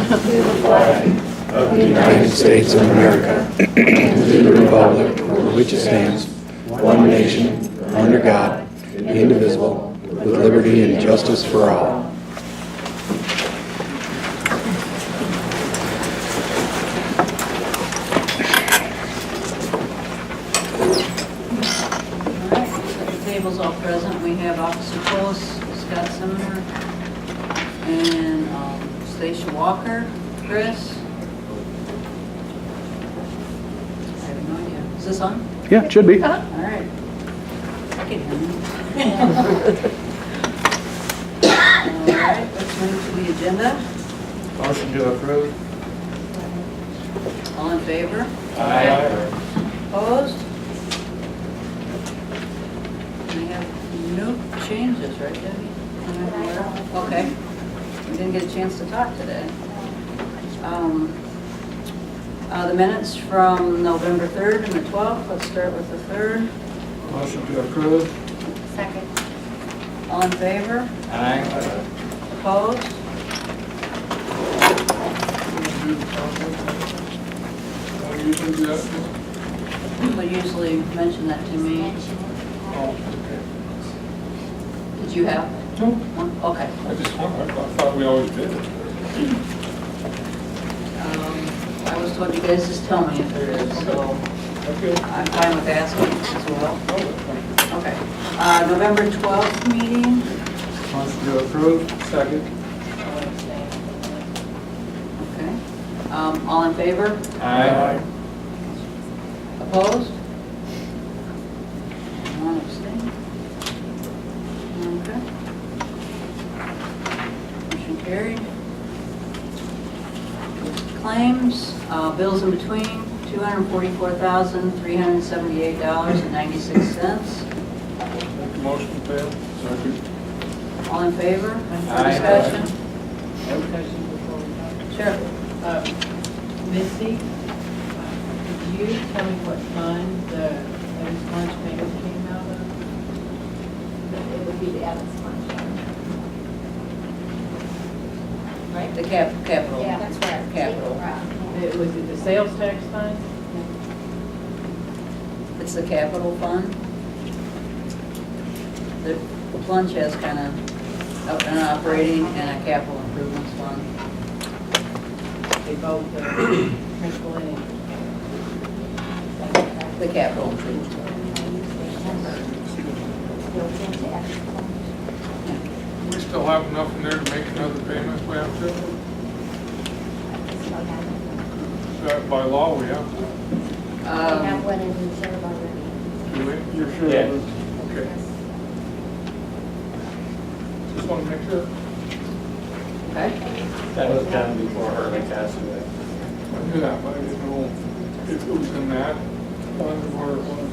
to the flag of the United States of America and to the republic for which it stands, one nation, under God, indivisible, with liberty and justice for all. All present. We have Officer Close, Scott Sumner, and Stacia Walker. Chris? I have no idea. Is this on? Yeah, it should be. All right. I can hear you. All right, let's move to the agenda. Motion to approve. All in favor? Aye. Opposed? We have no changes, right, Debbie? Okay. We didn't get a chance to talk today. The minutes from November 3rd and the 12th. Let's start with the 3rd. Motion to approve. Second. All in favor? Aye. Opposed? People usually mention that to me. Did you have? No, One? Okay. I just wondered, I thought we always did it. I was told you guys just tell me if there is, so Okay. I'm fine with asking as well. Okay. November 12th meeting. Motion to approve. Second. Okay. All in favor? Aye. Opposed? One abstain. Okay. Motion carried. Claims, bills in between, $244,378.96. Make the motion to pay. Second. All in favor? Aye. Discussion? Sure. Missy, could you tell me what fund those lunch payments came out of? It would be the Evans Lunch. Right? The capital. Yeah, that's right. Capital. Was it the sales tax fund? It's the capital fund. The plunge has kind of an operating and a capital improvements fund. They both, principal and The capital improvements. We still have enough in there to make another payment if we have to? That by law we have to. We have one in reserve already. Do we? You're sure? Yeah. Okay. Just want to make sure. Okay. That was done before Harley passed away. I knew that, but I didn't know if it was in that fund or where it was.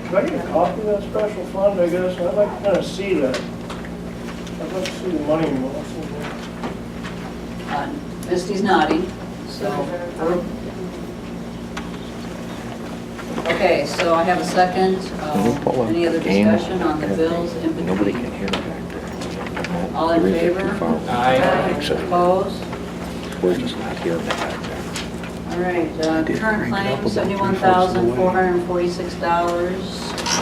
Can I get a copy of that special fund, I guess? I'd like to kind of see that. I'd like to see the money involved. Misty's nodding, so. Okay, so I have a second. Any other discussion on the bills in between? Nobody can hear back there. All in favor? Aye. Opposed? We're just not hearing that back there. All right, Did current crank it up claims, about 3/4 of the way. $71,446.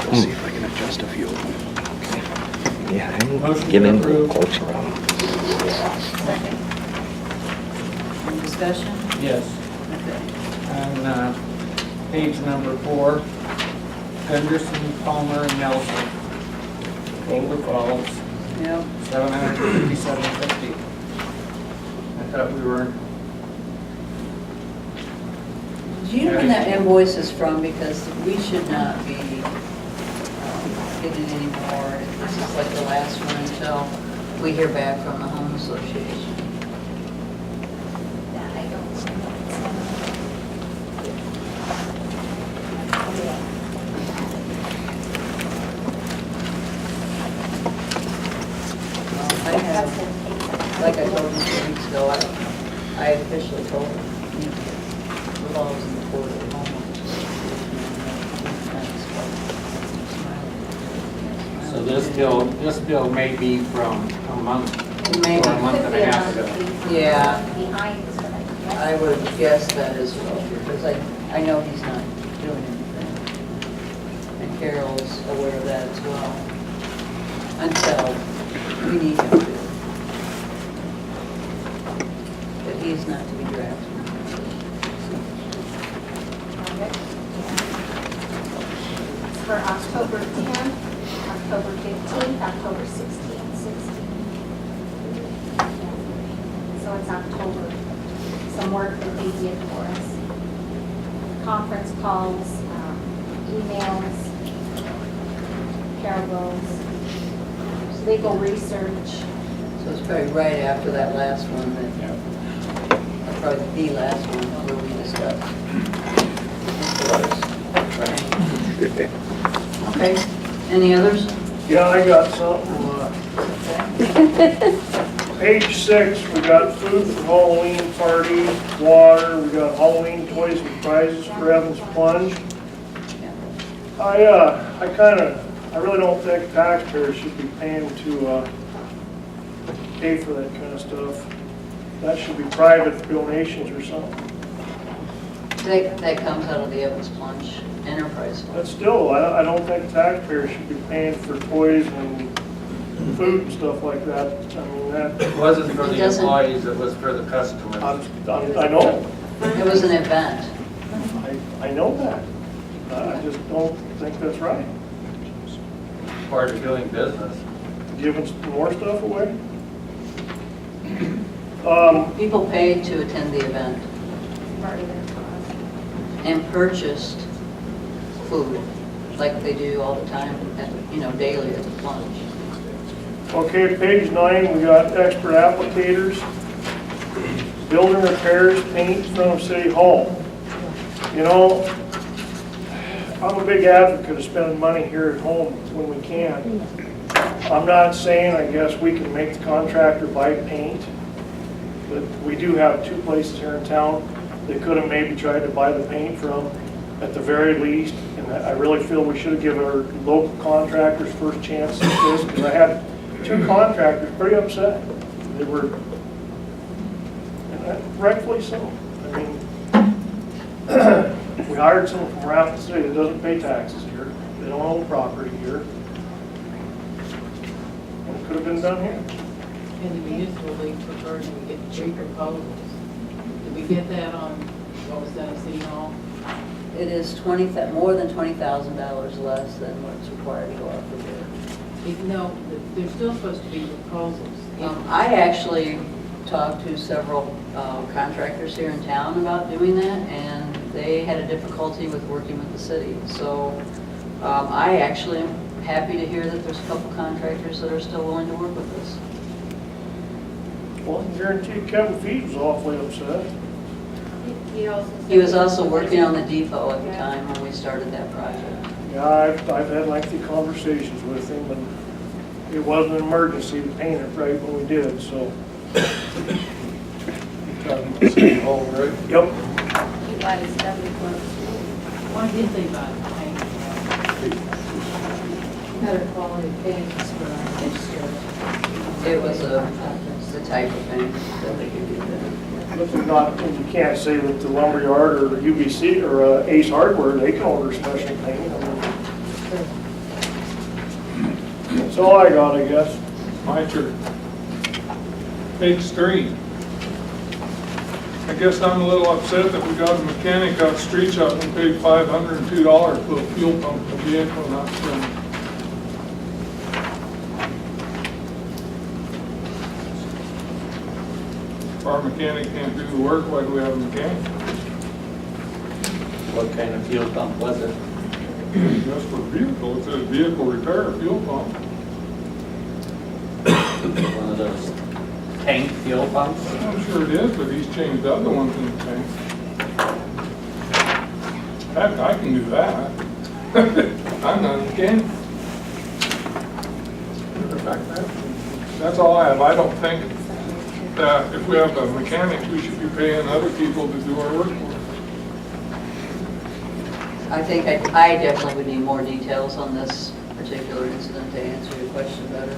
Let's see if I can adjust a few of them. Yeah, Motion I'm to getting approve. closer on them. Second. Any discussion? Yes. Okay. On page number 4, Henderson, Palmer, and Nelson. Boulder Falls, Yep. $757.50. I thought we were, Do you know when that invoice is from? Because we should not be getting any more. This is like the last one until we hear back from the home association. That I don't I have, like I told you 2 weeks ago, I officially told them, the law was in the court of the home. so this bill may be from a month Maybe. Or a month and a half ago. Yeah. Behind is what I guess. I would guess that as well, because I know he's not doing anything. And Carol's aware of that as well. Until we need him to. But he's not to be drafted. It's for October 10th, October 15th, October 16th, 16th. So it's October, some work that they did for us. Conference calls, emails, parables, legal research. So it's probably right after that last one, that, or probably the last one where we discussed. Okay, any others? Yeah, I got something. Page 6, we got food for Halloween party, water, we got Halloween toys and prizes for Evans Plunge. I really don't think taxpayers should be paying to pay for that kind of stuff. That should be private donations or something. That comes out of the Evans Plunge Enterprise Fund. But still, I don't think taxpayers should be paying for toys and food and stuff like that. I mean, that, It wasn't for It the doesn't- employees, it was for the customers. I know, It was an event. I know that. I just don't think that's right. Part of doing business. Giving more stuff away? People paid to attend the event Part of their cost. and purchased food, like they do all the time, daily at the plunge. Okay, page 9, we got expert applicators. Building repairs, paint from City Hall. You know, I'm a big advocate of spending money here at home when we can. I'm not saying, I guess, we can make the contractor buy paint, but we do have 2 places here in town they could have maybe tried to buy the paint from at the very least. And I really feel we should have given our local contractors first chance at this, because I had 2 contractors pretty upset. They were, and rightfully so. I mean, we hired someone from Rapid City that doesn't pay taxes here. They don't own property here. And it could have been done here. And the municipal league preferred we get 3 proposals. Did we get that on, what was that, City Hall? It is more than $20,000 less than what's required to go out for bid. No, there's still supposed to be proposals. I actually talked to several contractors here in town about doing that, and they had a difficulty with working with the city. So I actually am happy to hear that there's a couple contractors that are still willing to work with us. Well, I guarantee Kevin Feed was awfully upset. He was also working on the depot at the time when we started that project. Yeah, I've had lengthy conversations with him, and it wasn't an emergency to paint it right when we did, so. All right. Yep. He bought his stuff before. Why did they buy the paint? Better quality paint is what I'm interested in. It was the type of thing that they could do there. This is not, you can't say that the lumberyard or UBC or Ace Hardware, they can order special paint. I mean, that's all I got, I guess. My turn. Page 3. I guess I'm a little upset that we got a mechanic out street shop and paid $502 for a fuel pump in the vehicle, not spent. If our mechanic can't do the work, why do we have a mechanic? What kind of fuel pump was it? That's for vehicle, it's a vehicle repair fuel pump. One of those tank fuel pumps? I'm sure it is, but he's changed other ones in the tank. Heck, I can do that. I'm not a mechanic. That's all I have. I don't think that if we have a mechanic, we should be paying other people to do our work for us. I think I definitely would need more details on this particular incident to answer your question better.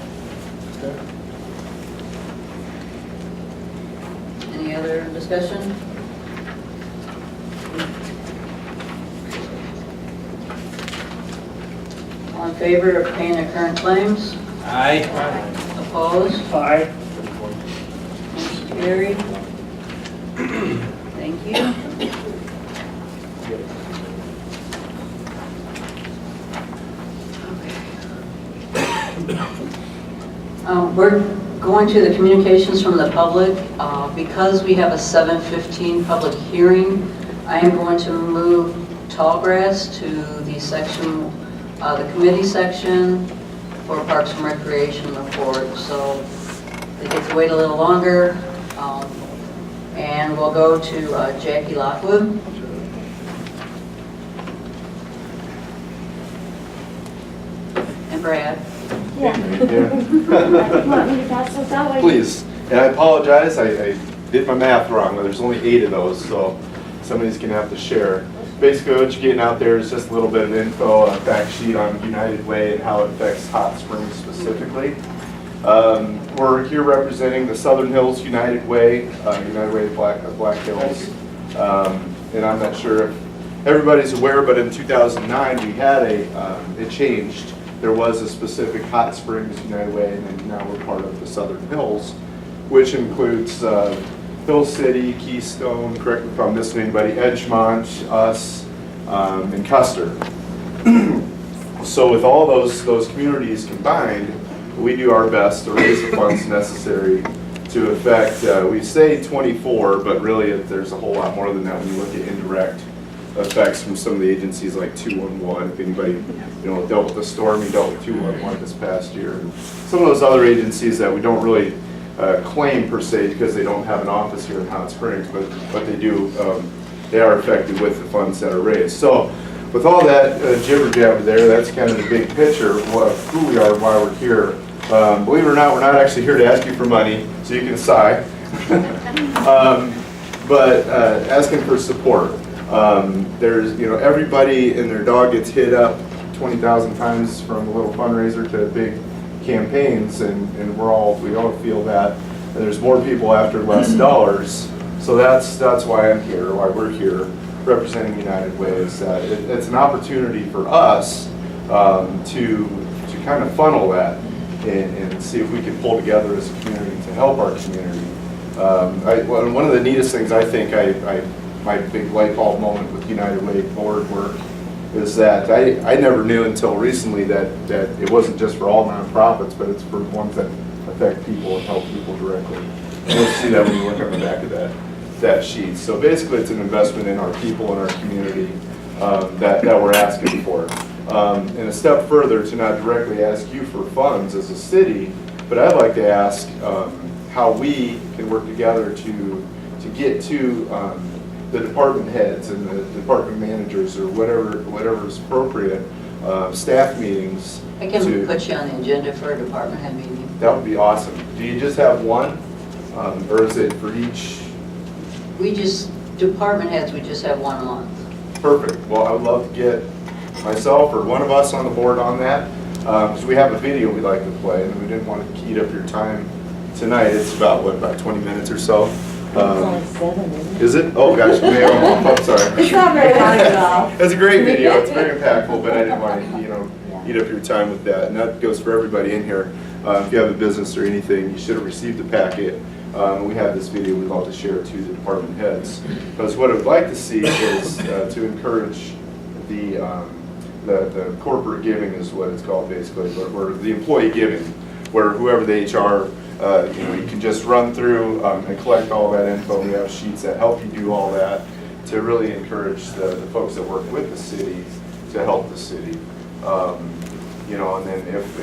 other discussion? All in favor of paying the current claims? Aye. Opposed? Aye. Motion carried. Thank you. We're going to the communications from the public. Because we have a 7:15 public hearing, I am going to move Tallgrass to the section, the committee section for Parks and Recreation report. So they get to wait a little longer. And we'll go to Jackie Lockwood. And Brad. Yeah. You want me to pass those out? Please, and I apologize, I did my math wrong, there's only 8 of those, so somebody's gonna have to share. Basically, what you're getting out there is just a little bit of info, a fact sheet on United Way and how it affects Hot Springs specifically. We're here representing the Southern Hills United Way, United Way of Black Hills. And I'm not sure if everybody's aware, but in 2009, we had it changed. There was a specific Hot Springs United Way, and then now we're part of the Southern Hills, which includes Hill City, Keystone, correct me if I'm missing anybody, Edgemont, us, and Custer. So with all those communities combined, we do our best to raise the funds necessary to affect, we say 24, but really there's a whole lot more than that when you look at indirect effects from some of the agencies like 211. If anybody dealt with the storm, you dealt with 211 this past year. And some of those other agencies that we don't really claim per se because they don't have an office here in Hot Springs, but they do, they are affected with the funds that are raised. So with all that jibber jabber there, that's kind of the big picture of who we are and why we're here. Believe it or not, we're not actually here to ask you for money, so you can sigh. But asking for support. There's, everybody and their dog gets hit up 20,000 times from a little fundraiser to big campaigns, and we all feel that. And there's more people after less dollars. So that's why I'm here, why we're here, representing United Way. It's an opportunity for us to kind of funnel that and see if we can pull together as a community to help our community. One of the neatest things I think my big light bulb moment with United Way board work is that I never knew until recently that it wasn't just for all nonprofits, but it's for ones that affect people and help people directly. And you'll see that when you look on the back of that sheet. So basically it's an investment in our people and our community that we're asking for. And a step further, to not directly ask you for funds as a city, but I'd like to ask how we can work together to get to the department heads and the department managers or whatever is appropriate, staff meetings. I can put you on the agenda for a department head meeting. That would be awesome. Do you just have one, or is it for each? Department heads, we just have 1 month. Perfect. Well, I would love to get myself or one of us on the board on that, because we have a video we'd like to play, and we didn't want to eat up your time tonight. It's about 20 minutes or so. It's only 7, isn't it? Is it? Oh gosh, I'm sorry. It's not very long at all. It's a great video. It's very impactful, but I didn't want to, eat up your time with that. And that goes for everybody in here. If you have a business or anything, you should have received the packet. We have this video we'd love to share to the department heads. Because what I'd like to see is to encourage the corporate giving is what it's called basically, or the employee giving, where whoever the HR, you can just run through and collect all that info. We have sheets that help you do all that to really encourage the folks that work with the city to help the city. And then if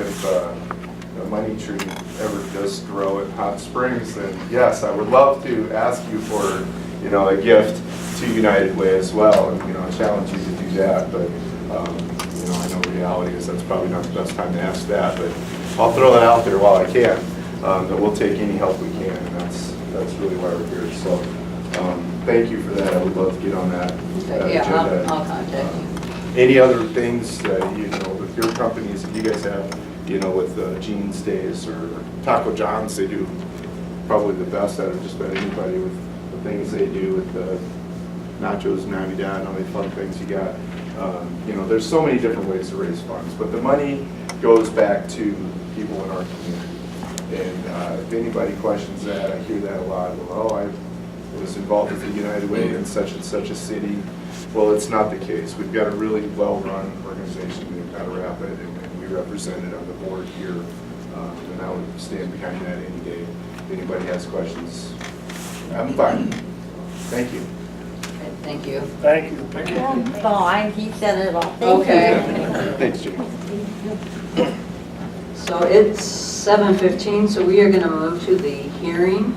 the money tree ever does grow in Hot Springs, then yes, I would love to ask you for, a gift to United Way as well, and, I challenge you to do that, but, I know the reality is that's probably not the best time to ask that, but I'll throw that out there while I can, that we'll take any help we can, and that's really why we're here, so, thank you for that. I would love to get on that Yeah, agenda. I'll contact you. Any other things that, with your companies that you guys have, with Jean's Days or Taco John's, they do probably the best out of just about anybody with things they do with the nachos, Navidad, and all the fun things you got. You know, there's so many different ways to raise funds, but the money goes back to people in our community. And if anybody questions that, I hear that a lot. Well, I was involved with the United Way in such and such a city. Well, it's not the case. We've got a really well-run organization in Dakota Rapid, and we represent it on the board here. And I would stand behind that any day. If anybody has questions, I'm fine. Thank you. Okay, thank you. Thank you. Fine, he said it all. Thank Okay. Thanks, Jimmy. So it's 7:15, so we are going to move to the hearing,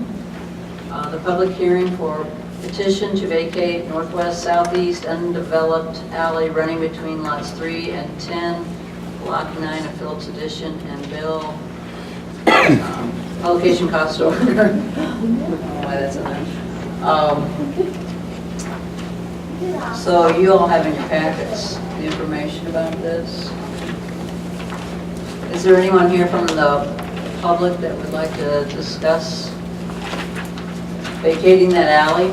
the public hearing for petition to vacate northwest southeast undeveloped alley running between lots 3 and 10, block 9 of Phillips Edition, and bill publication cost order. I don't know why that's in there. So you all have in your packets the information about this. Is there anyone here from the public that would like to discuss vacating that alley?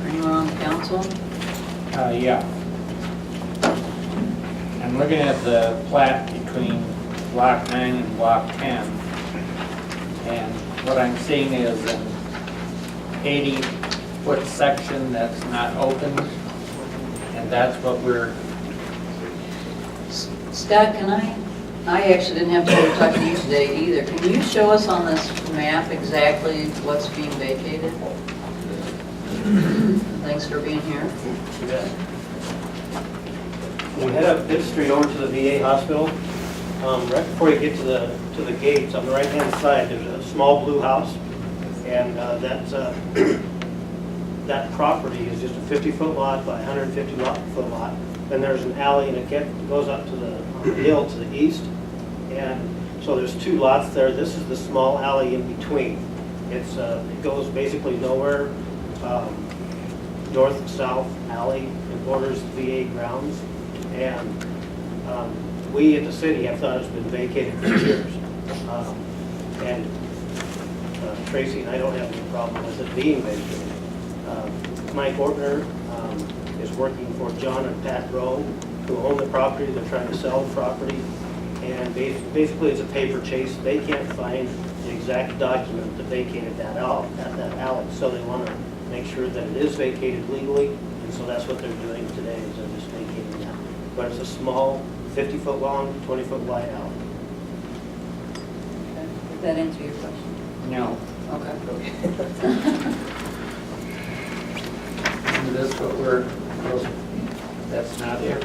Anyone on the council? Yeah. I'm looking at the plat between Block 9 and Block 10, and what I'm seeing is an 80-foot section that's not open, and that's what we're... Scott, can I actually didn't have time to talk to you today either. Can you show us on this map exactly what's being vacated? Thanks for being here. We head up Fifth Street over to the VA hospital. Right before you get to the gates, on the right-hand side, there's a small blue house, and that property is just a 50-foot lot by 150-foot lot. Then there's an alley, and it goes up to the hill to the east, and so there's 2 lots there. This is the small alley in between. It goes basically nowhere. North-south alley. It borders the VA grounds. And we at the city have thought it's been vacated for years. And Tracy and I don't have any problem with it being vacated. Mike Ortner is working for John and Pat Rowe, who own the property. They're trying to sell the property. And basically it's a paper chase. They can't find the exact document that vacated that alley. So they want to make sure that it is vacated legally. And so that's what they're doing today, is they're just vacating that. But it's a small, 50-foot long, 20-foot wide alley. Okay. Did that answer your question? No. Okay. Is this what that's not it?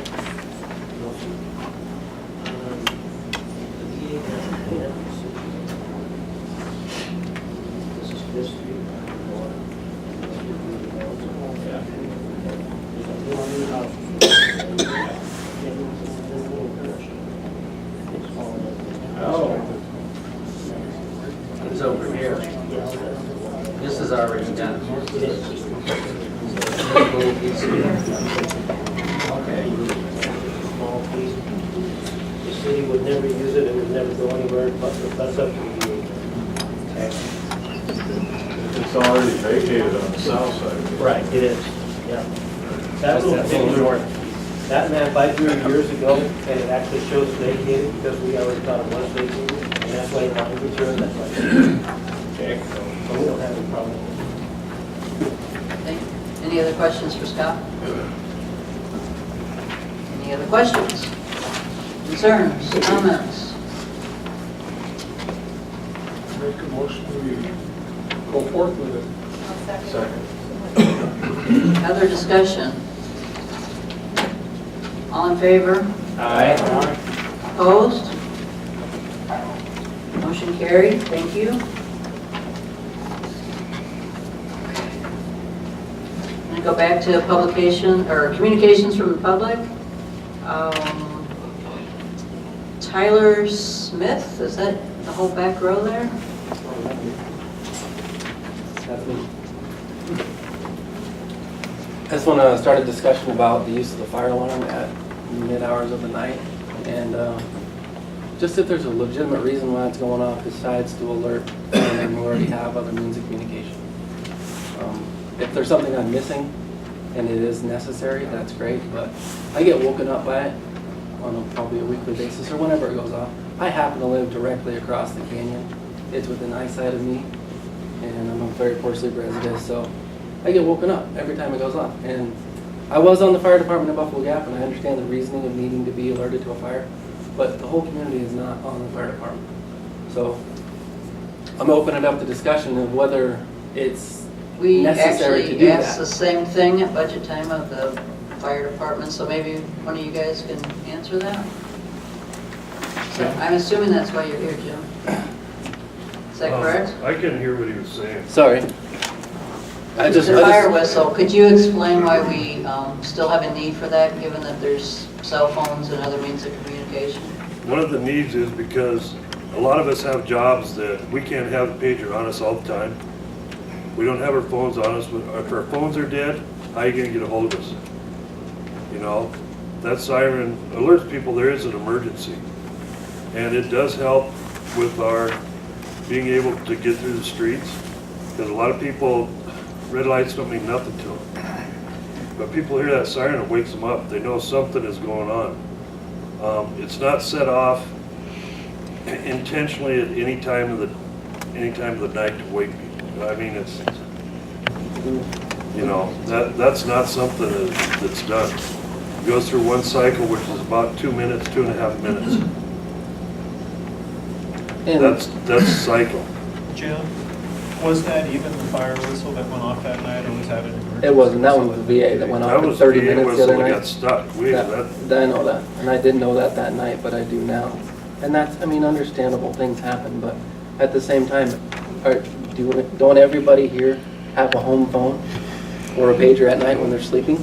This is Fifth Street. Oh. It's over here. This is already done. Okay. Small piece. The city would never use it, it would never go anywhere, but that's up to you. It's already vacated on the south side. Right, it is, yeah. That's the north. That map I drew years ago, and it actually shows vacated because we already thought it was vacated, and that's why the language here, that's why. Okay. So we don't have any problem. Thank you. Any other questions for Scott? Any other questions? Concerns? Comments? Make a motion, we go forth with it. Second. Other discussion? All in favor? Aye. Opposed? Motion carried. Thank you. I'm going to go back to publication, or communications from the public. Tyler Smith, is that the whole back row there? I just want to start a discussion about the use of the fire alarm at mid hours of the night, and Just if there's a legitimate reason why it's going off besides to alert, and then we already have other means of communication. If there's something I'm missing and it is necessary, that's great, but I get woken up by it on probably a weekly basis or whenever it goes off. I happen to live directly across the canyon. It's within eyesight of me, and I'm a very poor sleeper as it is, so I get woken up every time it goes off. And I was on the fire department in Buffalo Gap, and I understand the reasoning of needing to be alerted to a fire, but the whole community is not on the fire department. So I'm opening up the discussion of whether it's We necessary to actually do asked the that. same thing at budget time of the fire department, so maybe one of you guys can answer that? So I'm assuming that's why you're here, Jim. Is that correct? I couldn't hear what he was saying. Sorry. The fire whistle, could you explain why we still have a need for that, given that there's cell phones and other means of communication? One of the needs is because a lot of us have jobs that we can't have the pager on us all the time. We don't have our phones on us. If our phones are dead, how are you gonna get a hold of us? You know, that siren alerts people there is an emergency. And it does help with our being able to get through the streets. Because a lot of people, red lights don't mean nothing to them. But people hear that siren, it wakes them up. They know something is going on. It's not set off intentionally at any time of the night to wake people. I mean, it's, you know, that's not something that's done. It goes through one cycle, which is about 2 minutes, 2.5 minutes. That's the cycle. Jim, was that even the fire whistle that went off that night, or was that an emergency? It wasn't. That one was the VA that went off That in was 30 the minutes the whistle other that night. got stuck. I know that, and I didn't know that night, but I do now. And that's, I mean, understandable, things happen, but at the same time, don't everybody here have a home phone or a pager at night when they're sleeping?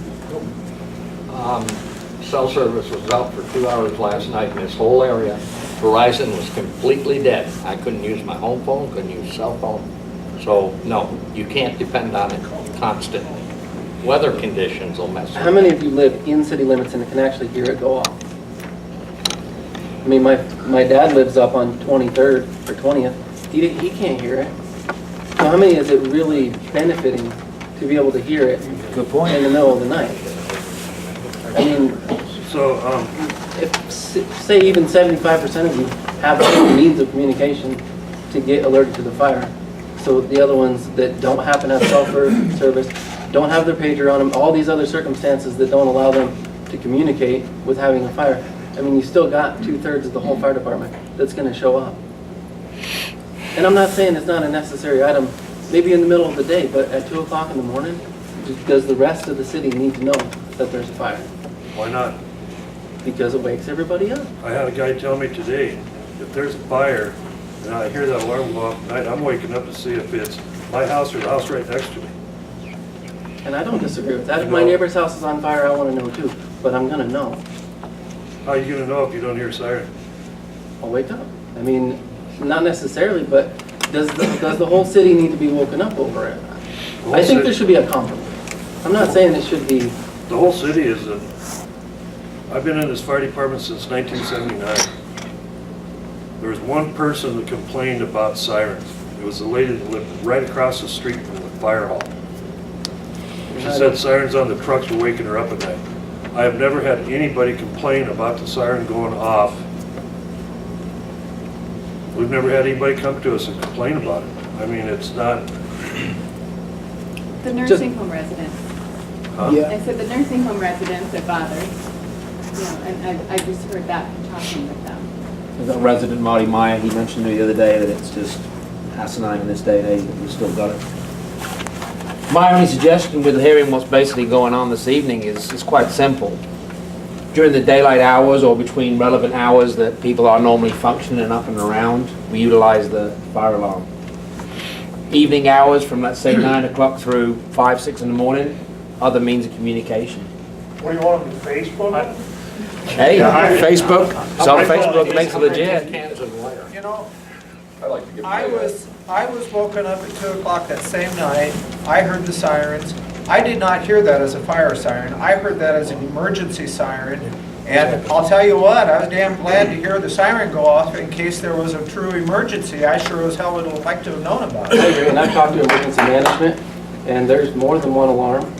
Cell service was out for 2 hours last night in this whole area. Verizon was completely dead. I couldn't use my home phone, couldn't use cell phone. So, no, you can't depend on it constantly. Weather conditions will mess How with many of you live in city limits and can actually hear it go off? I mean, my dad lives up on 23rd or 20th. He can't hear it. So how many is it really benefiting to be able to hear it in the middle of the night? I mean, So, if, say even 75% of you have some means of communication to get alerted to the fire. So the other ones that don't happen to have cell service, don't have their pager on them, all these other circumstances that don't allow them to communicate with having a fire. I mean, you still got 2/3 of the whole fire department that's gonna show up. And I'm not saying it's not a necessary item, maybe in the middle of the day, but at 2 o'clock in the morning, does the rest of the city need to know that there's a fire? why not? Because it wakes everybody up. I had a guy tell me today, if there's a fire, and I hear that alarm go off at night, I'm waking up to see if it's my house or the house right next to me. And I don't disagree with that. If my neighbor's house is on fire, I wanna know too, but I'm gonna know. How are you gonna know if you don't hear a siren? I'll wake up. I mean, not necessarily, but does the whole city need to be woken up over it? I think there should be a compromise. I'm not saying it should be. The whole city is I've been in this fire department since 1979. There was one person that complained about sirens. It was the lady that lived right across the street from the fire hall. She said sirens on the trucks were waking her up at night. I have never had anybody complain about the siren going off. We've never had anybody come to us and complain about it. I mean, it's not. The nursing home residents. Huh? I said the nursing home residents are bothered. You know, and I just heard that from talking with them. We've got resident Marty Meyer, he mentioned to me the other day that it's just asinine in this day and age that we've still got it. My only suggestion with hearing what's basically going on this evening is quite simple. During the daylight hours or between relevant hours that people are normally functioning up and around, we utilize the fire alarm. Evening hours from, let's say, 9 o'clock through 5, 6 in the morning, other means of communication. What do you want, Facebook? Hey, Facebook, it's on Facebook, makes it legit. You know, I like to give I was woken up at 2 o'clock that same night. I heard the sirens. I did not hear that as a fire siren. I heard that as an emergency siren, And I'll tell you what, I was damn glad to hear the siren go off in case there was a true emergency. I sure as hell would have liked to have known about I it. agree, and I've talked to emergency management, and there's more than one alarm,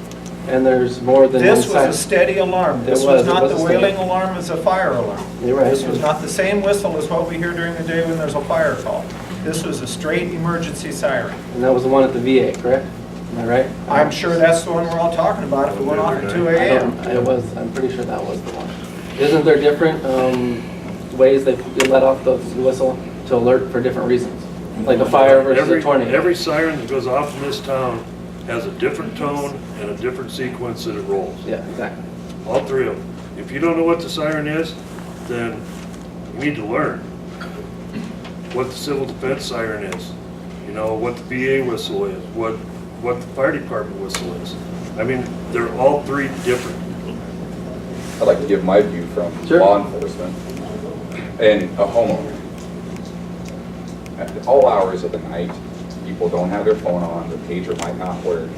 and there's more than one This was a siren. steady alarm. This It was was not a the steady. wailing alarm, it's a fire alarm. You're right. This was not the same whistle as what we hear during the day when there's a fire call. This was a straight emergency siren. And that was the one at the VA, correct? Am I right? I'm sure that's the one we're all talking about if it went off at 2 a.m. I'm pretty sure that was the one. Isn't there different ways they let off the whistle to alert for different reasons? Like a fire versus a tornado? Every siren that goes off in this town has a different tone and a different sequence that it rolls. Yeah, exactly. All three of them. If you don't know what the siren is, then you need to learn what the civil defense siren is. You know, what the VA whistle is, what the fire department whistle is. I mean, they're all three different. I'd like to give my view from law enforcement and a homeowner. At all hours of the night, people don't have their phone on, their pager might not work,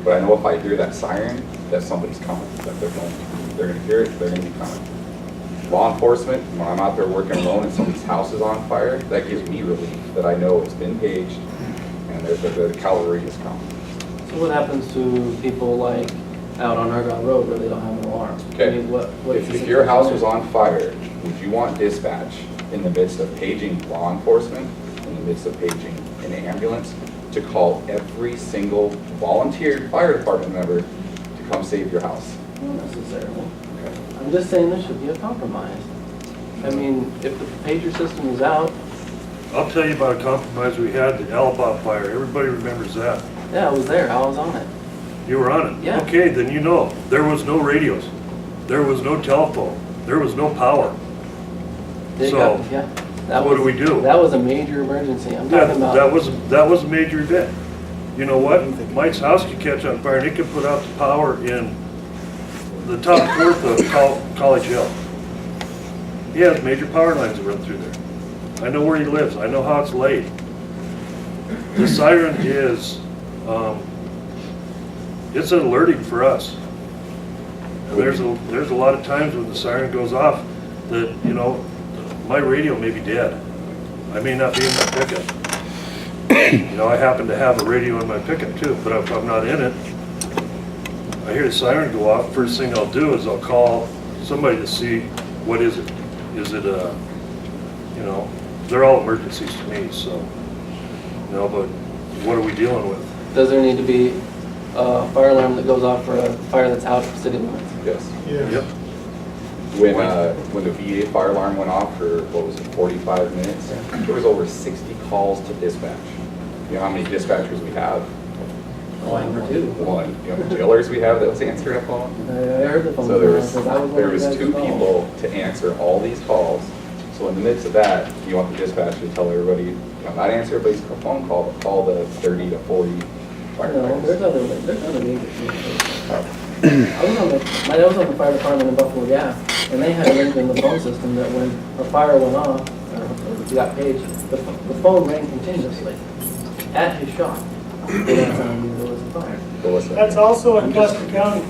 but I know if I hear that siren, that somebody's coming, that they're going to hear it, they're going to be coming. Law enforcement, when I'm out there working alone and somebody's house is on fire, that gives me relief that I know it's been paged and the cavalry is coming. So what happens to people like out on Argyle Road where they don't have an alarm? Okay. I mean, what's the If your house situation was on fire, would you want dispatch in the midst of paging law enforcement, in the midst of paging an ambulance, to call every single volunteer fire department member to come save your house? Not necessarily. I'm just saying there should be a compromise. I mean, if the pager system is out, I'll tell you about a compromise we had, the Alabama fire. Everybody remembers that. yeah, I was there, I was on it. You were on it? Yeah. Okay, then you know. There was no radios. There was no telephone. There was no power. They So, got- yeah, that what was- do we do? That was a major emergency. I'm That, talking about. that was a major event. You know what? Mike's house could catch on fire and it could put out the power in the top fourth of College Hill. He has major power lines that run through there. I know where he lives. I know how it's laid. The siren is, it's an alerting for us. And there's a lot of times when the siren goes off that, you know, my radio may be dead. I may not be in my pickup. You know, I happen to have a radio in my pickup too, but if I'm not in it, I hear the siren go off, first thing I'll do is I'll call somebody to see what is it. Is it you know, they're all emergencies to me, so, you know, but what are we dealing with? Does there need to be a fire alarm that goes off for a fire that's out of city limits? Yes. Yep. When the VA fire alarm went off for, what was it, 45 minutes, there was over 60 calls to dispatch. You know how many dispatchers we have? One or two. One. You know how many jailers we have that was answering a phone? I heard the phone. So there call, 'cause I one there of was the guys two who called. people to answer all these calls. So in the midst of that, you want the dispatcher to tell everybody, you know, not answer everybody's phone call, but call the 30 to 40 No, firefighters. there's other major communications. I was on the fire department in Buffalo Gap, and they had a link in the phone system that when a fire went off, or if you got paged, the phone rang continuously at his shop. That's how you knew there was a fire. That's also in Custer County.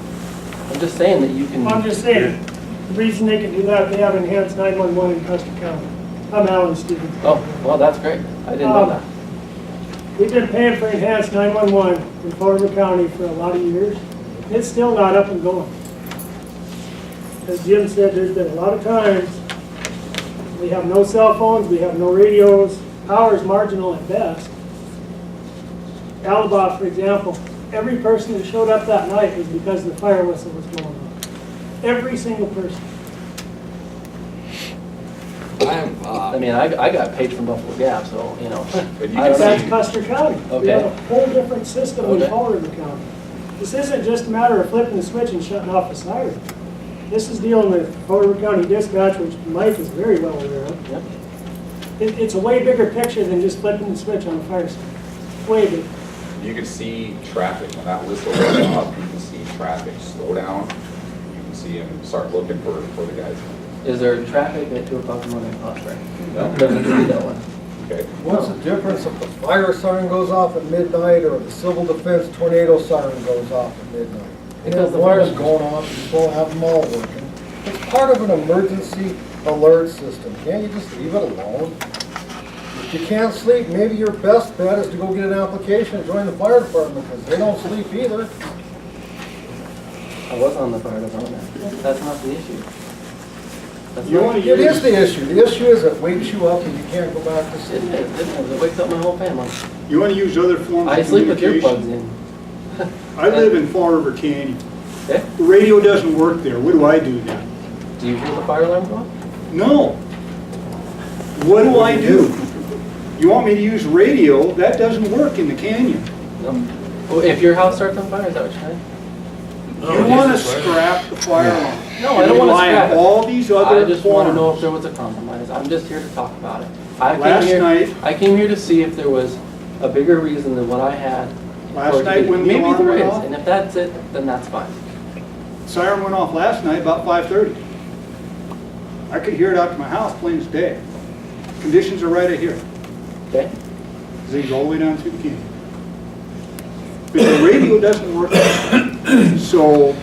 I'm just saying that you can. I'm just saying, the reason they can do that, they have enhanced 911 in Custer County. I'm Alan Stevens. Oh, well, that's great. I didn't know that. We've been paying for enhanced 911 in Fall River County for a lot of years. It's still not up and going. As Jim said, there's been a lot of times we have no cell phones, we have no radios, power is marginal at best. Alabama, for example, every person that showed up that night was because the fire whistle was going on. Every single person. I mean, I got paid from Buffalo Gap, so, you know. That's Custer County. We Okay. have a whole different system in Okay. Fall River County. This isn't just a matter of flipping the switch and shutting off the siren. This is dealing with Fall River County Dispatch, which Mike is very well aware of. Yep. It's a way bigger picture than just flipping the switch on the fire station. Way bigger. You can see traffic, when that whistle goes off, you can see traffic slow down. You can see them start looking for the guys. Is there traffic at 2 o'clock in the morning? Oh, right. No. Doesn't need that one. Okay. What's the difference if the fire siren goes off at midnight or the civil defense tornado siren goes off at midnight? Because the one fire- is going off, you still have them all working. part of an emergency alert system. Can't you just leave it alone? If you can't sleep, maybe your best bet is to go get an application and join the fire department, because they don't sleep either. I was on the fire department. That's not the issue. It is the issue. The issue is it wakes you up and you can't go back to sleep. It wakes up my whole family. You want to use other forms I of sleep with communication? earplugs in. I live in Fall River Canyon. Okay. The radio doesn't work there. What do I do then? Do you hear the fire alarm go off? No. What do I do? You want me to use radio? That doesn't work in the canyon. No. Well, if your house starts on fire, is that what you're saying? You want to scrap the fire alarm. No, I don't want to Rely on scrap it. all these other I just want to forms. know if there was a compromise. I'm just here to talk about it. I came here to see if there was a bigger reason than what I had. Last night when the maybe alarm there went is, off? and if that's it, then that's fine. Siren went off last night about 5:30. I could hear it out to my house plain as day. Conditions are right at here. Okay. Zings all the way down through the canyon. But the radio doesn't work. So,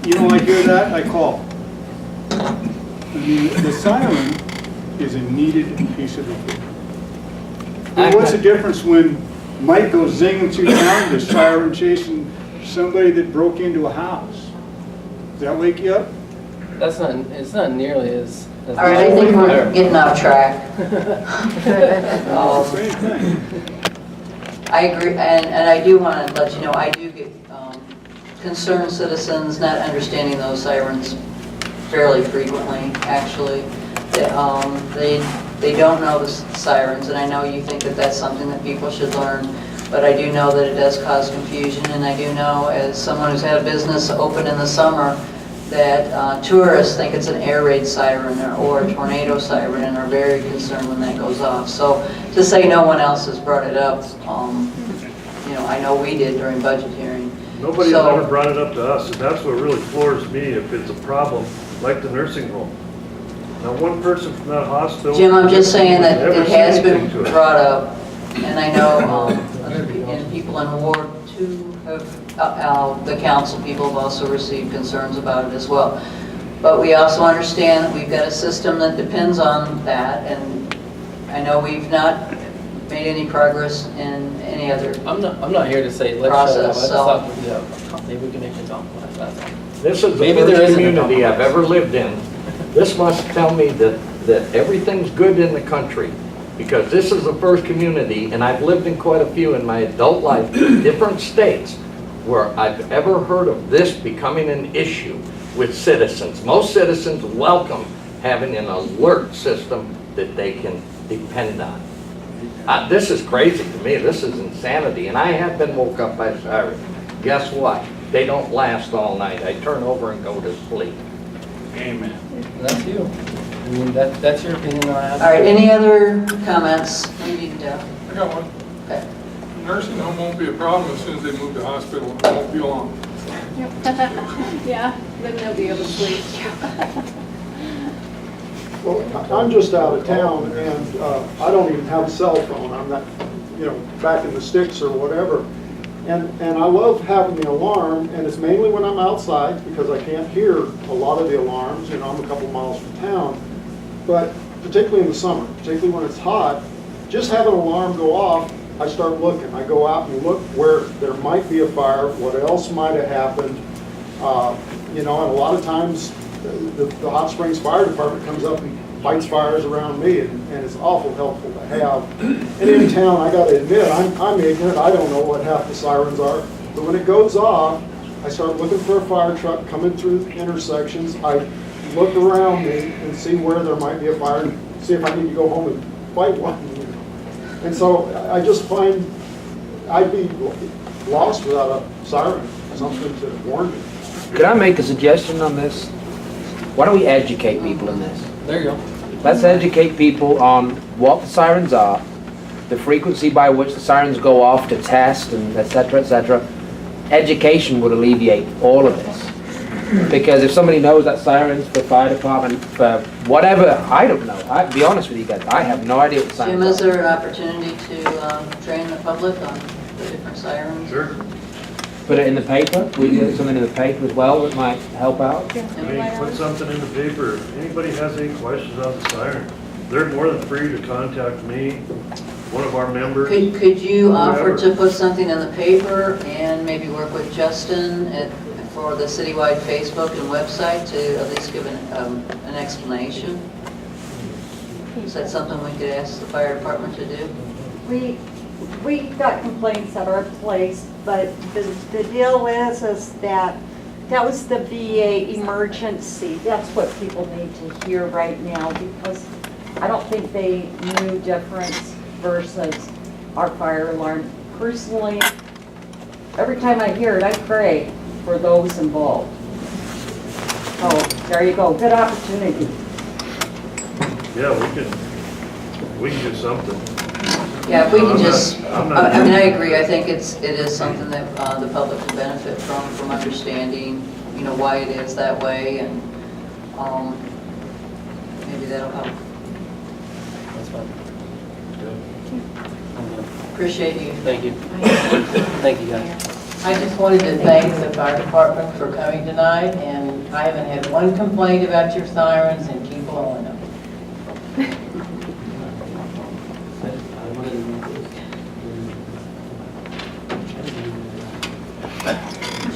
you know, I hear that, I call. I mean, the siren is a needed piece of equipment. And what's the difference when Mike goes zinging through town, the siren chasing somebody that broke into a house? Does that wake you up? That's not. It's not nearly as. All right, I think we're getting off track. Same thing. I agree, and I do want to let you know, I do get concerned citizens not understanding those sirens fairly frequently, actually. They don't know the sirens, and I know you think that that's something that people should learn, but I do know that it does cause confusion, and I do know, as someone who's had a business open in the summer, that tourists think it's an air raid siren or a tornado siren and are very concerned when that goes off. So to say no one else has brought it up, you know, I know we did during budget hearing. Nobody has So- ever brought it up to us, and that's what really floors me if it's a problem, like the nursing home. Now, one person from that hospital. Jim, I'm just saying that never it said has been anything to us. brought up, and I know and people in Ward 2 have, the council people have also received concerns about it as well. But we also understand that we've got a system that depends on that, and I know we've not made any progress in any other I'm not here to say let's shut it off. I process, just so. thought maybe we can make a compromise. That's all. This is the Maybe there first isn't a community I've compromise. ever lived in. This must tell me that everything's good in the country, because this is the first community, and I've lived in quite a few in my adult life, different states, where I've ever heard of this becoming an issue with citizens. Most citizens welcome having an alert system that they can depend on. This is crazy to me. This is insanity, and I have been woke up by sirens. Guess what? They don't last all night. I turn over and go to sleep. Amen. And that's you. I mean, that's your opinion on it. All right, any other comments? We need to. I got one. Okay. Nursing home won't be a problem as soon as they move to hospital. It won't be long. Yeah, then they'll be able to sleep. Well, I'm just out of town, and I don't even have a cell phone. I'm not, you know, back in the sticks or whatever. And I love having the alarm, and it's mainly when I'm outside, because I can't hear a lot of the alarms. You know, I'm a couple miles from town. But particularly in the summer, particularly when it's hot, just having an alarm go off, I start looking. I go out and look where there might be a fire, what else might have happened. You know, and a lot of times, the Hot Springs Fire Department comes up and fights fires around me, and it's awful helpful to have. And in town, I gotta admit, I'm ignorant, I don't know what half the sirens are, but when it goes off, I start looking for a fire truck coming through intersections. I look around me and see where there might be a fire, and see if I need to go home and fight one. And so I just find I'd be lost without a siren, something to warn me. Could I make a suggestion on this? Why don't we educate people in this? There you go. Let's educate people on what the sirens are, the frequency by which the sirens go off to test, and et cetera, et cetera. Education would alleviate all of this. Because if somebody knows that sirens for fire department, for whatever, I don't know. I'll be honest with you guys, I have no idea what Jim, sirens is are. there an opportunity to train the public on the different sirens? Sure. Put it in the paper? We do something in the paper as well that might help out? I mean, put something in the paper. If anybody has any questions on the siren, they're more than free to contact me, one of our members. Could you offer whoever. to put something in the paper and maybe work with Justin for the citywide Facebook and website to at least give an explanation? Is that something we could ask the fire department to do? We got complaints at our place, but the deal is that was the VA emergency. That's what people need to hear right now, because I don't think they knew difference versus our fire alarm. Personally, every time I hear it, I pray for those involved. So there you go, good opportunity. Yeah, we can do something. Yeah, if we can I'm just, not- I mean, I agree, I think it is something that the public will benefit from understanding, you know, why it is that way, and maybe that'll help. That's fine. Appreciate you. Thank you. Thank you, guys. I just wanted to thank the fire department for coming tonight, and I haven't had one complaint about your sirens, and keep blowing them.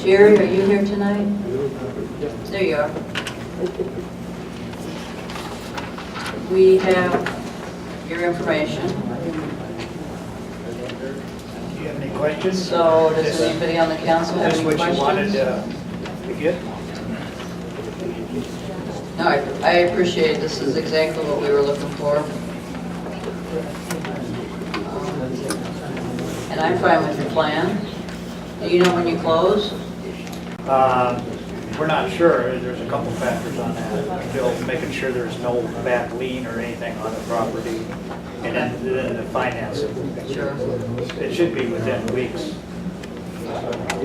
Jerry, are you here tonight? There you are. We have your information. Do you have any questions? So does anybody on the council have Is any this what you wanted questions? to get? No, I appreciate it. This is exactly what we were looking for. And I'm fine with your plan. Do you know when you close? We're not sure. There's a couple factors on that. Still making sure there's no back lien or anything on the property, and then the financing. Sure. It should be within weeks.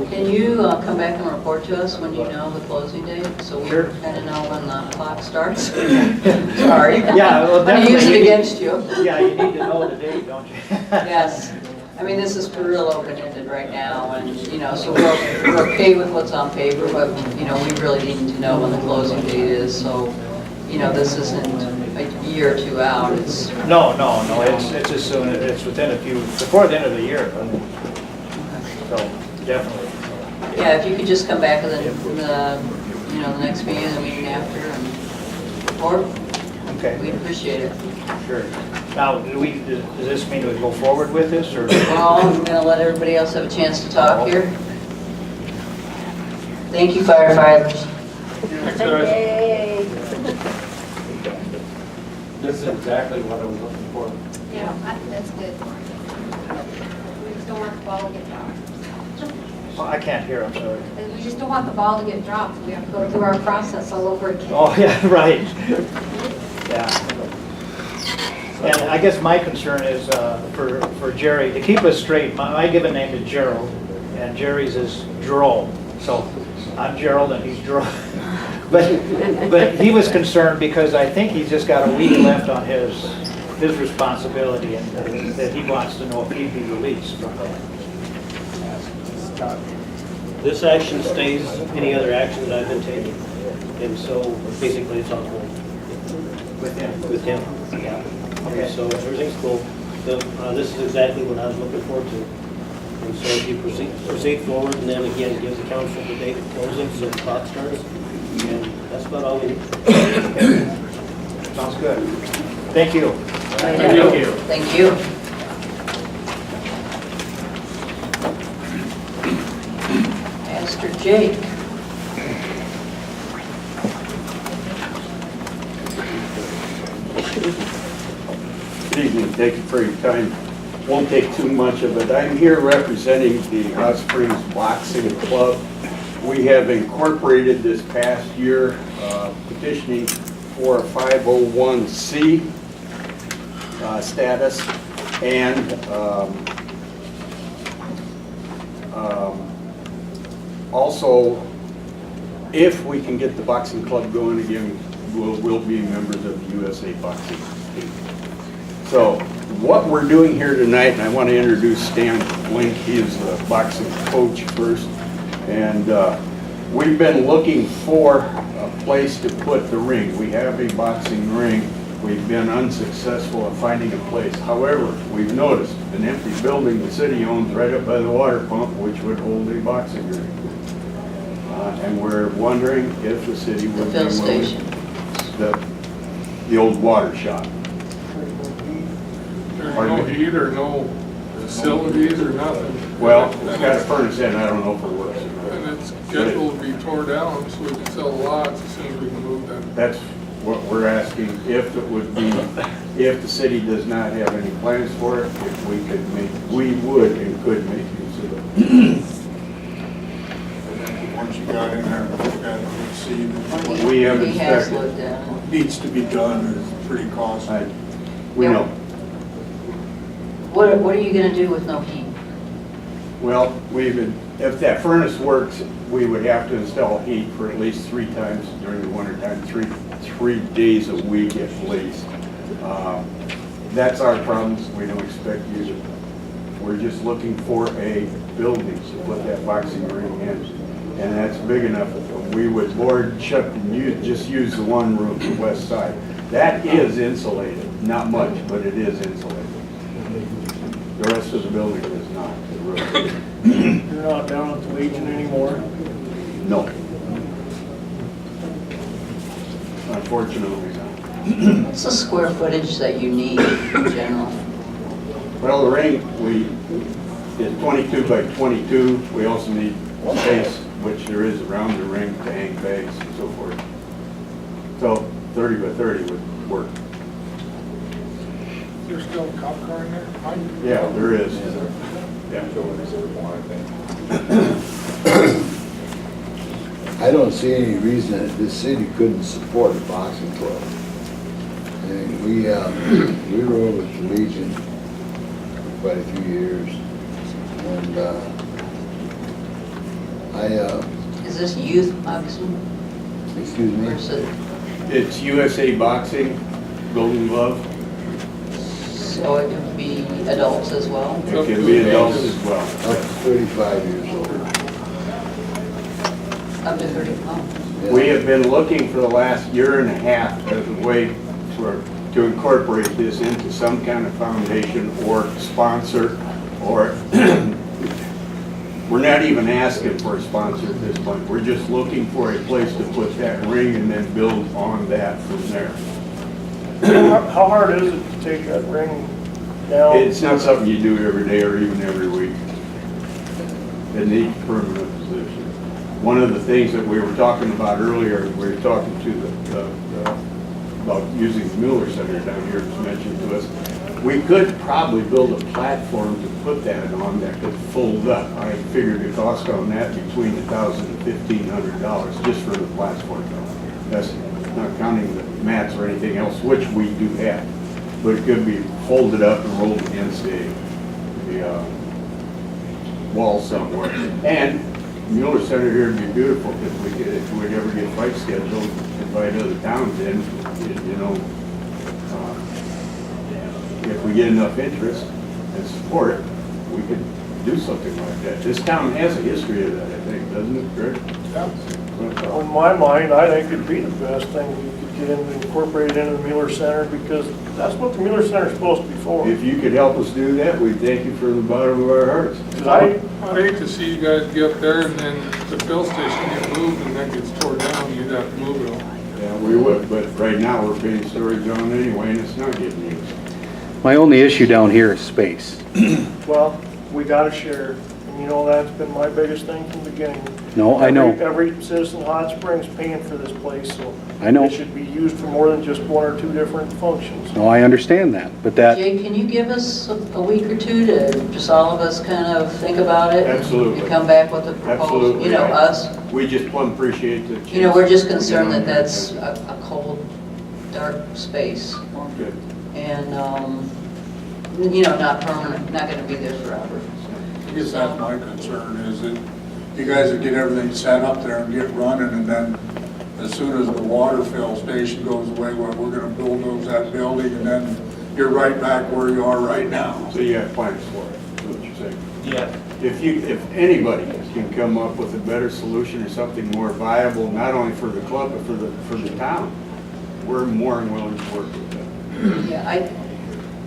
Can you come back and report to us when you know the closing date? So we Sure. kind of know when the clock starts? Sorry. Yeah, well, I'm gonna use it definitely. against you. Yeah, you need to know the date, don't you? Yes. I mean, this is real open-ended right now, and, you know, so we're okay with what's on paper, but, you know, we really need to know when the closing date is, so, you know, this isn't a year or two out, it's... No, it's as soon, it's within before the end of the year. So, definitely. Yeah, if you could just come back with the you know, the next meeting, the meeting after, and report, Okay. we'd appreciate it. Sure. Now, does this mean we go forward with this, or? Well, I'm gonna let everybody else have a chance to talk here. Thank you, firefighters. Yay. This is exactly what I was looking for. Yeah, that's good. We just don't want the ball to get dropped. Oh, I can't hear, I'm sorry. And we just don't want the ball to get dropped. We have to go through our process all over again. Oh, yeah, right. Yeah. And I guess my concern is for Jerry, to keep us straight, my given name is Gerald, and Jerry's is Jerome. So I'm Gerald and he's Jerome. But he was concerned because I think he's just got a week left on his responsibility, and that he wants to know if he'd be released from that. This action stays any other action that I've been taking, and so basically it's on hold With him. with him. Yeah. Okay, so everything's cool. So, this is exactly what I was looking forward to. And so if you proceed forward, and then again, give the council the date of closing, so the clock starts, and that's about all we need. Sounds good. Thank you. Thank you. Thank you. Pastor Jake. Good evening, thank you for your time. Won't take too much of it. I'm here representing the Hot Springs Boxing Club. We have incorporated this past year petitioning for a 501c status, and also, if we can get the boxing club going again, we'll be members of the USA Boxing Team. So what we're doing here tonight, and I want to introduce Stan Link, he is the boxing coach first. And we've been looking for a place to put the ring. We have a boxing ring. We've been unsuccessful at finding a place. However, we've noticed an empty building the city owns right up by the water pump, which would hold a boxing ring. And we're wondering if the city would be fill willing. station. The old water shop. There's no heat or no facilities or nothing. Well, it's got a furnace in, I don't know if it works. And it's scheduled to be tore down, so we can sell lots as soon as we can move that. That's what we're asking, if it would be, if the city does not have any plans for it, if we could make, we would and could make use of it. Once you got in there and looked at it, you see that We have He has inspected. looked at it. what needs to be done is pretty costly. We know. What are you gonna do with no heat? Well, if that furnace works, we would have to install heat for at least 3 times during the winter time, three days a week at least. That's our problem. We don't expect you to. We're just looking for a building to put that boxing ring in. And that's big enough. We would board, shut, and just use the one room, the west side. That is insulated. Not much, but it is insulated. The rest of the building is not. You're not down at the Legion anymore? No. Unfortunately not. What's the square footage that you need in general? Well, the ring, is 22 by 22. We also need space, which there is around the ring to hang bags and so forth. So 30 by 30 would work. There's still a cop car in there? Yeah, there is. Yeah. I don't see any reason that this city couldn't support a boxing club. And we rode with the Legion for quite a few years. And Is this youth boxing? excuse me? Or is it, It's USA Boxing, Golden Glove. so it could be adults as well? It can be adults as well. Up to 35 years old. Up to 30, oh. We have been looking for the last year and a half as a way to incorporate this into some kind of foundation or sponsor, or we're not even asking for a sponsor at this point. We're just looking for a place to put that ring and then build on that from there. How hard is it to take that ring down? It's not something you do every day or even every week. It needs permanent position. One of the things that we were talking about earlier, we were talking to about using the Mueller Center down here, was mentioned to us. We could probably build a platform to put that on that could fold up. I figured the cost on that between $1,000 and $1,500 just for the platform. That's not counting the mats or anything else, which we do have. But it could be folded up and rolled against the wall somewhere. And Mueller Center here would be beautiful if we ever get fights scheduled, invite other towns in, you know. If we get enough interest and support, we could do something like that. This town has a history of that, I think, doesn't it, Greg? In my mind, I think it'd be the best thing we could get incorporated into the Mueller Center, because that's what the Mueller Center is supposed to be for. If you could help us do that, we thank you from the bottom of our hearts. I'd hate to see you guys get up there and then the fill station get moved and that gets torn down, you'd have to move it all. Yeah, we would, but right now we're paying storage on anyway, and it's not getting used. My only issue down here is space. Well, we gotta share, and you know, that's been my biggest thing from the beginning. No, I know. Every citizen in Hot Springs paying for this place, so. I know. It should be used for more than just 1 or 2 different functions. No, I understand that, but that, Jay, can you give us a week or two to just all of us kind of think about it? Absolutely. And come back with a proposal, Absolutely. you know, us? We just plumb appreciate the. You know, we're just concerned that that's a cold, dark space. Good. And, you know, not permanent, not gonna be there forever. I guess that's my concern, is that you guys would get everything set up there and get running, and then as soon as the water fill station goes away, well, we're gonna bulldoze that building, and then you're right back where you are right now. So you have plans for it, is what you're saying? Yeah. If anybody can come up with a better solution or something more viable, not only for the club, but for the town, we're more than willing to work with them. Yeah,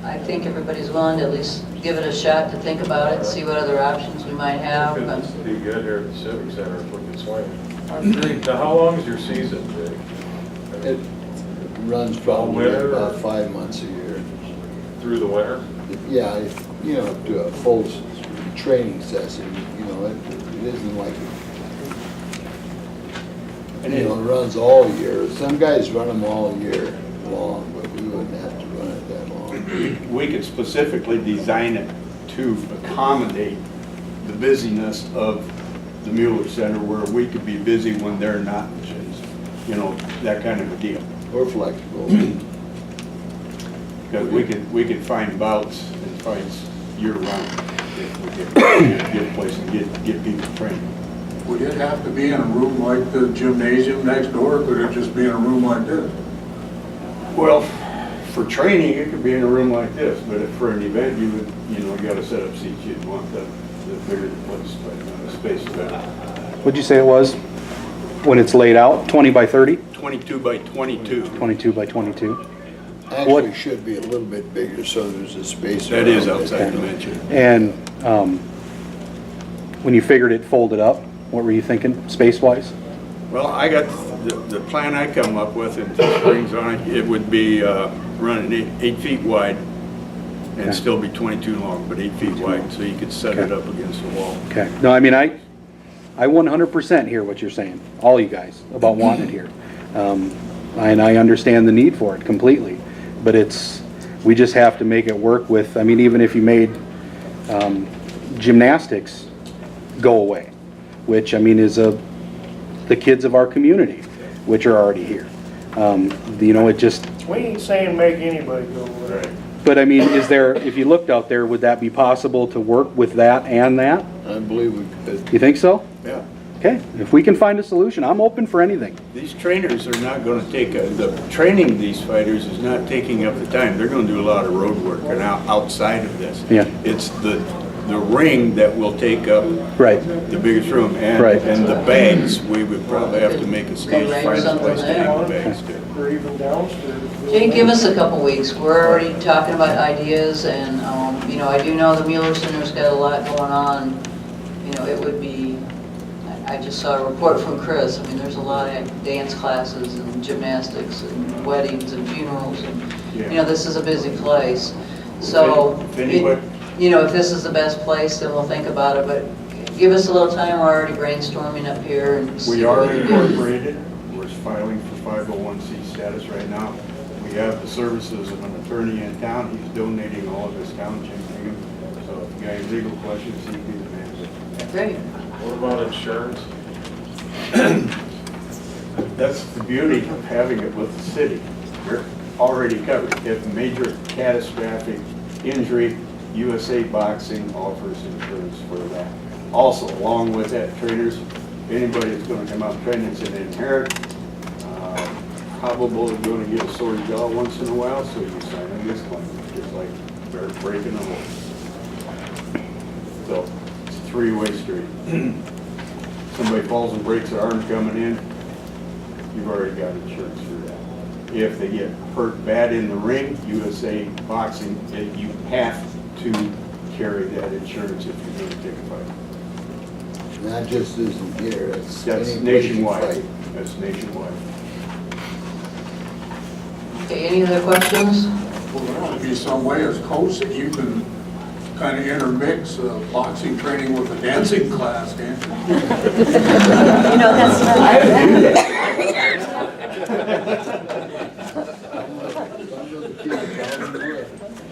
I think everybody's willing to at least give it a shot to think about it, see what other options we might have. It's be good here at the Civic Center if we can swing. Now, how long is your season, Jake? It runs probably about 5 months a year. Through the winter? Yeah, you know, to a full training session, you know, it isn't like, it runs all year. Some guys run them all year long, but we wouldn't have to run it that long. We could specifically design it to accommodate the busyness of the Mueller Center, where we could be busy when they're not, you know, that kind of a deal. We're flexible. Because we could find bouts and fights year-round if we get a place and get people trained. Would it have to be in a room like the gymnasium next door, or could it just be in a room like this? Well, for training, it could be in a room like this, but if for an event, you gotta set up seats, you'd want the bigger the place, but the space is better. What'd you say it was when it's laid out? 20 by 30? 22 by 22. 22 by 22. Actually, it should be a little bit bigger, so there's a space. That is around it. outside dimension. And when you figured it folded up, what were you thinking, space-wise? Well, I got the plan I come up with, and two springs on it, it would be running 8 feet wide and still be 22 long, but 8 feet wide, so you could set it up against the wall. Okay. No, I mean, I 100% hear what you're saying, all you guys, about wanting it here. And I understand the need for it completely. But we just have to make it work with, I mean, even if you made gymnastics go away, which, I mean, is the kids of our community, which are already here. You know, it just... We ain't saying make anybody go away. But I mean, if you looked out there, would that be possible to work with that and that? I believe we could. You think so? Yeah. Okay, if we can find a solution, I'm open for anything. These trainers are not going to the training these fighters is not taking up the time. They're going to do a lot of road work and outside of this. Yeah. It's the ring that will take up the biggest room. And the bags, we would probably have to make a stage, find a place to hang the bags too. Or even downstairs. Jake, give us a couple weeks. We're already talking about ideas, and, you know, I do know the Mueller Center's got a lot going on. You know, it would be, I just saw a report from Chris. I mean, there's a lot of dance classes and gymnastics and weddings and funerals, and, you know, this is a busy place. So, you know, if this is the best place, then we'll think about it, but give us a little time. We're already brainstorming up here and see We what are we can do. incorporated. We're filing for 501c status right now. We have the services of an attorney in town. He's donating all of his township to him. So if you got legal questions, he'd be the man. Great. What about insurance? That's the beauty of having it with the city. You're already covered. If major catastrophic injury, USA Boxing offers insurance for that. Also, along with that, trainers, anybody that's going to come out training is an inherent, probably going to get a sore jaw once in a while, so you sign a disclaimer, just like breaking a hole. So it's a three-way street. Somebody falls and breaks their arm coming in, you've already got insurance for that. If they get hurt bad in the ring, USA Boxing, you have to carry that insurance if you're going to take a fight. And that just isn't here, that's That's any place you nationwide. fight. That's nationwide. Okay, any other questions? Well, there ought to be some way as coach that you can kind of intermix boxing training with a dancing class, can't you? You know, that's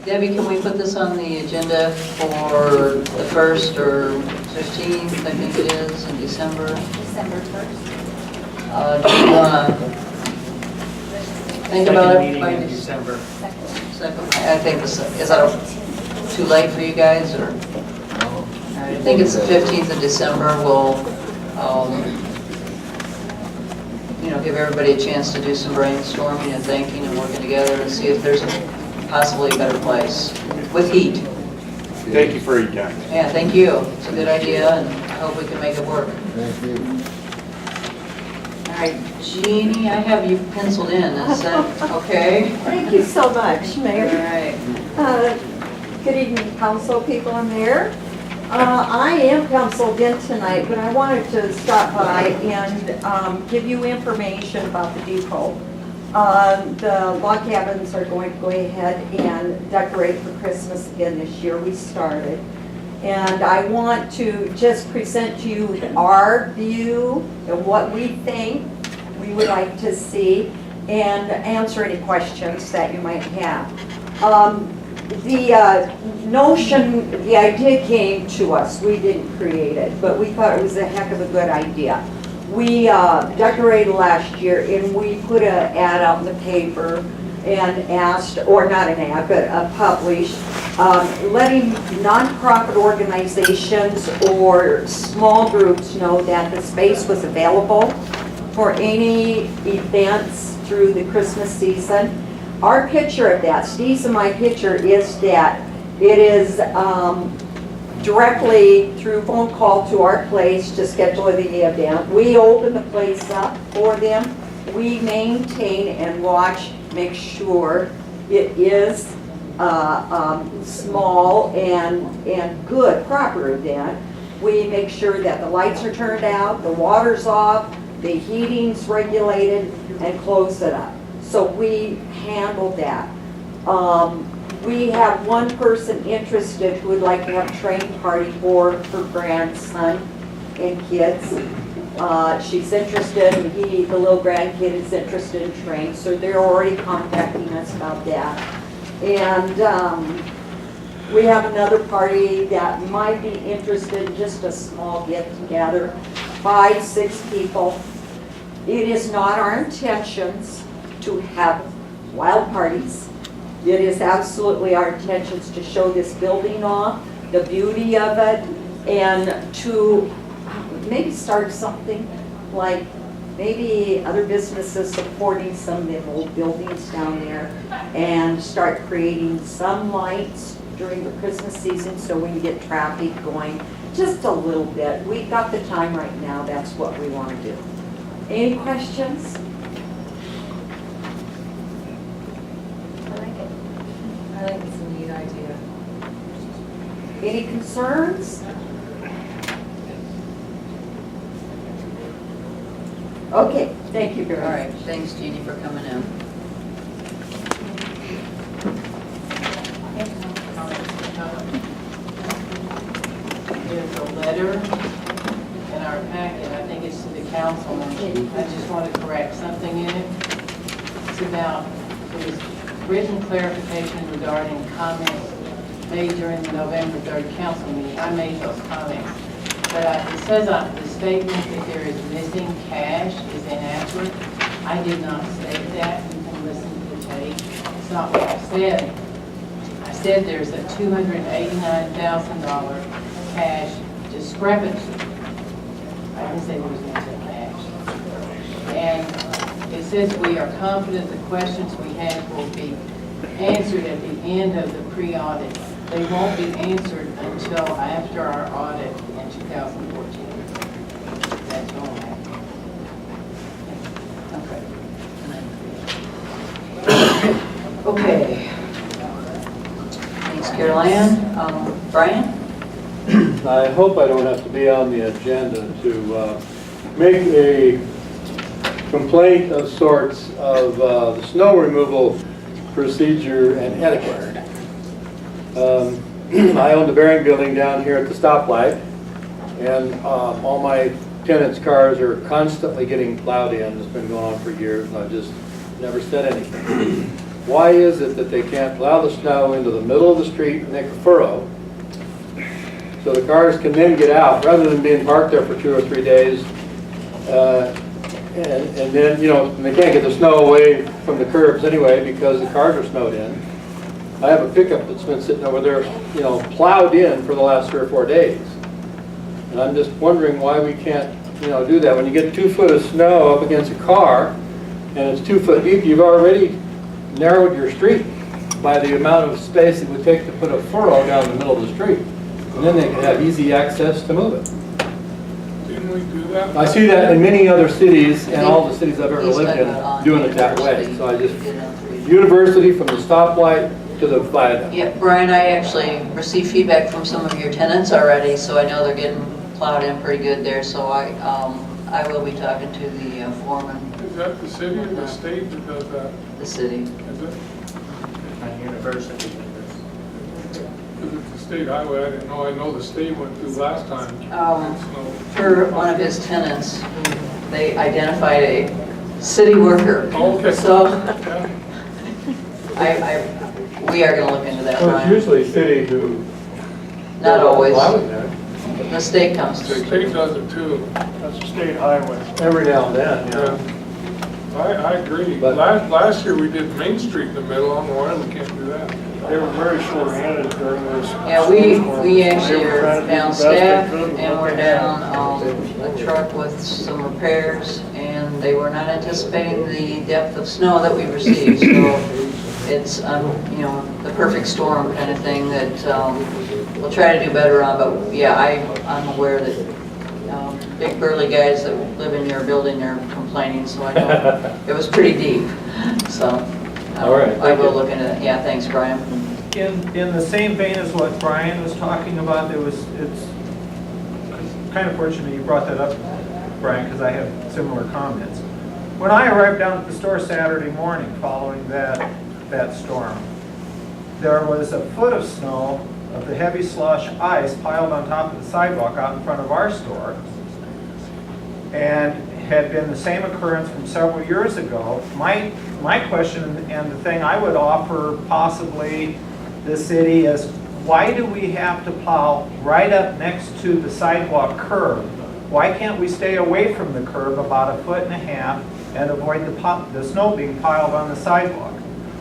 Debbie, can we put this on the agenda for the 1st or 15th, I think it is, in December? December 1st. Do you want to think about it? Meeting in December. Second, I think, is that too late for you guys, or? I think it's the 15th of December. We'll, you know, give everybody a chance to do some brainstorming and thinking and working together and see if there's possibly a better place with heat. Thank you for your time. Yeah, thank you. It's a good idea, and I hope we can make it work. Thank you. All right, Jeannie, I have you penciled in. Is that okay? Thank you so much, All Mayor. right. Good evening, council people and mayor. I am penciled in tonight, but I wanted to stop by and give you information about the depot. The log cabins are going to go ahead and decorate for Christmas again this year. We started. And I want to just present to you our view and what we think we would like to see and answer any questions that you might have. The notion, the idea came to us. We didn't create it, but we thought it was a heck of a good idea. We decorated last year and we put an ad out in the paper and asked, or not an ad, but published, letting nonprofit organizations or small groups know that the space was available for any events through the Christmas season. Our picture of that, Steve's and my picture, is that it is directly through phone call to our place to schedule the event. We open the place up for them. We maintain and watch, make sure it is small and good, proper event. We make sure that the lights are turned out, the water's off, the heating's regulated, and close it up. So we handle that. We have one person interested who would like to have a train party for her grandson and kids. She's interested, and the little grandkid is interested in trains, so they're already contacting us about that. And we have another party that might be interested in just a small get-together, 5, 6 people. It is not our intentions to have wild parties. It is absolutely our intentions to show this building off, the beauty of it, and to maybe start something like maybe other businesses supporting some of the old buildings down there and start creating some lights during the Christmas season so we can get traffic going just a little bit. We've got the time right now. That's what we want to do. Any questions? I think it's a neat idea. Any concerns? Okay, thank you very much. All right, thanks Jeannie for coming in. There's a letter in our packet, I think it's to the council, and I just want to correct something in it. It's about, it was written clarification regarding comments made during the November 3rd council meeting. I made those comments. But it says on the statement that there is missing cash is inaccurate. I did not say that. You can listen to the tape. It's not what I said. I said there's a $289,000 cash discrepancy. I didn't say there was missing cash. And it says we are confident the questions we have will be answered at the end of the pre-audit. They won't be answered until after our audit in 2014. That's all I have. Okay. Thanks, Caroline. Brian? I hope I don't have to be on the agenda to make a complaint of sorts of the snow removal procedure and etiquette. I own the Bearing Building down here at the stoplight, and all my tenants' cars are constantly getting plowed in. It's been going on for years, and I've just never said anything. Why is it that they can't plow the snow into the middle of the street and make a furrow so the cars can then get out rather than being parked there for 2 or 3 days? And then, you know, they can't get the snow away from the curbs anyway because the cars are snowed in. I have a pickup that's been sitting over there, you know, plowed in for the last 3 or 4 days. And I'm just wondering why we can't, you know, do that. When you get 2 foot of snow up against a car and it's 2 foot deep, you've already narrowed your street. by the amount of space it would take to put a furrow down the middle of the street. And then they could have easy access to move it. Didn't we do that? I see that in many other cities, and all the cities I've ever He's lived talking about on in, doing it that way. University. So I just, We did it on 3. university from the stoplight to the viaduct. Yeah, Brian, I actually received feedback from some of your tenants already, so I know they're getting plowed in pretty good there, so I will be talking to the foreman, Is that the city or the state that does that? the city. Is it? On university. Because it's a state highway, I didn't know. I know the state went through last time. It's no- For one of his tenants, they identified a city worker. Okay. So, Yeah. we are gonna look into that, So it's Brian. usually city who. Not always. Allowing that. The state comes The to. state does it too. That's a state highway. Every now and then, yeah. I agree. But- Last year we did Main Street in the middle. I don't know why we can't do that. They were very short-handed during this. Yeah, we They actually were are trying to do the down best they staff, could with and what we're they had. down a truck with some repairs, and they were not anticipating the depth of snow that we received, so it's, you know, the perfect storm kind of thing that we'll try to do better on, but yeah, I'm aware that big burly guys that live in your building are complaining, so I know it was pretty deep, so. All right, I will look into it. Yeah, thanks, Brian. In the same vein as what Brian was talking about, it's kind of fortunate you brought that up, Brian, because I have similar comments. When I arrived down at the store Saturday morning following that storm, there was a foot of snow of the heavy slush ice piled on top of the sidewalk out in front of our store, and had been the same occurrence from several years ago. My question and the thing I would offer possibly the city is, why do we have to plow right up next to the sidewalk curb? Why can't we stay away from the curb about 1.5 feet and avoid the snow being piled on the sidewalk?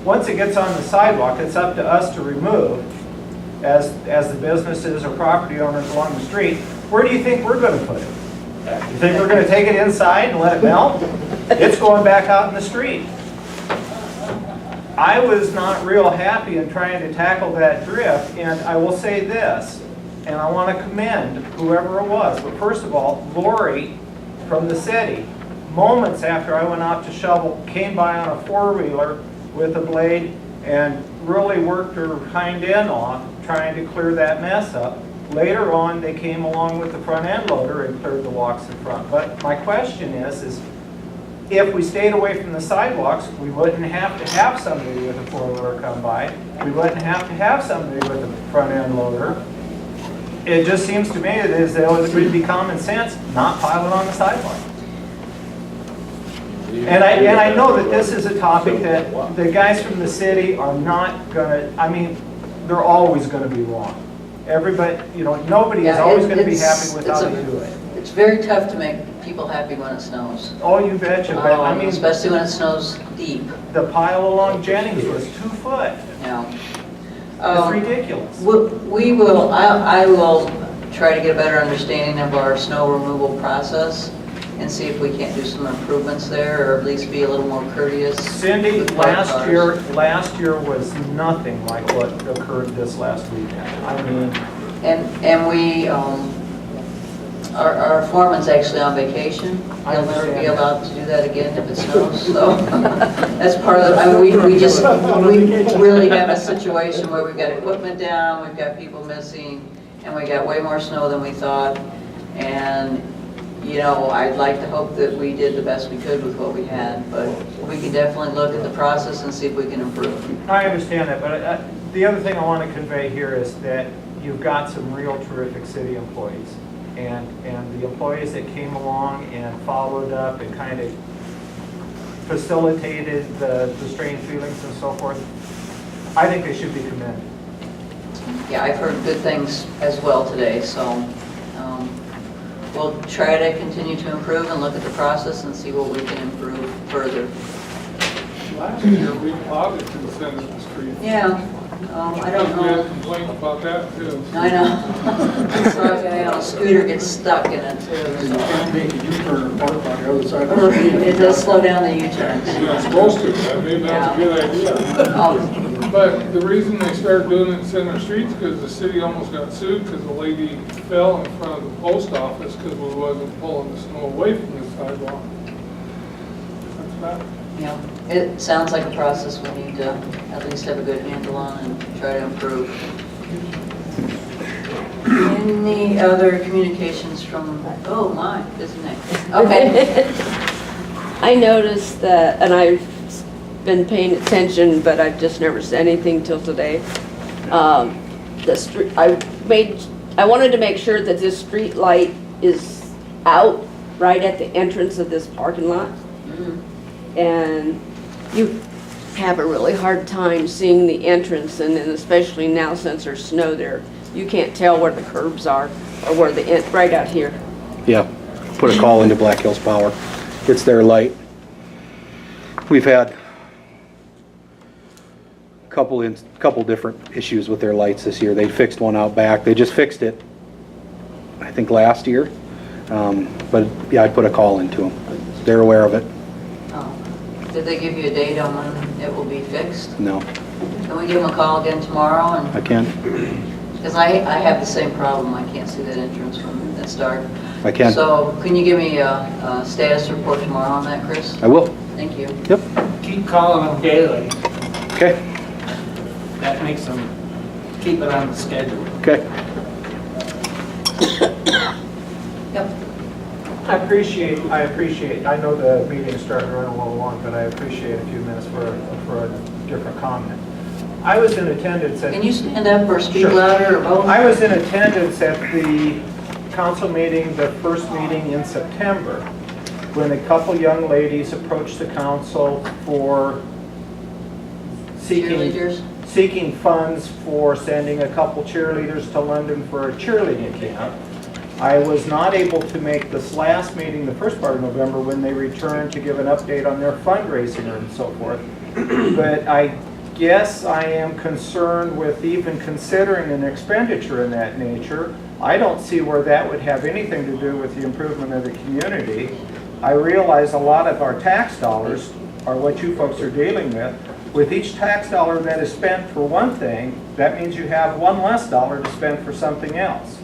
Once it gets on the sidewalk, it's up to us to remove, as the businesses or property owners along the street. Where do you think we're going to put it? You think we're going to take it inside and let it melt? It's going back out in the street. I was not real happy in trying to tackle that drift, and I will say this, and I want to commend whoever it was, but first of all, Lori from the city, moments after I went out to shovel, came by on a four-wheeler with a blade and really worked her hind end off trying to clear that mess up. Later on, they came along with the front end loader and cleared the walks in front. But my question is if we stayed away from the sidewalks, we wouldn't have to have somebody with a four-wheeler come by. We wouldn't have to have somebody with a front end loader. It just seems to me as though it would be common sense, not pile it on the sidewalk. And I know that this is a topic that the guys from the city are not gonna, I mean, they're always gonna be wrong. Everybody, you know, nobody is always gonna be happy with how they do it. It's very tough to make people happy when it snows. Oh, you betcha, but I mean. Especially when it snows deep. The pile along Jennings was 2 foot. Yeah. It's ridiculous. We will, I will try to get a better understanding of our snow removal process and see if we can't do some improvements there, or at least be a little more courteous. Cindy, with parked cars. last year was nothing like what occurred this last weekend. I mean. And we, our foreman's actually on vacation. He'll never be allowed to do that again if it snows, so that's part of the, I mean, we really have a situation where we've got equipment down, we've got people missing, and we got way more snow than we thought. And, you know, I'd like to hope that we did the best we could with what we had, but we can definitely look at the process and see if we can improve. I understand that, but the other thing I want to convey here is that you've got some real terrific city employees. And the employees that came along and followed up and kind of facilitated the strained feelings and so forth, I think they should be commended. Yeah, I've heard good things as well today, so we'll try to continue to improve and look at the process and see what we can improve further. Last year, we plowed it to the center of the street. Yeah, I don't We had know. complaints about that too. I know. So, you know, a scooter gets stuck in it too. You can't make a U-turn and park on the other side of the So. street. It does slow down the U-turns. You're not supposed to, but maybe that's a good idea. Oh, But the reason they started doing it in center streets, because the city almost got sued because the lady fell in front of the post office because we wasn't pulling the snow away from the sidewalk. That's bad. Yeah, it sounds like a process we need to at least have a good handle on and try to improve. Any other communications from, oh my, isn't it? Okay. I noticed that, and I've been paying attention, but I've just never said anything till today. The street, I wanted to make sure that this street light is out right at the entrance of this parking lot. And you have a really hard time seeing the entrance, and then especially now since there's snow there, you can't tell where the curbs are or where the, right out here. Yeah, put a call into Black Hills Power. It's their light. We've had a couple different issues with their lights this year. They fixed one out back. They just fixed it, I think, last year. But yeah, I put a call into them. They're aware of it. Oh. Did they give you a date on when it will be fixed? No, Can we give them a call again tomorrow? And I can't. because I have the same problem. I can't see that entrance when it's dark. I can. So can you give me a status report tomorrow on that, Chris? I will. Thank you. Yep. Keep calling them daily. Okay. That makes them keep it on the schedule. Okay. Yep. I appreciate, I know the meeting's starting to run a little long, but I appreciate a few minutes for a different comment. I was in attendance at... Can you stand up or speak Sure. louder or both? I was in attendance at the council meeting, the first meeting in September, when a couple young ladies approached the council for seeking funds for sending a couple cheerleaders to London for a cheerleading camp. I was not able to make this last meeting, the first part of November, when they returned to give an update on their fundraising and so forth. But I guess I am concerned with even considering an expenditure in that nature. I don't see where that would have anything to do with the improvement of the community. I realize a lot of our tax dollars are what you folks are dealing with. With each tax dollar that is spent for one thing, that means you have one less dollar to spend for something else.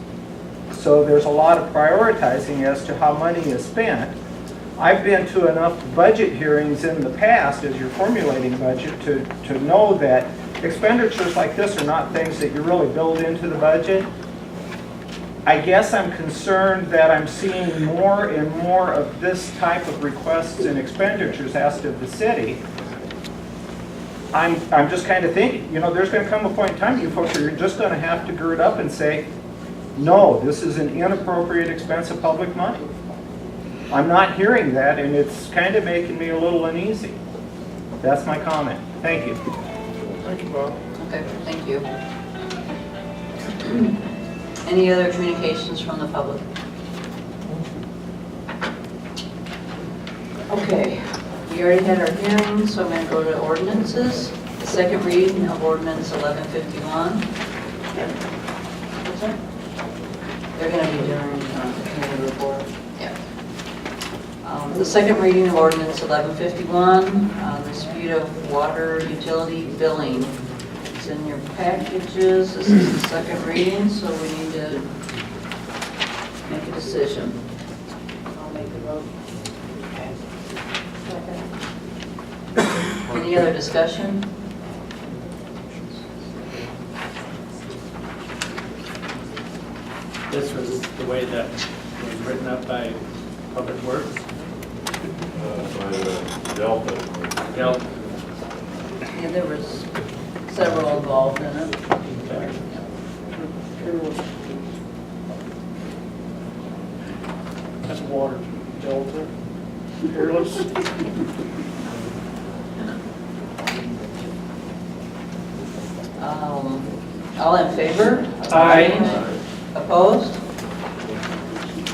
So there's a lot of prioritizing as to how money is spent. I've been to enough budget hearings in the past as you're formulating budget to know that expenditures like this are not things that you really build into the budget. I guess I'm concerned that I'm seeing more and more of this type of requests and expenditures asked of the city. I'm just kind of thinking, you know, there's going to come a point in time, you folks are just going to have to gird up and say, no, this is an inappropriate expense of public money. I'm not hearing that, and it's kind of making me a little uneasy. That's my comment. Thank you. Thank you, Bob. Okay, thank you. Any other communications from the public? Okay, we already had our hearing, so I'm going to go to ordinances. The second reading of ordinance 1151. What's that? They're going to be during the committee report. Yeah. The second reading of ordinance 1151, dispute of water utility billing. It's in your packages. This is the second reading, so we need to make a decision. I'll make the vote. Any other discussion? This was the way that was written up by Public Works. By the Delta. Delta. Yeah, there was several involved in it. That's water, Delta, Peerless. All in favor? Aye. Opposed?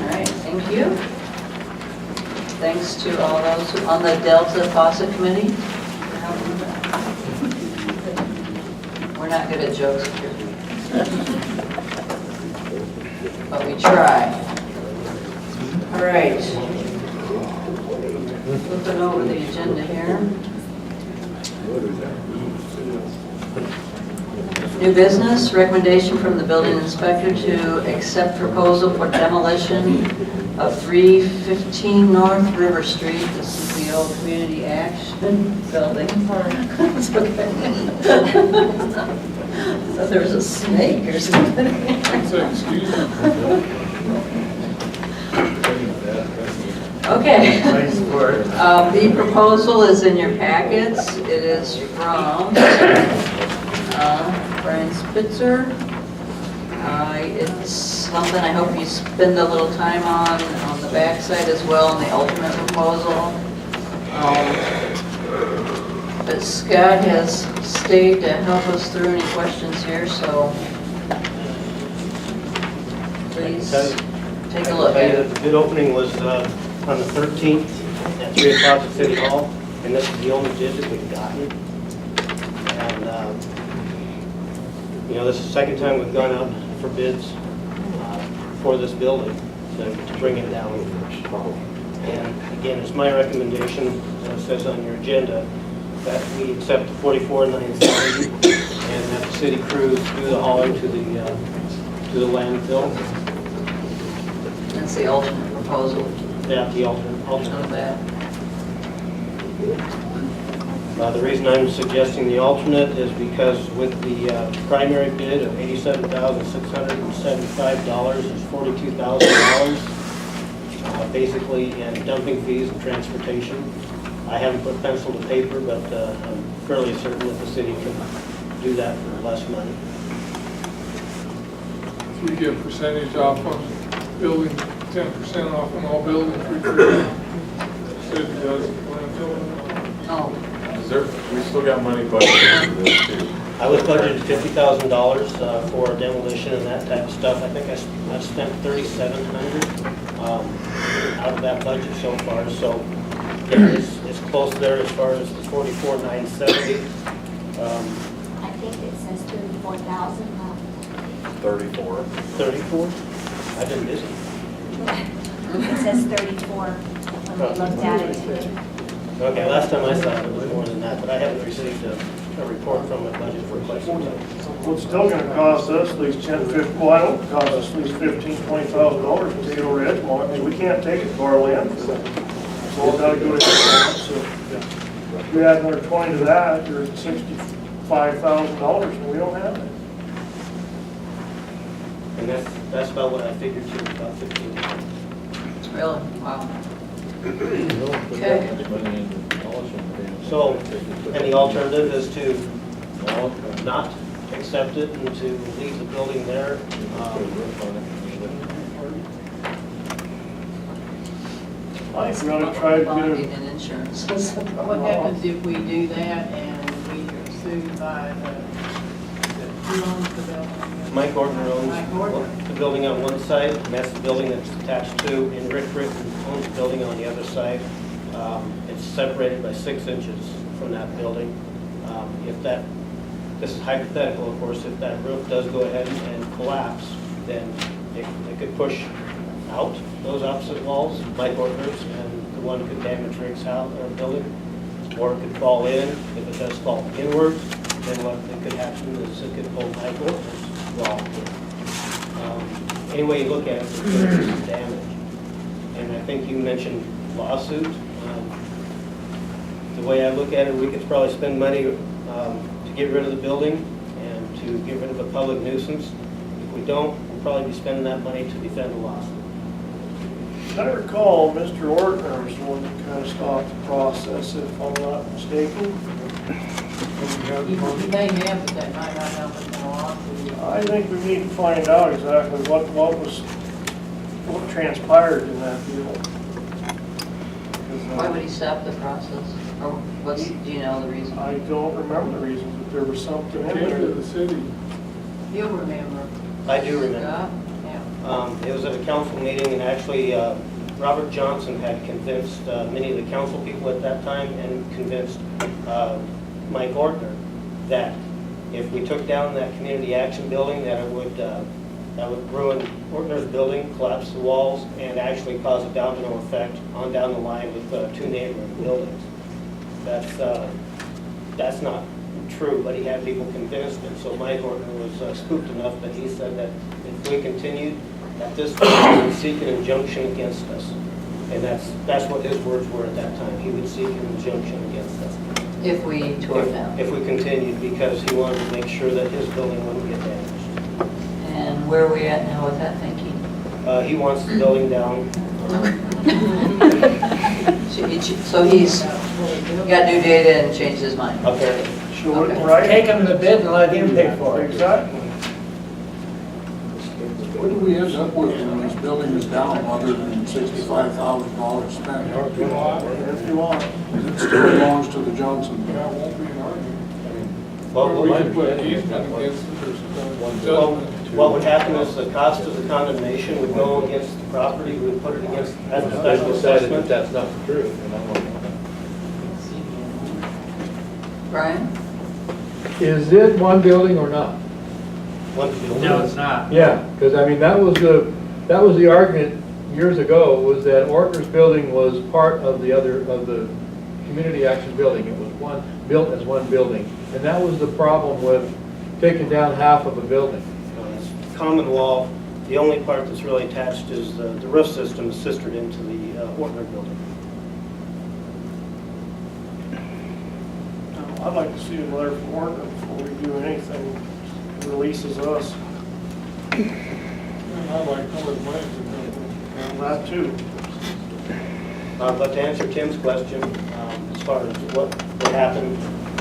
All right, thank you. Thanks to all those who on the Delta Faucet Committee for helping with that. We're not good at jokes here. But we try. All right. Flipping over the agenda here. New business, recommendation from the building inspector to accept proposal for demolition of 315 North River Street. This is the old Community Action Building. It's okay. I thought there was a snake or something. Excuse me. Okay. The proposal is in your packets. It is from Brian Spitzer. It's something I hope you spend a little time on the backside as well, on the alternate proposal. But Scott has stayed to help us through any questions here, so please take a look at it. The bid opening was on the 13th at 3 o'clock at City Hall, and this is the only bid that we've gotten. And, you know, this is the second time we've gone out for bids for this building to bring it down. And again, it's my recommendation, as it says on your agenda, that we accept the $44,970 and that the city crews do the hauling to the landfill. That's the alternate proposal. Yeah, the alternate of that. The reason I'm suggesting the alternate is because with the primary bid of $87,675 is $42,000, basically in dumping fees and transportation. I haven't put pencil to paper, but I'm fairly certain that the city can do that for less money. We get a percentage off on building, 10% off on all buildings we create. City does landfill. Oh. Is there, we still got money budgeted for this too? I was budgeted $50,000 for demolition and that type of stuff. I think I've spent $3,700 out of that budget so far. So yeah, it's close there as far as the $44,970. I think it says 34,000. 34. 34? I've been busy. It says 34 when we looked at it today. Okay, last time I saw it, it was more than that, but I haven't received a report from my budget for quite some time. Well, it's still gonna cost us at least 10, 15, well, I don't cost us at least $15,000, $20,000 to take it over to Edgemont, because we can't take it to our landfill. So we've gotta go to Edgemont, so if we add another 20 to that, you're at $65,000, and we don't have it. And that's about what I figured too, about 15. Really? Wow. Okay. So, and the alternative is to not accept it and to leave the building there. I think we ought to try to get Bonding it. and insurance. What happens if we do that and we are sued by who owns the building? Mike Ortner Mike Ortner. owns the building on one side, and that's the building that's attached to, and Rick Britton owns the building on the other side. It's separated by 6 inches from that building. If that, this is hypothetical, of course, if that roof does go ahead and collapse, then it could push out those opposite walls, Mike Ortner's, and the one could damage Rick's house or building, or it could fall in. If it does fall inward, then what could happen is it could pull Mike Ortner's wall. Any way you look at it, there's some damage. And I think you mentioned lawsuit. The way I look at it, we could probably spend money to get rid of the building and to get rid of a public nuisance. If we don't, we'll probably be spending that money to defend the lawsuit. I recall Mr. Ortner was the one that kind of stopped the process, if I'm not mistaken. You may have, but that might not help us in the lawsuit. I think we need to find out exactly what transpired in that deal. Why would he stop the process? Or what's, do you know the reason? I don't remember the reason, but there was something in Came there. to the city. You'll remember. I do remember. Yeah. It was at a council meeting, and actually Robert Johnson had convinced many of the council people at that time and convinced Mike Ortner that if we took down that community action building, that it would ruin Ortner's building, collapse the walls, and actually cause a domino effect on down the line with 2 neighboring buildings. That's not true, but he had people convinced, and so my partner was spooked enough that he said that if we continued at this point, he would seek an injunction against us. And that's what his words were at that time. He would seek an injunction against us. If we tore it down. If we continued, because he wanted to make sure that his building wouldn't get damaged. And where are we at now with that thinking? He wants the building down. So he's got new data and changed his mind? Okay. Show it in writing. Take him to bid and let him pay for it. Exactly. What do we end up with when this building is down other than $65,000 spent? If you want. It still belongs to the Johnson. That won't be an argument. Well, We can put easement against it or something. what would happen is the cost of the condemnation would go against the property, we would put it against as a special Decided that assessment. that's not the truth, you know. Brian? Is it one building or not? One building. No, it's not. Yeah, because I mean, that was the argument years ago, was that Ortner's building was part of the community action building. It was built as one building. And that was the problem with taking down half of a building. It's common wall. The only part that's really attached is the roof system is sistered into the Ortner building. I'd like to see a letter from Warner before we do anything that releases us. And I like colored blanks. And that too. But to answer Tim's question, as far as what would happen,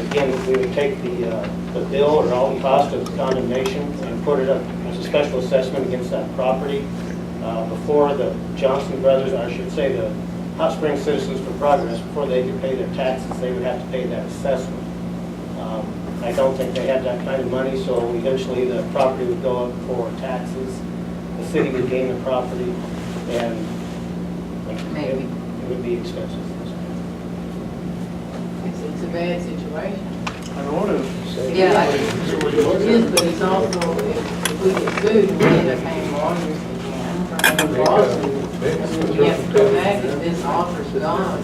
again, we would take the bill or all the cost of the condemnation and put it up as a special assessment against that property. Before the Johnson brothers, or I should say the Hot Springs Citizens for Progress, before they could pay their taxes, they would have to pay that assessment. I don't think they had that kind of money, so eventually the property would go up for taxes. The city would gain the property, and Maybe. it would be expensive. It's a bad situation. I know it is. Yeah. It is, but it's also, if we get sued, we end up paying lawyers again for a lawsuit. And we have to go back if this offer's gone.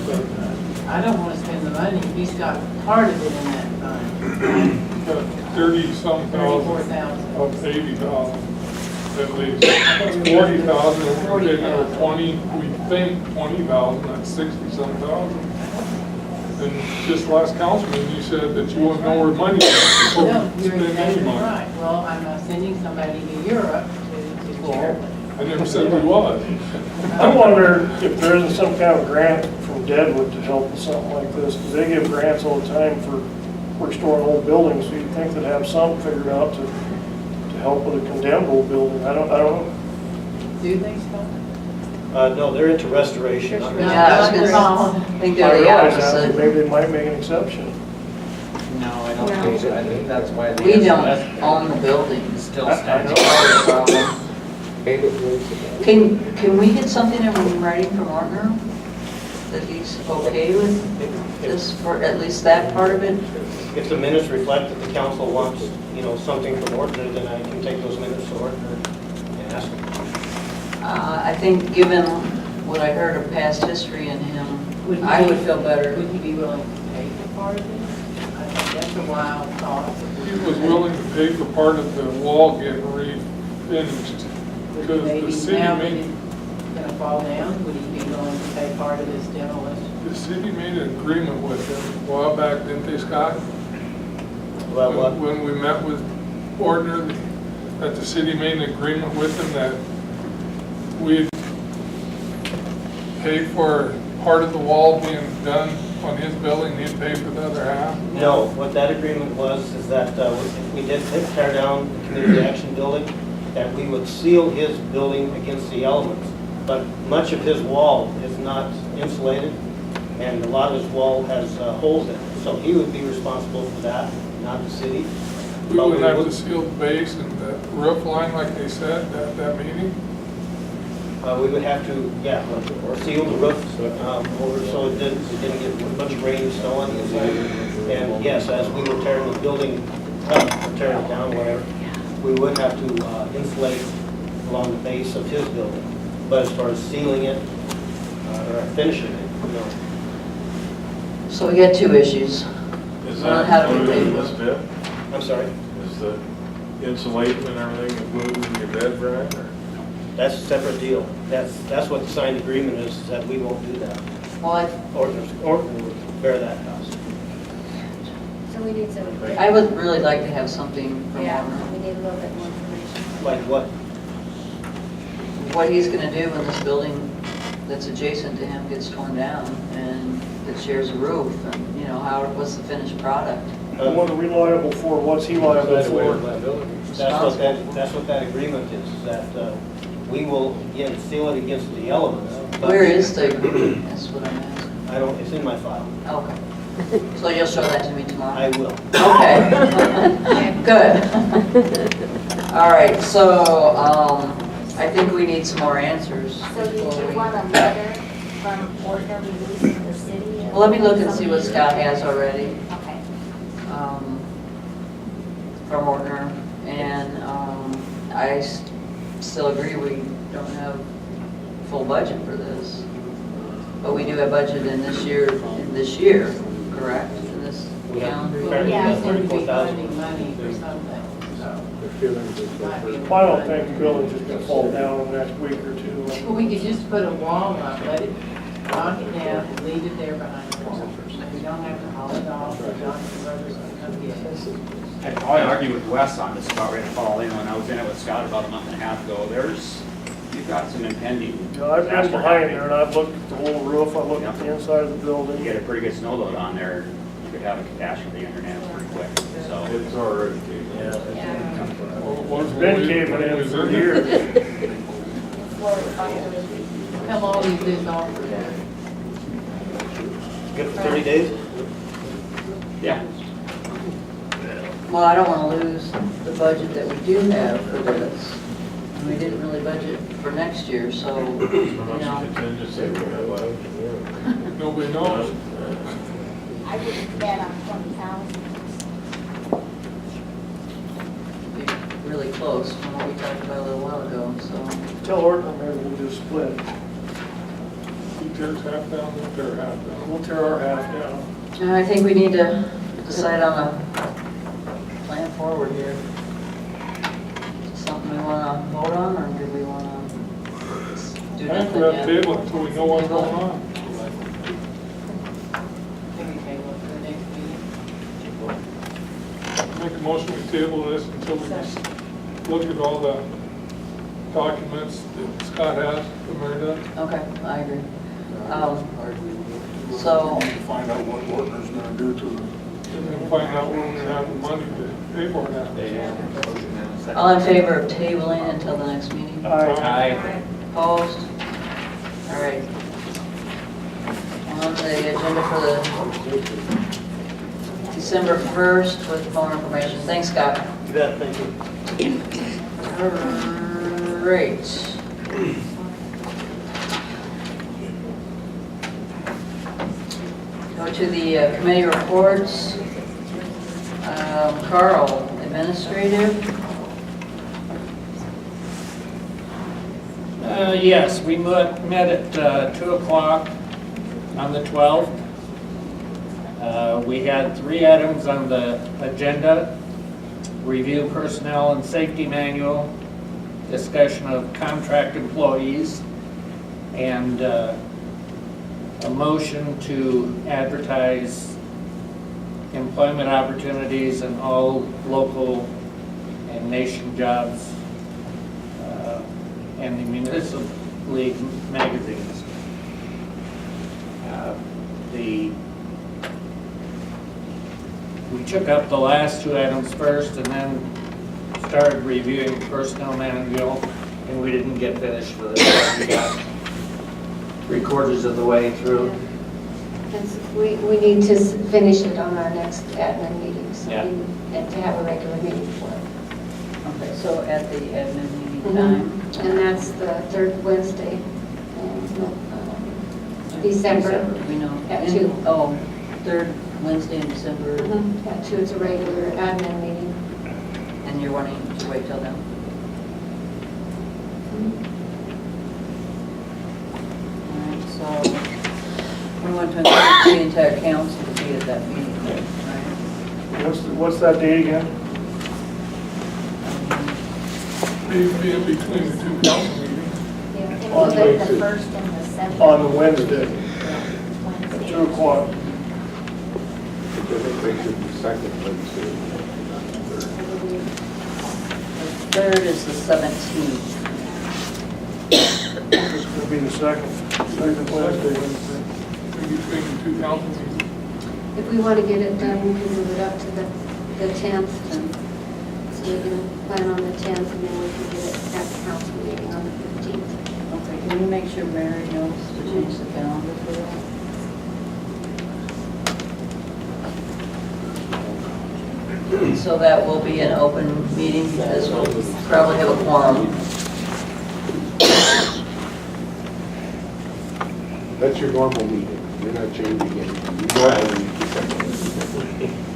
I don't want to spend the money. He's got part of it in that fund. 30-some thousand 34,000. of 80,000 at least. 40,000, we're taking out 20, we think 20,000, that's 60-some thousand. And just last council meeting, you said that you wouldn't know where money is before No, we you're spend any exactly money. right. Well, I'm sending somebody to Europe to charity. I never said we was. I wonder if there isn't some kind of grant from Deadwood to help with something like this, because they give grants all the time for restoring old buildings, so you'd think they'd have something figured out to help with a condemned old building. I don't know. Do they stop? No, they're into restoration. Yeah, I was gonna think I they're the realize that, but opposite. maybe they might make an exception. No, I don't think so. I think that's why they. We don't own the buildings. Still I stands. know. Can we get something in writing from Ortner that he's okay with this for at least that part of it? If the minutes reflect that the council wants, something from Ortner, then I can take those minutes to Ortner and ask them. I think given what I heard of past history in him, I would feel better. Would he be willing to pay for part of it? I think that's a wild thought. He was willing to pay for part of the wall getting refinished because the Maybe city now that made, it's gonna fall down, would he be willing to pay part of this demolition? the city made an agreement with him a while back, didn't they, Scott? Well, what? When we met with Ordner, that the city made an agreement with him that we'd pay for part of the wall being done on his building, he'd pay for the other half. No, what that agreement was is that if we did tear down the community action building, that we would seal his building against the elements. But much of his wall is not insulated, and a lot of his wall has holes in it. So he would be responsible for that, not the city. We would have to seal the base and the roof line like they said at that meeting. We would have to, or seal the roof over so it didn't get a bunch of rain and snow on the inside. And yes, as we were tearing the building up, or tearing it down, whatever, we would have to insulate along the base of his building. But as far as sealing it or finishing it, no. So we got two issues. Is Well, that how do we included in pay this for bid? I'm sorry, Is the insulation and everything included in your bid, Brian, or? that's a separate deal. That's what the signed agreement is that we won't do that. Well, Orton would bear that cost. So we need some, I would really like to have something from yeah, Warner. we need a little bit more information. Like what? What he's gonna do when this building that's adjacent to him gets torn down and that shares a roof, and, you know, what's the finished product? What are we liable for, what's he liable for? That's what that agreement is that we will, again, seal it against the elements. but- Where is the agreement? That's what I'm asking. It's in my file. Okay. So you'll show that to me tomorrow? I will. Okay. Good. All right, so, I think we need some more answers. So did before you we- want a letter from Ortner releasing the city? Well, let me look and see what Scott has already. Okay. From Ortner, and I still agree we don't have full budget for this, but we do have budget in this year, correct? In this We have calendar apparently year? Yeah, got it's gonna be 34,000. finding money for something, so. might be- I don't think the building's just gonna fall down in the next week or two. Well, we could just put a wall up, let it, knock it down, and leave it there behind the wall. We don't have to haul it off, or Johnson Brothers will come get it. I'd probably argue with Wes on this about ready to fall in. When I was in it with Scott about a month and a half ago, you've got some impending. You know, I've been disaster behind happening. there and I've looked at the whole roof, I looked at the inside of the You building. get a pretty good snow load on there, you could have a catastrophe on your hands pretty quick, so. It's already. It's been caving in for years. How long is this offer there? Good for 30 days? Yeah. Well, I don't want to lose the budget that we do have for this. And we didn't really budget for next year, so, you know. Contingency we have left. Nobody knows. I would bet on 20,000. Be really close from what we talked about a little while ago, so. Tell Ortner maybe we'll just split. He tears half down, we'll tear half down. We'll tear our half down. And I think we need to decide on a plan forward here. Something we want to vote on, or do we want to do I think nothing we have yet? to table it until we know what's going on. Can we table it for the next meeting? Make a motion, we table this until we just look at all the documents that Scott has from Mary. Okay, I agree. So, Find out what Ortner's gonna do to them. And then find out when we have the money to pay for that. all in favor of tabling until the next meeting? Aye. Opposed? All right. On the agenda for the December 1st with more information. Thanks, Scott. You bet, thank you. Great. Go to the committee reports. Carl, administrative. Yes, we met at 2 o'clock on the 12th. We had 3 items on the agenda: review personnel and safety manual, discussion of contract employees, and a motion to advertise employment opportunities in all local and nation jobs and the municipal league magazines. We took up the last 2 items first and then started reviewing personnel manual, and we didn't get finished with it. We got 3/4 of the way through. We need to finish it on our next admin meeting, so Yeah. and to have a regular meeting for it. Okay, so at the admin meeting Mhm. time. And that's the 3rd Wednesday, December. We know. At 2. Oh, 3rd Wednesday in December, At 2, it's a regular admin meeting. and you're wanting to wait till then? All right, so we want to encourage the entire council to be at that meeting, right? What's that date again? Maybe in between the two council meetings. Yeah, it was like the 1st and the 7th. On Wednesday, Wednesday. 2 o'clock. I think they should be second Wednesday. The 3rd is the 17th. It's gonna be the second Wednesday. In between the two council meetings. If we want to get it done, we can move it up to the 10th. So we're going to plan on the 10th, and then we can get it at the council meeting on the 15th. Okay, can you make sure Mary knows to change the calendar for that? So that will be an open meeting because we'll probably have a quorum. That's your normal meeting. You're not changing anything. You normally meet the second.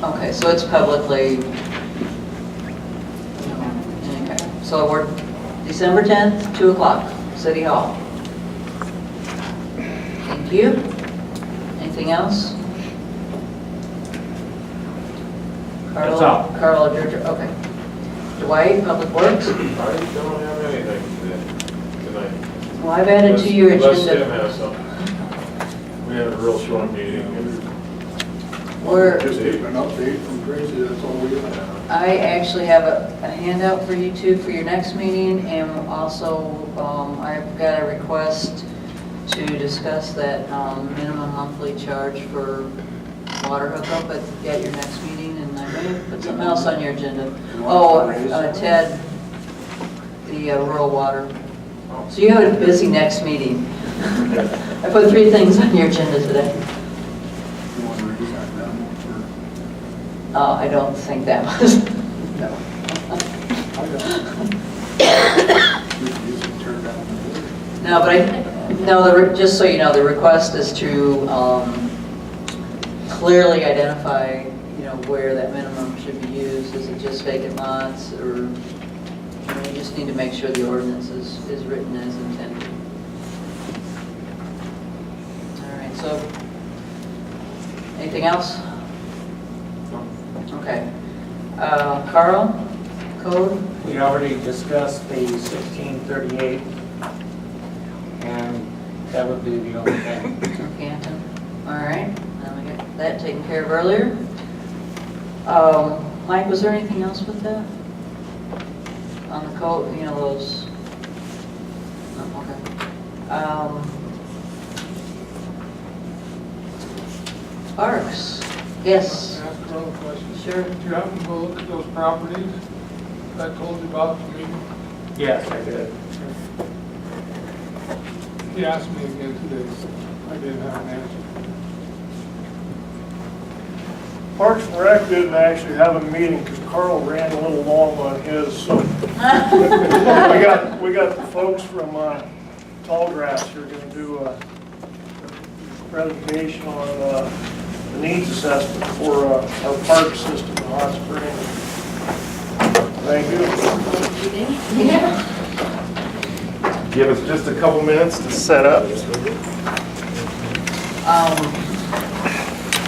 Okay, so it's publicly, okay. So we're December 10th, 2 o'clock, City Hall. Thank you. Anything else? That's all. Carl, okay. Dwight, Public Works? I don't have anything tonight. Well, I've added to your Unless Tim agenda. has something. We had a real short meeting. We're, Just an update from Tracy, that's all we have. I actually have a handout for you two for your next meeting, and also I've got a request to discuss that minimum monthly charge for water hookup at your next meeting, and I may put something else on your agenda. Oh, Ted, the rural water. So you have a busy next meeting. I put 3 things on your agenda today. You want to raise that now for? I don't think that was, no. We can usually turn down the wood. No, but just so you know, the request is to clearly identify, where that minimum should be used. Is it just vacant lots, or you just need to make sure the ordinance is written as intended. All right, so anything else? Okay. Carl, code? We already discussed the 1638, and that would be the only thing. Canton. All right, now we got that taken care of earlier. Mike, was there anything else with that? On the code, those? No, okay. Parks, yes. Ask Carl a question. Sure. Did you happen to go look at those properties that I told you about at the meeting? Yes, I did. He asked me again today, so I didn't have an answer. Parks and Rec didn't actually have a meeting because Carl ran a little long on his, so. We got the folks from Tallgrass who are going to do a presentation on the needs assessment for our park system in Hot Springs. Thank you. Give us just a couple minutes to set up.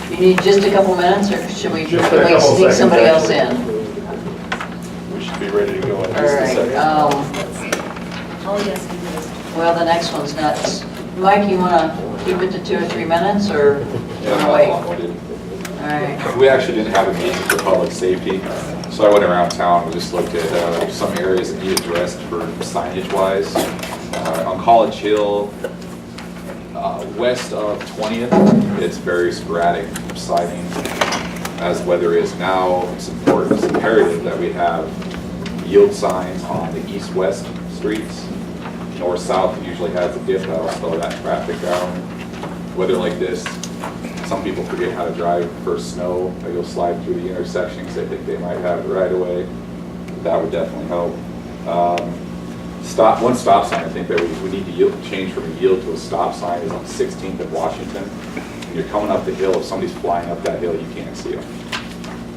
You need just a couple minutes, or should we Just a couple sneak seconds, somebody else in? We should be ready to go in All right. Oh, yes, we do. Well, the next one's nuts. Mike, you want to keep it to 2 or 3 minutes, or you want to wait? All right. We actually didn't have a meeting for public safety, so I went around town and just looked at some areas that need addressed for signage-wise. On College Hill, west of 20th, it's very sporadic sighting. As weather is now, it's important, it's imperative that we have yield signs on the east-west streets. North-south usually has a dip that'll slow that traffic down. Weather like this, some people forget how to drive for snow. They go slide through the intersections. They think they might have it right away. That would definitely help. One stop sign I think that we need to change from a yield to a stop sign is on 16th of Washington. When you're coming up the hill, if somebody's flying up that hill, you can't see them.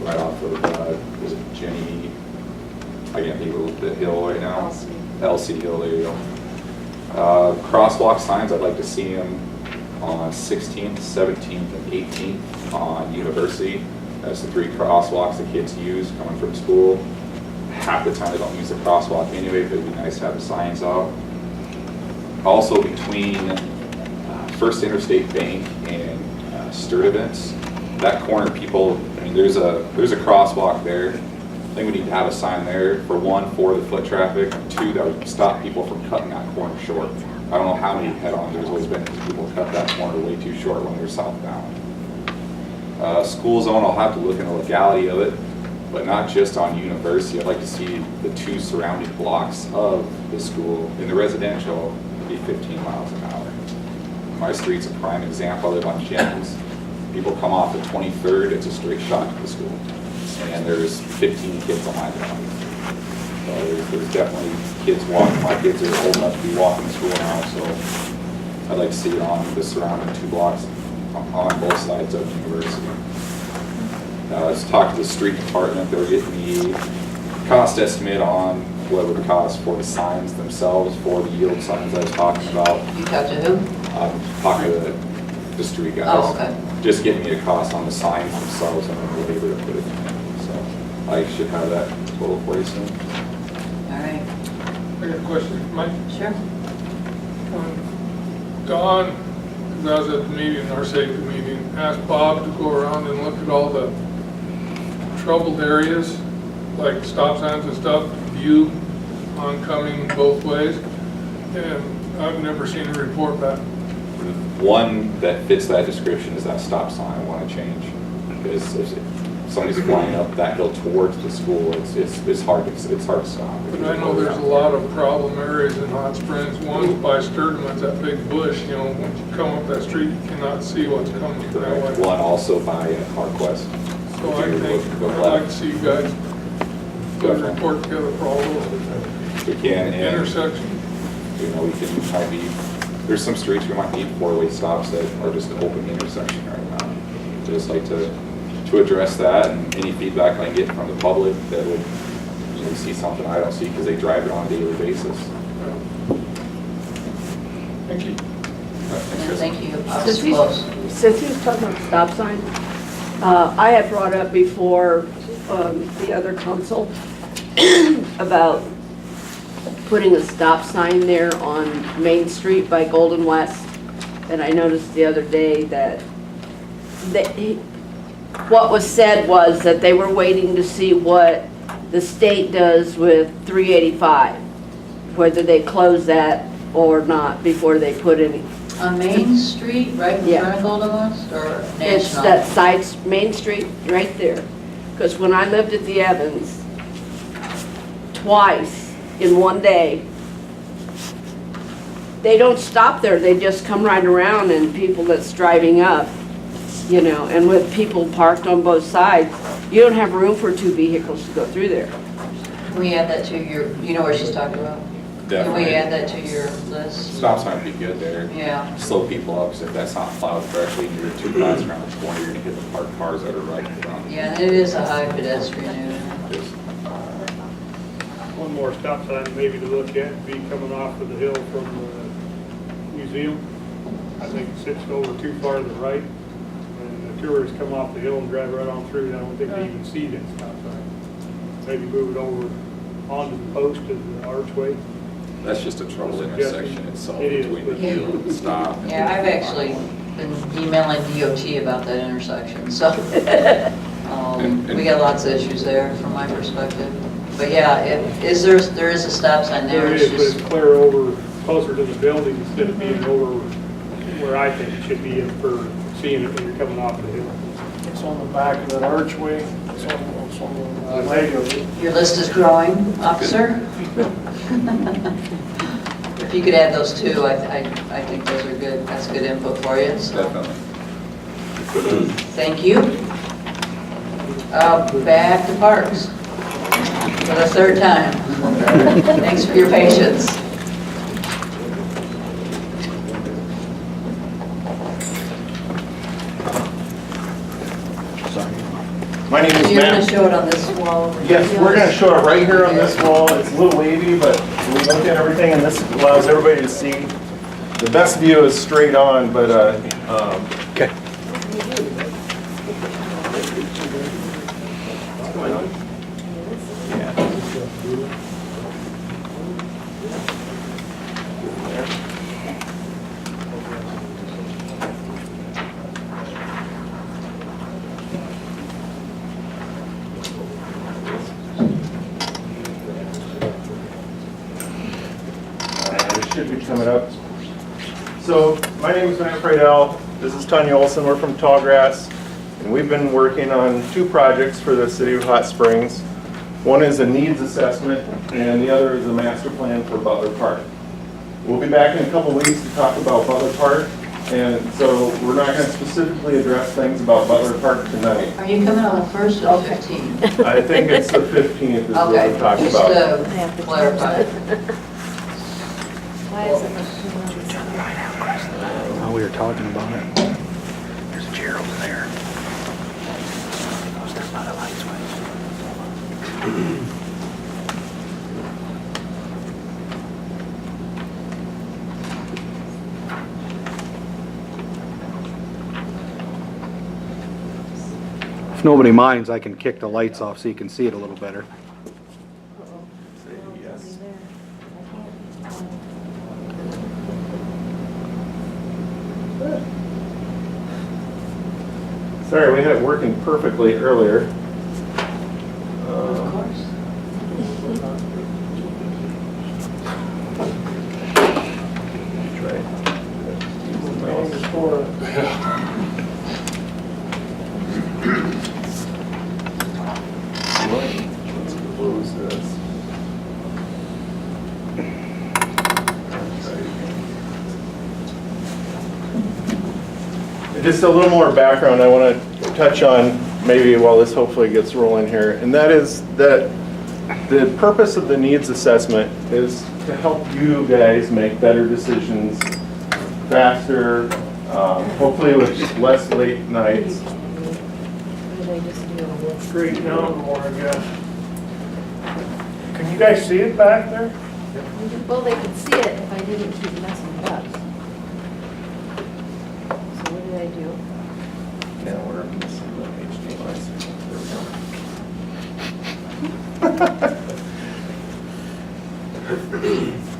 Right off of, was it Jenny? I can't think of the hill right now. LC Hill, there you go. Crosswalk signs, I'd like to see them on 16th, 17th, and 18th on University, That's the 3 crosswalks the kids use coming from school. Half the time they don't use the crosswalk anyway, but it'd be nice to have the signs out. Also between First Interstate Bank and Sturdivant's, that corner, people, I mean, there's a crosswalk there. I think we need to have a sign there, for one, for the foot traffic, 2, that would stop people from cutting that corner short. I don't know how many head-ons there's always been, because people cut that corner way too short when they're southbound. School zone, I'll have to look in the legality of it, but not just on University. I'd like to see the 2 surrounding blocks of the school in the residential be 15 miles an hour. My street's a prime example. I live on Jennings. People come off at 23rd, it's a straight shot to the school. And there's 15 kids on my block. So there's definitely kids walking. My kids are old enough to be walking to school now, so I'd like to see it on the surrounding 2 blocks on both sides of University. Let's talk to the street department. They're getting the cost estimate on what it would cost for the signs themselves, for the yield signs I was talking about. You talked to who? Talking to the street guys. Oh, okay. Just getting me a cost on the signs themselves and then the labor to put it in. So I should have that total for you soon. All right. I got a question, Mike. Sure. Don, because I was at the meeting, our safety meeting, asked Bob to go around and look at all the troubled areas, like stop signs and stuff, view oncoming both ways, and I've never seen a report back. One that fits that description is that stop sign I want to change. Because if somebody's flying up that hill towards the school, it's hard to stop. But I know there's a lot of problem areas in Hot Springs. One's by Sturdivant's, that big bush, you know, once you come up that street, you cannot see what's coming that way. One also by Harquest. So I think I'd like to see you guys put a report together for all those We can, and intersections. you know, we can might be, there's some streets we might need 4-way stops that are just an open intersection right now. Just like to address that, and any feedback I can get from the public that would, you know, see something I don't see because they drive it on a daily basis. Thank you. Thank you. Since he's talking about stop sign, I have brought up before the other council about putting a stop sign there on Main Street by Golden West. And I noticed the other day that what was said was that they were waiting to see what the state does with 385, whether they close that or not before they put any. On Main Street, right in front of Golden West, or National? It's that side, Main Street, right there. Because when I lived at the Evans, twice in one day, they don't stop there, they just come right around, and people that's driving up, you know, and with people parked on both sides, you don't have room for 2 vehicles to go through there. Can we add that to your, you know where she's talking about? Definitely. Can we add that to your list? Stop sign would be good there. Yeah. Slow people up, because if that's not plowed correctly, and you're 2 miles around the corner, you're gonna hit the parked cars that are right in front. Yeah, and it is a high pedestrian area. One more stop sign maybe to look at, be coming off of the hill from the museum. I think it sits over too far to the right, and the tourists come off the hill and drive right on through, and I don't think they even see that stop sign. Maybe move it over onto the post of the archway. That's just a trouble intersection itself It is, between the but- hill and the stop. Yeah, I've actually been emailing DOT about that intersection, so we got lots of issues there from my perspective. But yeah, there is a stop sign there. There It's is, but just, it's clear over, closer to the building instead of being over where I think it should be for seeing it when you're coming off the hill. It's on the back of that archway. It's on the leg of it. your list is growing, officer. If you could add those 2, I think those are good. That's good input for you. So. Definitely. Thank you. Back to parks for the 3rd time. Thanks for your patience. My name is You're going Matt. to show it on this wall over here? Yes, we're going to show it right here on this wall. It's a little wavy, but we looked at everything, and this allows everybody to see. The best view is straight on, but okay. should be coming up. So my name is Matt Freidel. This is Tanya Olson. We're from Tallgrass. And we've been working on 2 projects for the city of Hot Springs. One is a needs assessment and the other is a master plan for Butler Park. We'll be back in a couple weeks to talk about Butler Park. And so we're not going to specifically address things about Butler Park tonight. Are you coming on the 1st or the 15th? I think it's the 15th is what Okay, we're talking just about. to clarify. Why is it? While we were talking about it, there's a chair over there. There's not a light switch. If nobody minds, I can kick the lights off so you can see it a little better. Yes. Sorry, we had it working perfectly earlier. Of course. Let's close this. Just a little more background I want to touch on maybe while this hopefully gets rolling here, and that is that the purpose of the needs assessment is to help you guys make better decisions faster, hopefully with less late nights. Straight down more, I guess. Can you guys see it back there? Well, they could see it if I didn't keep messing it up. So what did I do? Now we're missing the HDMI. There we go.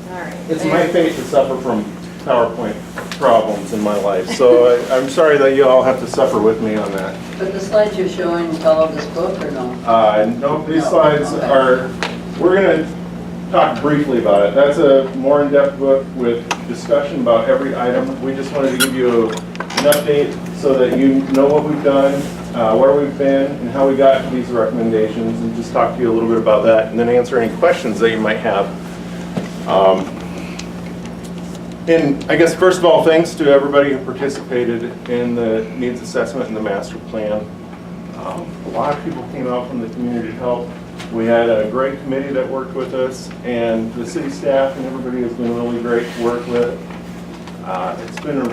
All right. It's my fate to suffer from PowerPoint problems in my life, so I'm sorry that you all have to suffer with me on that. But the slides you're showing follow this book or no? No, these slides are, we're going to talk briefly about it. That's a more in-depth book with discussion about every item. We just wanted to give you an update so that you know what we've done, where we've been, and how we got to these recommendations, and just talk to you a little bit about that, and then answer any questions that you might have. And I guess first of all, thanks to everybody who participated in the needs assessment and the master plan. A lot of people came out from the community to help. We had a great committee that worked with us, and the city staff and everybody has been really great to work with. It's been a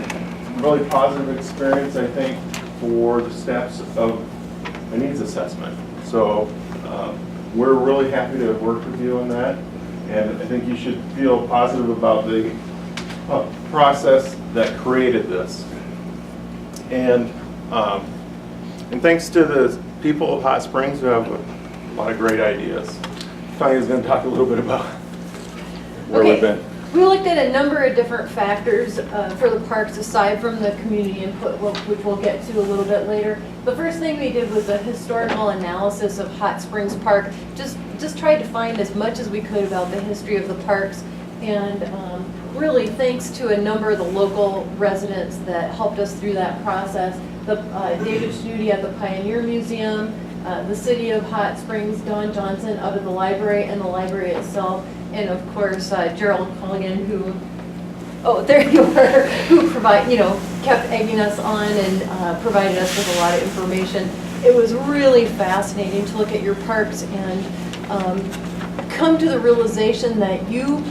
really positive experience, I think, for the steps of a needs assessment. So we're really happy to work with you on that, and I think you should feel positive about the process that created this. And thanks to the people of Hot Springs who have a lot of great ideas. Tanya's going to talk a little bit about where we've been. We looked at a number of different factors for the parks aside from the community input, which we'll get to a little bit later. The first thing we did was a historical analysis of Hot Springs Park. Just tried to find as much as we could about the history of the parks, and really thanks to a number of the local residents that helped us through that process. David Schnudi at the Pioneer Museum, the city of Hot Springs, Don Johnson out of the library and the library itself, and of course Gerald Culligan, who, oh there you are, who kept egging us on and provided us with a lot of information. It was really fascinating to look at your parks and come to the realization that you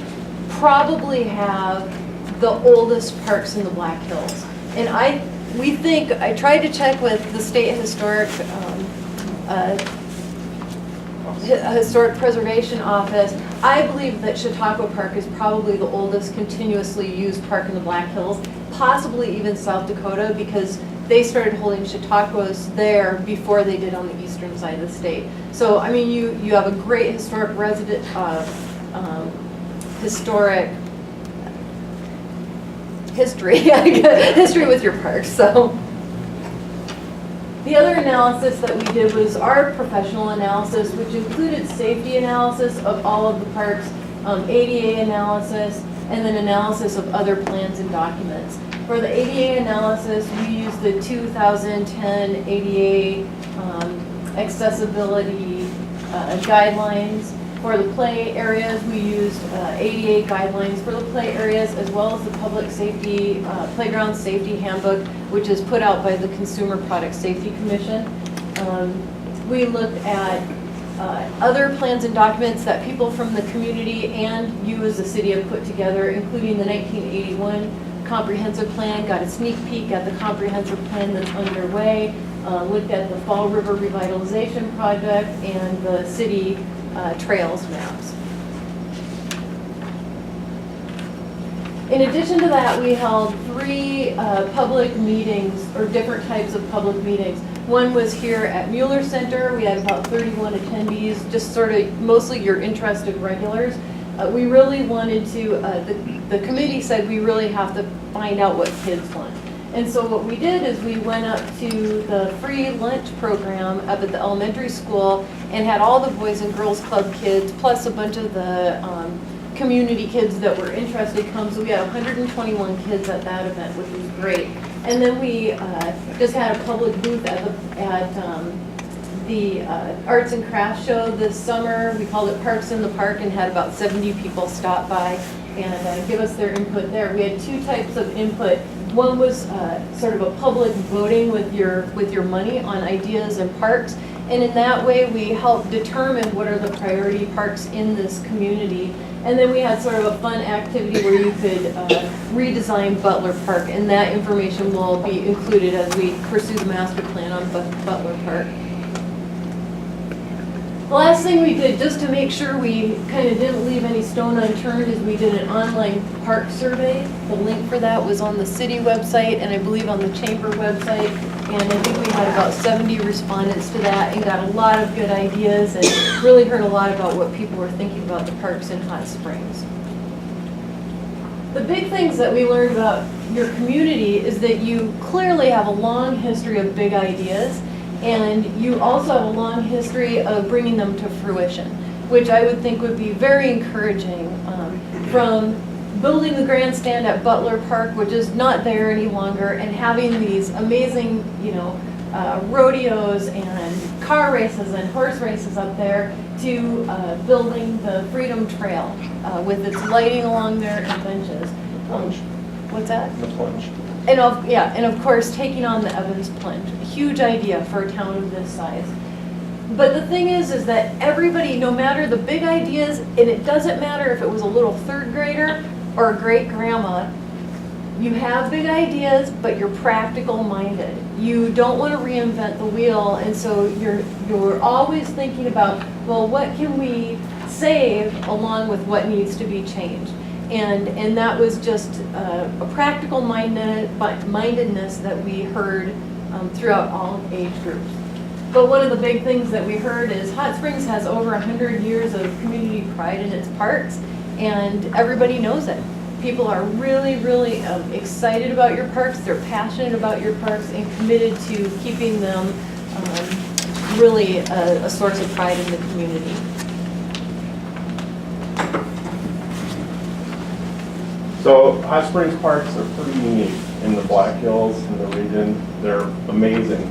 probably have the oldest parks in the Black Hills. And I tried to check with the State Historic Preservation Office. I believe that Chautauqua Park is probably the oldest continuously used park in the Black Hills, possibly even South Dakota, because they started holding Chautauquas there before they did on the eastern side of the state. So, I mean, you have a great historic history with your parks. So the other analysis that we did was our professional analysis, which included safety analysis of all of the parks, ADA analysis, and then analysis of other plans and documents. For the ADA analysis, we used the 2010 ADA accessibility guidelines. For the play areas, we used ADA guidelines for the play areas, as well as the public safety, playground safety handbook, which is put out by the Consumer Product Safety Commission. We looked at other plans and documents that people from the community and you as a city have put together, including the 1981 comprehensive plan, got a sneak peek at the comprehensive plan that's underway, looked at the Fall River Revitalization Project and the city trails maps. In addition to that, we held 3 public meetings, or different types of public meetings. One was here at Mueller Center. We had about 31 attendees, just sort of mostly your interested regulars. We really wanted to, the committee said we really have to find out what kids want. And so what we did is we went up to the free lunch program up at the elementary school and had all the Boys and Girls Club kids, plus a bunch of the community kids that were interested come. So we had 121 kids at that event, which was great. And then we just had a public booth at the Arts and Crafts Show this summer. We called it Parks in the Park and had about 70 people stop by and give us their input there. We had 2 types of input. One was sort of a public voting with your money on ideas and parks. And in that way, we helped determine what are the priority parks in this community. And then we had sort of a fun activity where you could redesign Butler Park, and that information will be included as we pursue the master plan on Butler Park. The last thing we did, just to make sure we kind of didn't leave any stone unturned, is we did an online park survey. The link for that was on the city website and I believe on the chamber website. And I think we had about 70 respondents to that and got a lot of good ideas and really heard a lot about what people were thinking about the parks in Hot Springs. The big things that we learned about your community is that you clearly have a long history of big ideas, and you also have a long history of bringing them to fruition, which I would think would be very encouraging. From building the grandstand at Butler Park, which is not there any longer, and having these amazing, rodeos and car races and horse races up there, to building the Freedom Trail with its lighting along there and benches. What's that? The plunge. And of course, taking on the Evans Plunge, a huge idea for a town of this size. But the thing is that everybody, no matter the big ideas, and it doesn't matter if it was a little 3rd grader or a great grandma, you have big ideas, but you're practical minded. You don't want to reinvent the wheel, and so you're always thinking about, well, what can we save along with what needs to be changed? And that was just a practical mindedness that we heard throughout all age groups. But one of the big things that we heard is Hot Springs has over 100 years of community pride in its parks, and everybody knows it. People are really, really excited about your parks, they're passionate about your parks, and committed to keeping them really a source of pride in the community. So Hot Springs parks are pretty unique in the Black Hills and the region. They're amazing.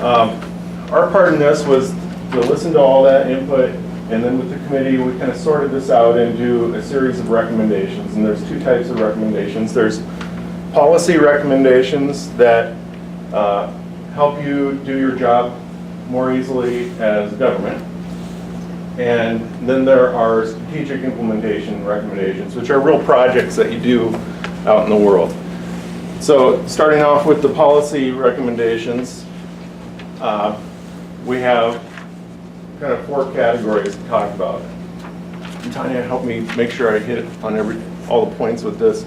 Our part in this was to listen to all that input, and then with the committee, we kind of sorted this out into a series of recommendations. And there's 2 types of recommendations. There's policy recommendations that help you do your job more easily as government. And then there are strategic implementation recommendations, which are real projects that you do out in the world. So starting off with the policy recommendations, we have kind of 4 categories to talk about. And Tanya, help me make sure I hit on all the points with this.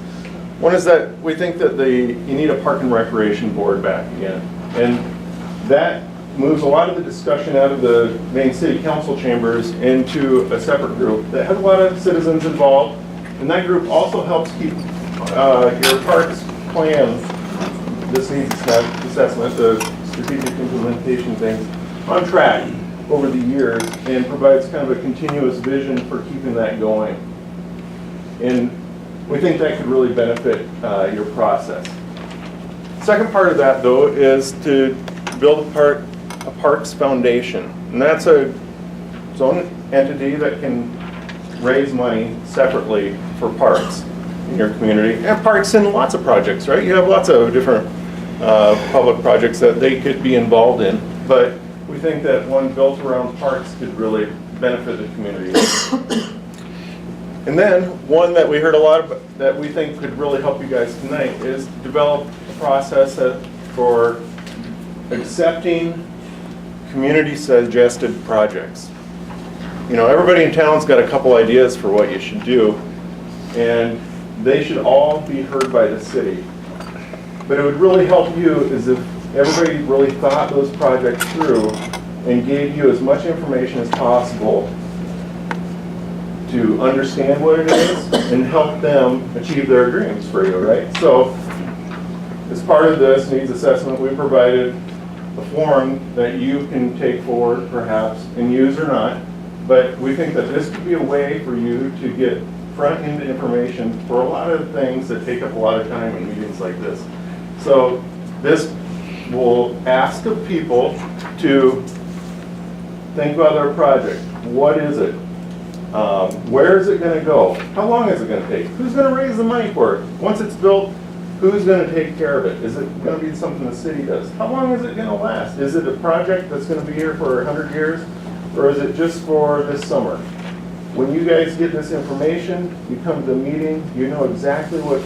One is that we think that you need a park and recreation board back again. And that moves a lot of the discussion out of the main city council chambers into a separate group that has a lot of citizens involved. And that group also helps keep your parks plan, this needs assessment, the strategic implementation things, on track over the years, and provides kind of a continuous vision for keeping that going. And we think that could really benefit your process. Second part of that, though, is to build a parks foundation. And that's its own entity that can raise money separately for parks in your community. And parks in lots of projects, right? You have lots of different public projects that they could be involved in. But we think that one built around parks could really benefit the community. And then one that we heard a lot about that we think could really help you guys tonight is develop a process for accepting community suggested projects. You know, everybody in town's got a couple ideas for what you should do, and they should all be heard by the city. But it would really help you is if everybody really thought those projects through and gave you as much information as possible to understand what it is and help them achieve their dreams for you, right? So, as part of this needs assessment, we provided a form that you can take forward perhaps and use or not, but we think that this could be a way for you to get front-end information for a lot of things that take up a lot of time in meetings like this. So this will ask of people to think about their project. What is it? Where is it going to go? How long is it going to take? Who's going to raise the money for it? Once it's built, who's going to take care of it? Is it going to be something the city does? How long is it going to last? Is it a project that's going to be here for 100 years? Or is it just for this summer? When you guys get this information, you come to the meeting, you know exactly what's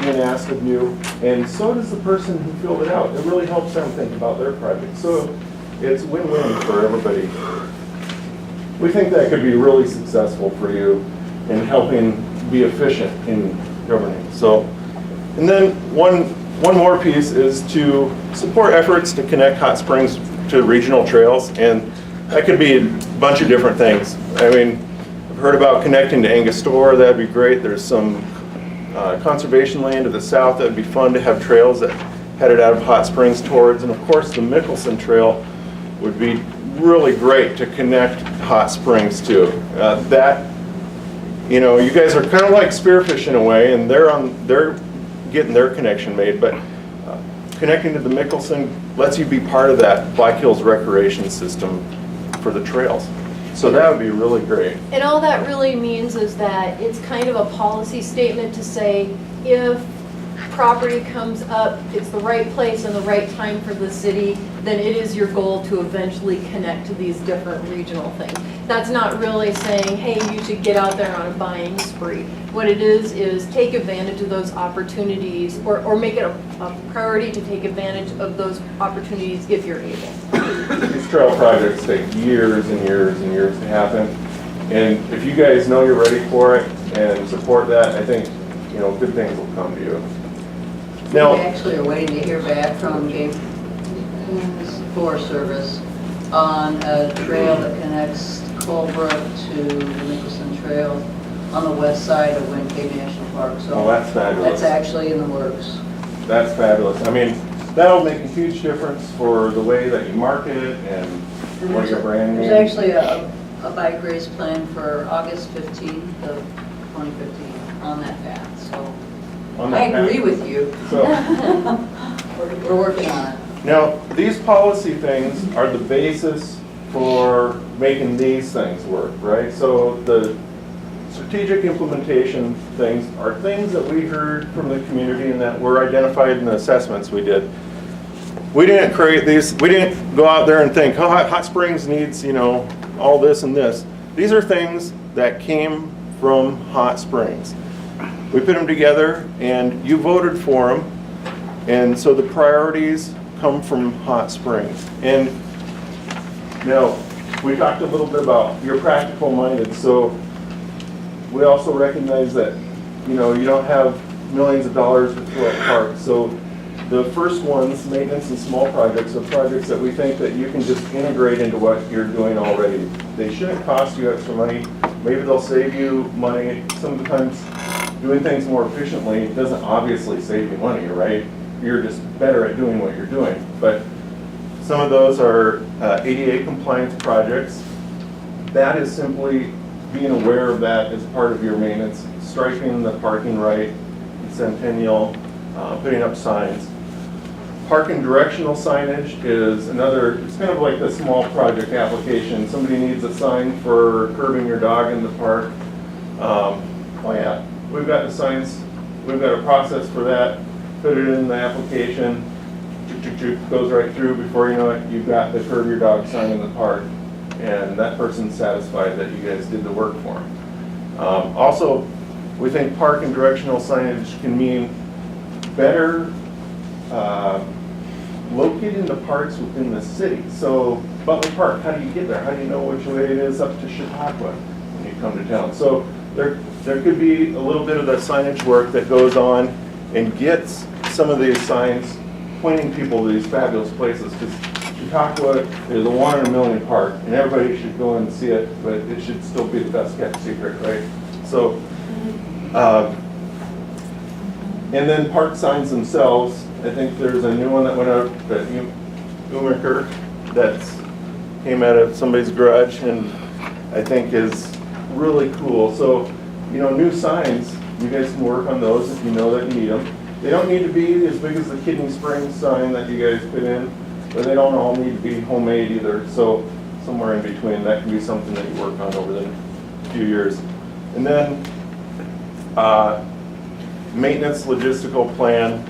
being asked of you, and so does the person who filled it out. It really helps them think about their project. So it's win-win for everybody. We think that could be really successful for you in helping be efficient in governing. So, and then one more piece is to support efforts to connect Hot Springs to regional trails, and that could be a bunch of different things. I mean, I've heard about connecting to Angostura, that'd be great. There's some conservation land to the south that would be fun to have trails that headed out of Hot Springs towards, and of course the Mickelson Trail would be really great to connect Hot Springs to. That, you know, you guys are kind of like Spearfish in a way, and they're getting their connection made, but connecting to the Mickelson lets you be part of that Black Hills recreation system for the trails. So that would be really great. And all that really means is that it's kind of a policy statement to say if property comes up, it's the right place and the right time for the city, then it is your goal to eventually connect to these different regional things. That's not really saying, hey, you should get out there on a buying spree. What it is take advantage of those opportunities or make it a priority to take advantage of those opportunities if you're able. These trail projects take years and years and years to happen. And if you guys know you're ready for it and support that, I think, you know, good things will come to you. Now, We actually are waiting to hear back from Game Forest Service on a trail that connects Colebrook to the Nicholson Trail on the west side of Wind Cave National Park. So oh, that's fabulous. that's actually in the works. That's fabulous. I mean, that'll make a huge difference for the way that you market it and what your brand name. There's actually a bike race planned for August 15th of 2015 on that path, so I agree with you. So, We're working on it. now, these policy things are the basis for making these things work, right? So the strategic implementation things are things that we heard from the community and that were identified in the assessments we did. We didn't create these, we didn't go out there and think, oh, Hot Springs needs, you know, all this and this. These are things that came from Hot Springs. We put them together and you voted for them, and so the priorities come from Hot Springs. And now, we talked a little bit about you're practical minded, so we also recognize that, you know, you don't have millions of dollars to fill up parks. So the first ones, maintenance and small projects, are projects that we think that you can just integrate into what you're doing already. They shouldn't cost you extra money. Maybe they'll save you money. Sometimes doing things more efficiently doesn't obviously save you money, right? You're just better at doing what you're doing. But some of those are ADA compliance projects. That is simply being aware of that as part of your maintenance, striping the parking right, Centennial, putting up signs. Parking directional signage is another, it's kind of like a small project application. Somebody needs a sign for curbing your dog in the park. Oh yeah, we've got the signs, we've got a process for that. Put it in the application, goes right through. Before you know it, you've got the curb your dog sign in the park. And that person's satisfied that you guys did the work for them. Also, we think park and directional signage can mean better locating the parks within the city. So Butler Park, how do you get there? How do you know which way it is up to Chautauqua when you come to town? So there could be a little bit of that signage work that goes on and gets some of these signs pointing people to these fabulous places, because Chautauqua is a 1 in a million park, and everybody should go and see it, but it should still be the best kept secret, right? So, and then park signs themselves. I think there's a new one that went out at Umiker that came out of somebody's garage, and I think is really cool. So, you know, new signs, you guys can work on those if you know that you need them. They don't need to be as big as the Kidney Springs sign that you guys put in, but they don't all need to be homemade either. So somewhere in between, that can be something that you work on over the few years. And then maintenance logistical plan.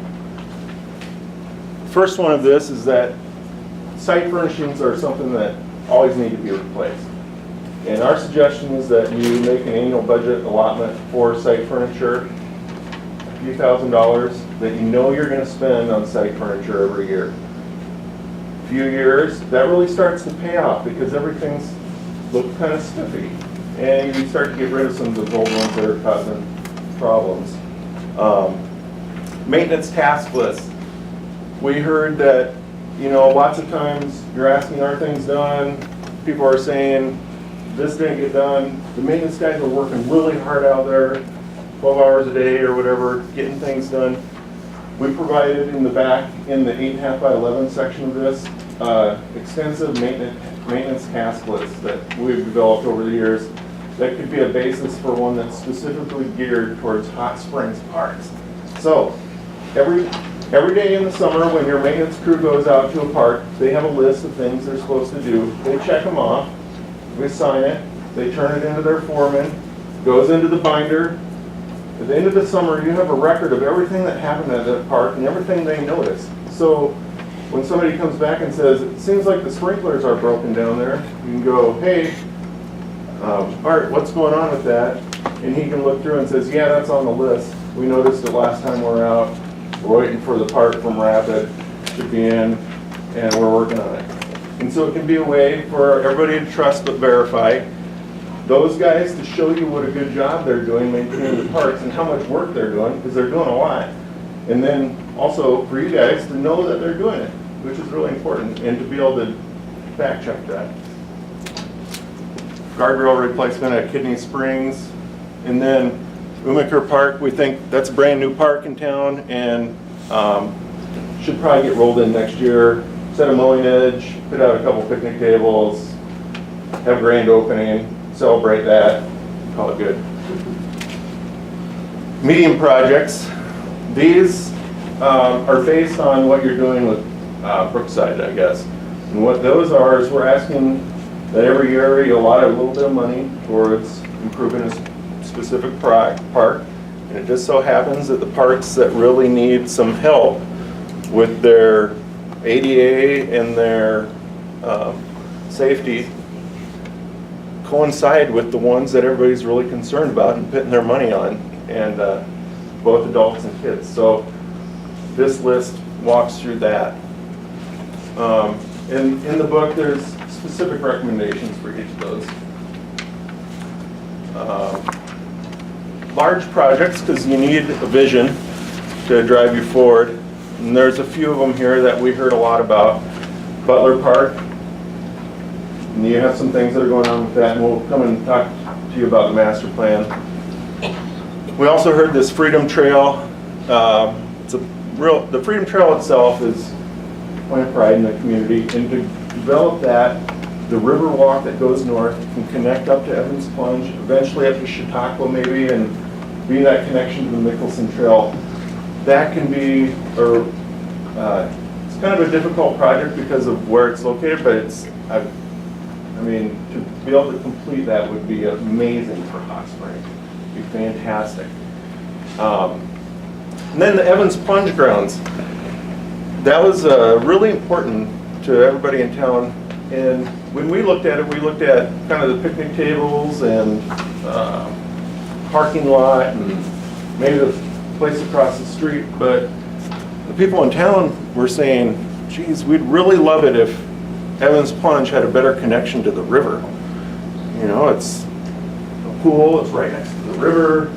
First one of this is that site furnishings are something that always need to be replaced. And our suggestion is that you make an annual budget allotment for site furniture, a few $1,000s that you know you're going to spend on site furniture every year. Few years, that really starts to pay off because everything's looked kind of spiffy. And you start to get rid of some of those old ones that are causing problems. Maintenance task list. We heard that, you know, lots of times you're asking, are things done? People are saying, this didn't get done. The maintenance guys are working really hard out there, 12 hours a day or whatever, getting things done. We provided in the back, in the 8.5 by 11 section of this, extensive maintenance task list that we've developed over the years that could be a basis for one that's specifically geared towards hot springs parks. So every day in the summer when your maintenance crew goes out to a park, they have a list of things they're supposed to do. They check them off, we sign it, they turn it into their foreman, goes into the binder. At the end of the summer, you have a record of everything that happened at that park and everything they noticed. So when somebody comes back and says, it seems like the sprinklers are broken down there, you can go, hey, Art, what's going on with that? And he can look through and says, yeah, that's on the list. We noticed it last time we were out. We're waiting for the part from Rapid to be in, and we're working on it. And so it can be a way for everybody to trust but verify. Those guys to show you what a good job they're doing maintaining the parks and how much work they're doing, because they're doing a lot. And then also for you guys to know that they're doing it, which is really important, and to be able to fact check that. Guardrail replacement at Kidney Springs. And then Umiker Park, we think that's a brand new park in town and should probably get rolled in next year. Set a mowing edge, put out a couple picnic tables, have a grand opening, celebrate that, call it good. Medium projects. These are based on what you're doing with Brookside, I guess. And what those are is we're asking that every year you allot a little bit of money towards improving a specific park. And it just so happens that the parks that really need some help with their ADA and their safety coincide with the ones that everybody's really concerned about and putting their money on, and both adults and kids. So this list walks through that. In the book, there's specific recommendations for each of those. Large projects, because you need a vision to drive you forward. And there's a few of them here that we heard a lot about. Butler Park. And you have some things that are going on with that, and we'll come and talk to you about the master plan. We also heard this Freedom Trail. The Freedom Trail itself is a point of pride in the community, and to develop that the river walk that goes north can connect up to Evans Plunge, eventually up to Chautauqua maybe, and be that connection to the Mickelson Trail. That can be, it's kind of a difficult project because of where it's located, but I mean, to be able to complete that would be amazing for Hot Springs. It'd be fantastic. And then the Evans Plunge grounds. That was really important to everybody in town. And when we looked at it, we looked at kind of the picnic tables and parking lot and maybe the place across the street. But the people in town were saying, geez, we'd really love it if Evans Plunge had a better connection to the river. You know, it's a pool, it's right next to the river,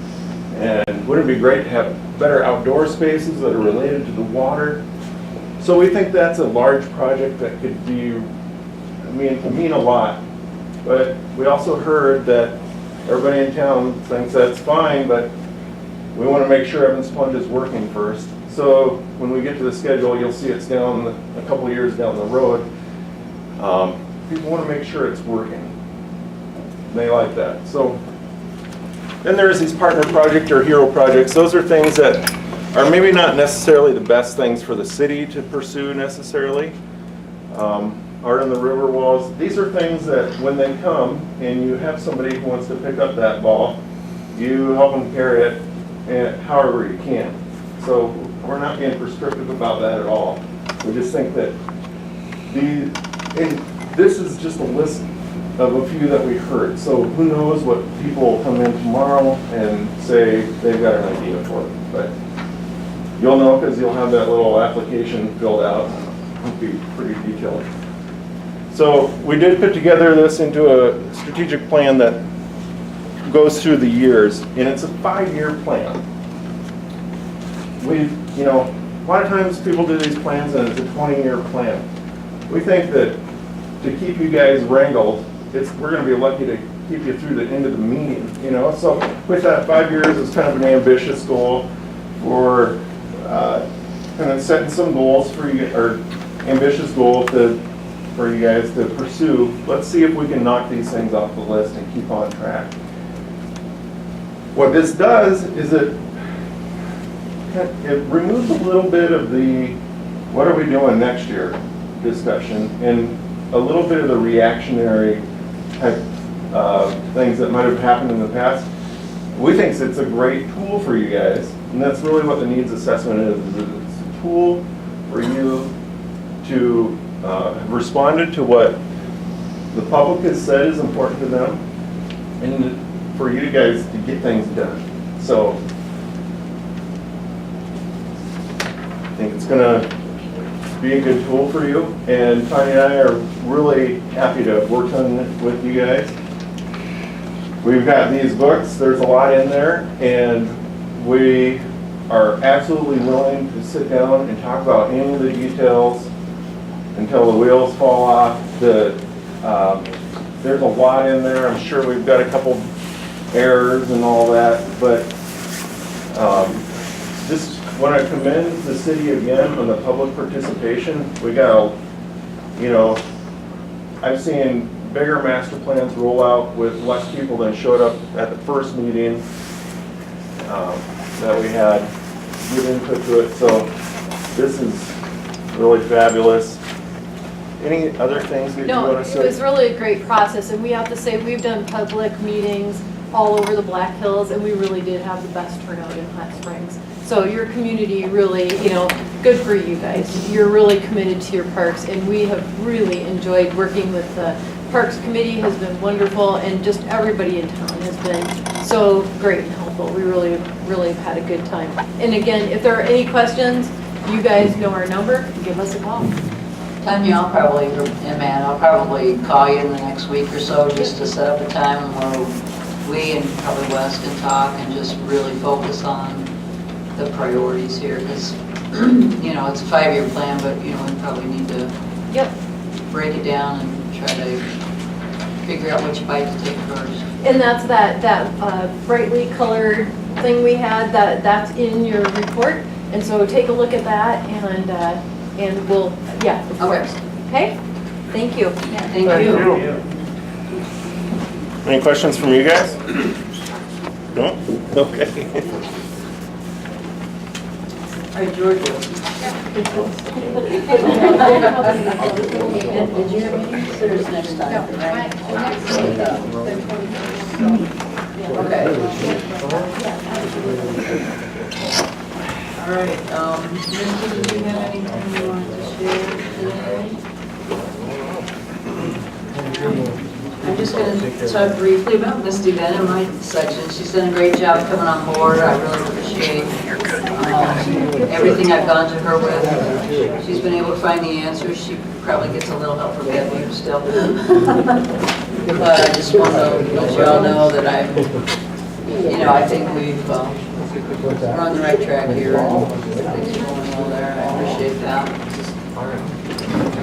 and wouldn't it be great to have better outdoor spaces that are related to the water? So we think that's a large project that could be, mean a lot. But we also heard that everybody in town thinks that's fine, but we want to make sure Evans Plunge is working first. So when we get to the schedule, you'll see it's down a couple of years down the road. People want to make sure it's working. They like that. So then there's these partner project or hero projects. Those are things that are maybe not necessarily the best things for the city to pursue necessarily. Art on the river walls. These are things that when they come and you have somebody who wants to pick up that ball, you help them carry it however you can. So we're not being prescriptive about that at all. We just think that this is just a list of a few that we heard. So who knows what people will come in tomorrow and say they've got an idea for it. But you'll know because you'll have that little application filled out. It'll be pretty detailed. So we did put together this into a strategic plan that goes through the years, and it's a 5-year plan. A lot of times people do these plans and it's a 20-year plan. We think that to keep you guys wrangled, we're going to be lucky to keep you through the end of the meeting, So with that 5 years, it's kind of an ambitious goal for kind of setting some goals for you, or ambitious goal for you guys to pursue. Let's see if we can knock these things off the list and keep on track. What this does is it removes a little bit of the what are we doing next year discussion and a little bit of the reactionary type things that might have happened in the past. We think it's a great tool for you guys, and that's really what the needs assessment is it's a tool for you to have responded to what the public has said is important to them, and for you guys to get things done. So I think it's going to be a good tool for you, and Tanya and I are really happy to work on it with you guys. We've got these books, there's a lot in there, and we are absolutely willing to sit down and talk about any of the details until the wheels fall off. There's a lot in there. I'm sure we've got a couple errors and all that, but just want to commend the city again on the public participation. We got, I've seen bigger master plans roll out with less people than showed up at the first meeting that we had good input to it. So this is really fabulous. Any other things that you want to say? No, it was really a great process, and we have to say we've done public meetings all over the Black Hills, and we really did have the best turnout in Hot Springs. So your community really, good for you guys. You're really committed to your parks, and we have really enjoyed working with the Parks Committee. Has been wonderful, and just everybody in town has been so great and helpful. We really, really have had a good time. And again, if there are any questions, you guys know our number. Give us a call. Tanya, I'll probably call you in the next week or so just to set up a time where we and probably Wes can talk and just really focus on the priorities here, because it's a 5-year plan, but we probably need to break it down and try to figure out which bite to take first. And that's that brightly colored thing we had, that's in your report, and so take a look at that, and we'll, of course. Okay? Thank you. Thank Thank you. you. Any questions from you guys? No? Okay. All right, George. Did you have any visitors next time? Right? Okay. All right, Misty, did you have anything you wanted to share today? I'm just going to talk briefly about Misty then in my section. She's done a great job coming on board. I really appreciate everything I've gone to her with. She's been able to find the answers. She probably gets a little help from Debbie still. But I just want to let you all know that I think we're on the right track here. And things are going well there. I appreciate that.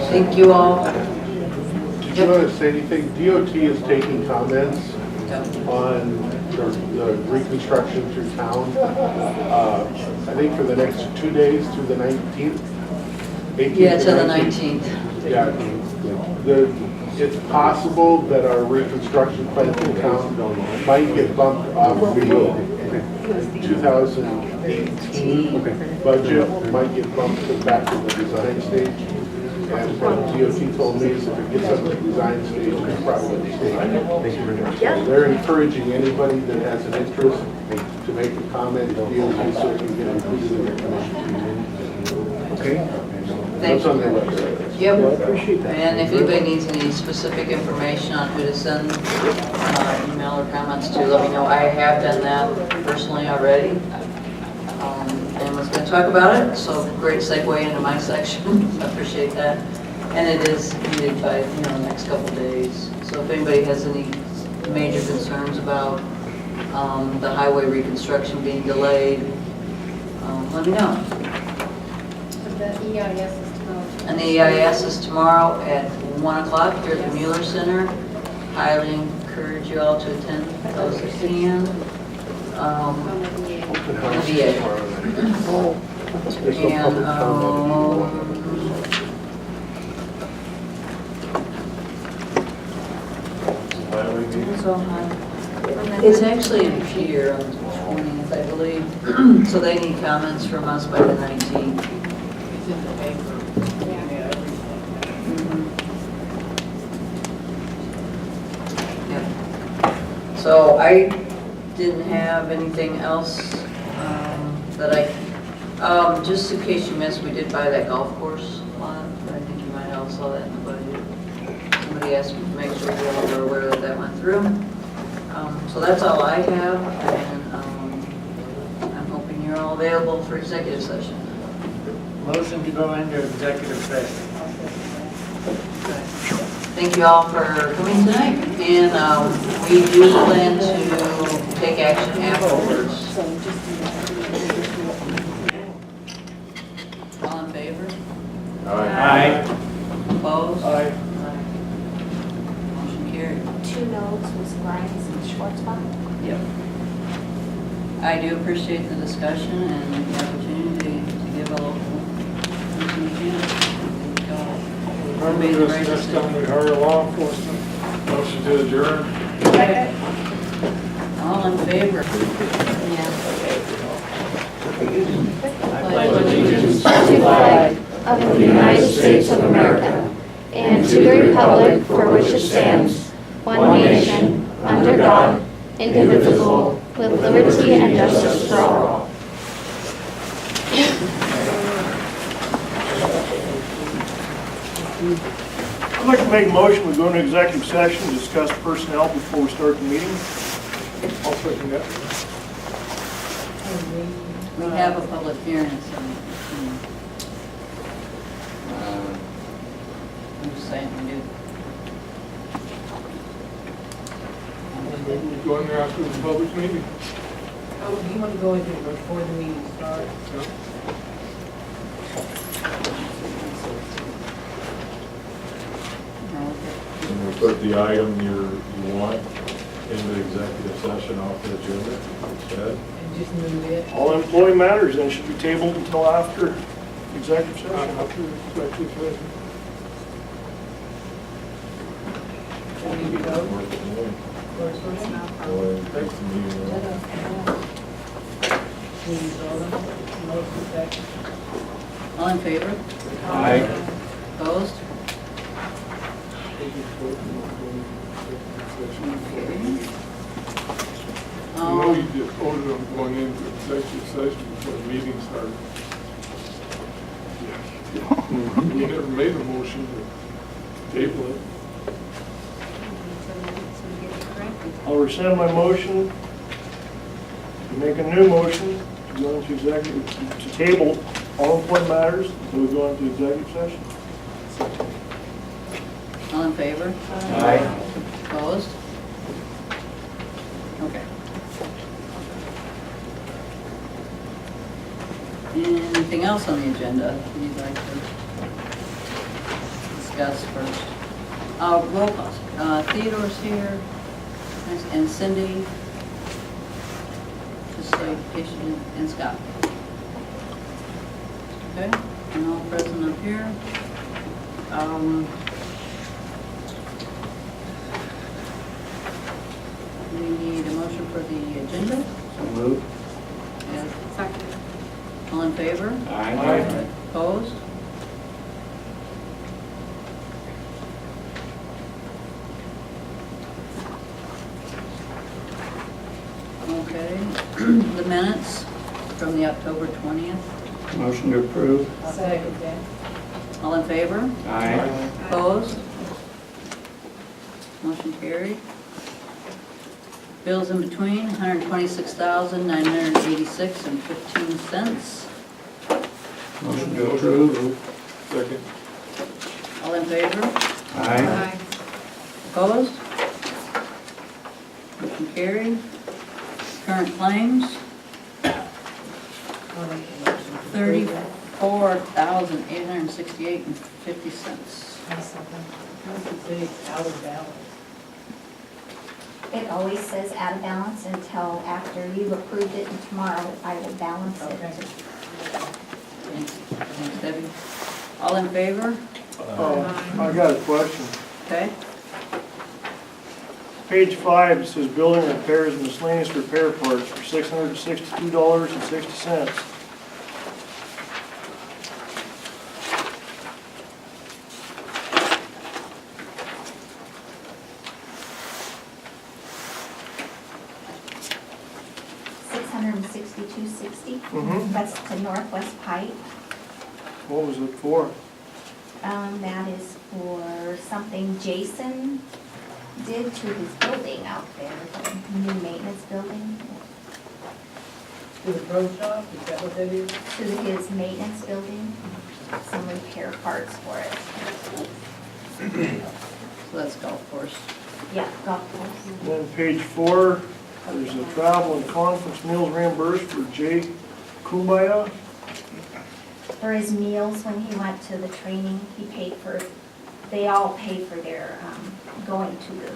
Thank you all. Did you want to say anything? DOT is taking comments on the reconstruction through town. I think for the next 2 days through the 19th. 18th Yeah, to the 19th. Yeah, it's possible that our reconstruction plan through town might get bumped off the 2018 budget, might get bumped back to the design stage. And what DOT told me is if it gets up to the design stage, it's probably going to stay. So they're encouraging anybody that has an interest to make a comment to DOT so it can get included in their commission. Okay? Thank That's on their you. website. Yep. Well, I appreciate that. And if anybody needs any specific information on who to send email or comments to, let me know. I have done that personally already. And was going to talk about it, so great segue into my section. I appreciate that. And it is needed by the next couple days. So if anybody has any major concerns about the highway reconstruction being delayed, let me know. The EIS is tomorrow. And the EIS is tomorrow at 1 o'clock here at the Mueller Center. Highly encourage you all to attend those that can. The VA. And, it's actually in Pier on the 20th, I believe. So they need comments from us by the 19th. It's in the paper. Yep. So I didn't have anything else that just in case you missed, we did buy that golf course lot. I think you might have all saw that in the budget. Somebody asked me to make sure you all were aware that that went through. So that's all I have, and I'm hoping you're all available for executive session. Motion to go into executive session. Thank you all for coming tonight, and we do plan to take action afterwards. All in favor? Aye. Opposed? Aye. Motion carried. 2 noes was Grimes and Schwartzbach. Yep. I do appreciate the discussion and the opportunity to give a local information. Remember this next time we hire law enforcement. Motion to adjourn. All in favor? I pledge allegiance to the flag of the United States of America and to the republic for which it stands, one nation, under God, indivisible, with liberty and justice for all. I'd like to make a motion, we go into executive session, to discuss personnel before we start the meeting. I'll second that. We have a public hearing, so. I'm just saying we do. Go in there after the public meeting. Oh, do you want to go into it before the meeting starts? And we'll put the item you want into executive session off the agenda instead. And just move it? All employee matters then should be tabled until after executive session. After the executive session. All in favor? Aye. Opposed? I know you just voted on going into executive session before the meeting started. You never made a motion to table it. I'll rescind my motion, make a new motion to go into executive, to table all employment matters until we go into executive session. All in favor? Aye. Opposed? Okay. Anything else on the agenda you'd like to discuss first? Roll call. Theodore's here, and Cindy, just so in case you didn't, and Scott. Okay, and all present up here. We need a motion for the agenda. So moved. And second. All in favor? Aye. Opposed? Okay, the minutes from the October 20th. Motion to approve. Second, Dan. All in favor? Aye. Opposed? Motion carried. Bills in between, $126,986.15. Motion to approve. Second. All in favor? Aye. Opposed? Motion carried. Current claims, $34,868.50. Out of balance. It always says out of balance until after you've approved it, and tomorrow I will balance it. Thanks, Debbie. All in favor? I got a question. Okay. Page 5, it says building repairs and miscellaneous repair parts for $662.60. $662.60. Mhm. That's the Northwest Pipe. What was it for? That is for something Jason did to his building out there, the new maintenance building, To the pro shop, is that what that is? to his maintenance building, some repair parts for it. So that's golf course. Yeah, golf course. Then page 4, there's a travel and conference meals reimbursed for Jay Kumbaya. For his meals when he went to the training, he paid for, they all paid for their, going to the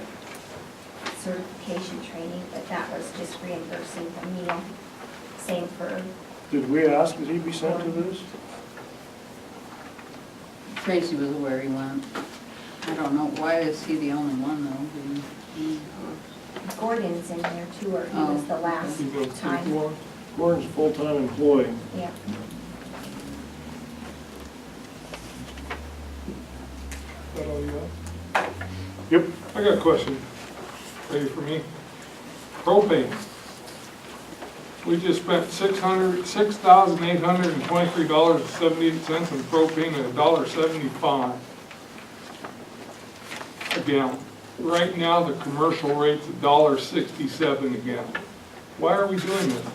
certification training, but that was just reimbursing the meal. Same for, Did we ask that he be sent to this? Tracy was aware he went. I don't know, why is he the only one though? Gordon's in there too, or he was the last time. Gordon's a full-time employee. Yeah. That all you got? Yep. I got a question. Ready for me? Propane. We just spent $6,823.78 on propane and $1.75 a gallon. Right now, the commercial rate's $1.67 a gallon. Why are we doing this?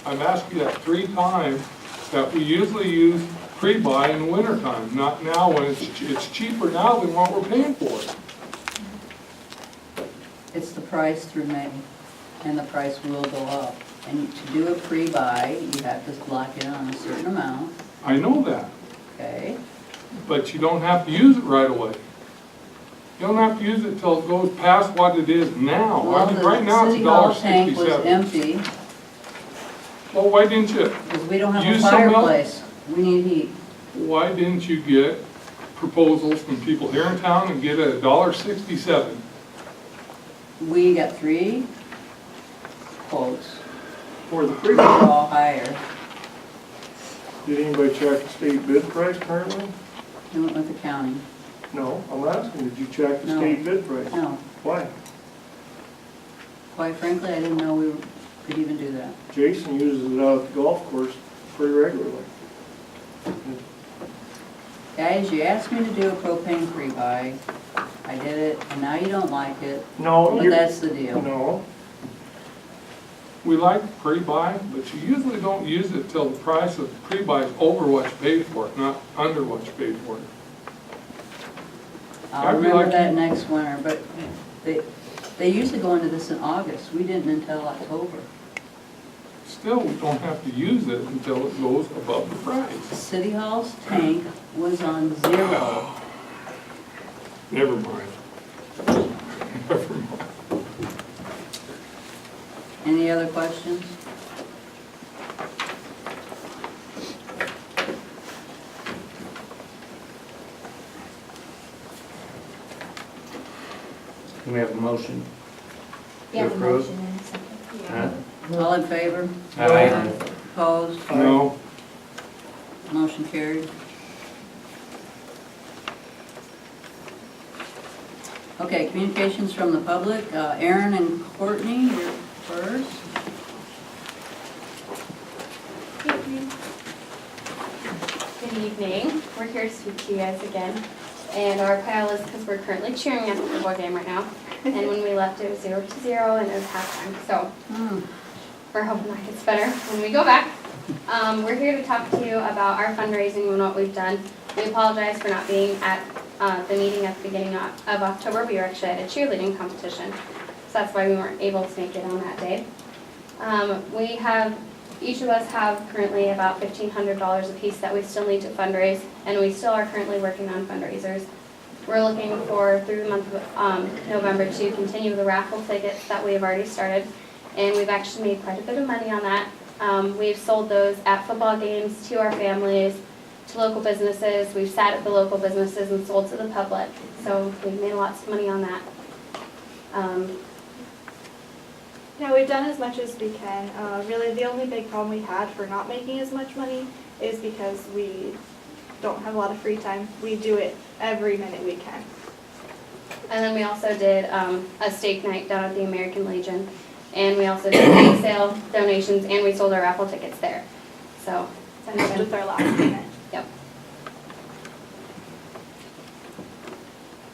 I've asked you that 3 times, that we usually use pre-buy in the wintertime, not now when it's cheaper now than what we're paying for it. It's the price through May, and the price will go up. And to do a pre-buy, you have to lock in on a certain amount, I know that, okay? but you don't have to use it right away. You don't have to use it till it goes past what it is now. Well, I mean, right now, the it's city hall tank was $1.67. empty, Well, why didn't you? because we don't have a Use some else? fireplace. We need heat. Why didn't you get proposals from people here in town and get a $1.67 We got 3 quotes. For the They're pre-bid. all higher. Did anybody check the state bid price currently? We went with the county. No, I'm asking, did you check the No. state bid price? No, Why? quite frankly, I didn't know we could even do that. Jason uses it out at the golf course pretty regularly. Guys, you asked me to do a propane pre-buy. I did it, and now you don't like it. No, But you, that's the deal. no, We like pre-buy, but you usually don't use it till the price of the pre-buy is over what you paid for it, not under what you paid for it. I'll I'd be remember like that you. next winter, but they usually go into this in August. We didn't until October. Still, we don't have to use it until it goes above the price. City Hall's tank was on 0. Never mind. Never mind. Any other questions? Do we have a motion? You have a approve? motion and a second. Huh? All in favor? Aye. Opposed? No, Motion carried. Okay, communications from the public. Aaron and Courtney, you're first. Good evening. We're here to speak to you guys again. And our pile is because we're currently cheering at the football game right now. And when we left, it was 0-0 and it was halftime. So we're hoping that gets better when we go back. We're here to talk to you about our fundraising and what we've done. We apologize for not being at the meeting at the beginning of October. We were actually at a cheerleading competition. So that's why we weren't able to make it on that day. Each of us have currently about $1,500 apiece that we still need to fundraise, and we still are currently working on fundraisers. We're looking for, through the month of November, to continue the raffle tickets that we have already started, and we've actually made quite a bit of money on that. We've sold those at football games, to our families, to local businesses. We've sat at the local businesses and sold to the public, so we've made lots of money on that. Yeah, we've done as much as we can. Really, the only big problem we had for not making as much money is because we don't have a lot of free time. We do it every minute we can. And then we also did a steak night down at the American Legion. And we also did bake sale donations, and we sold our raffle tickets there. So, That helped with our last minute. Yep.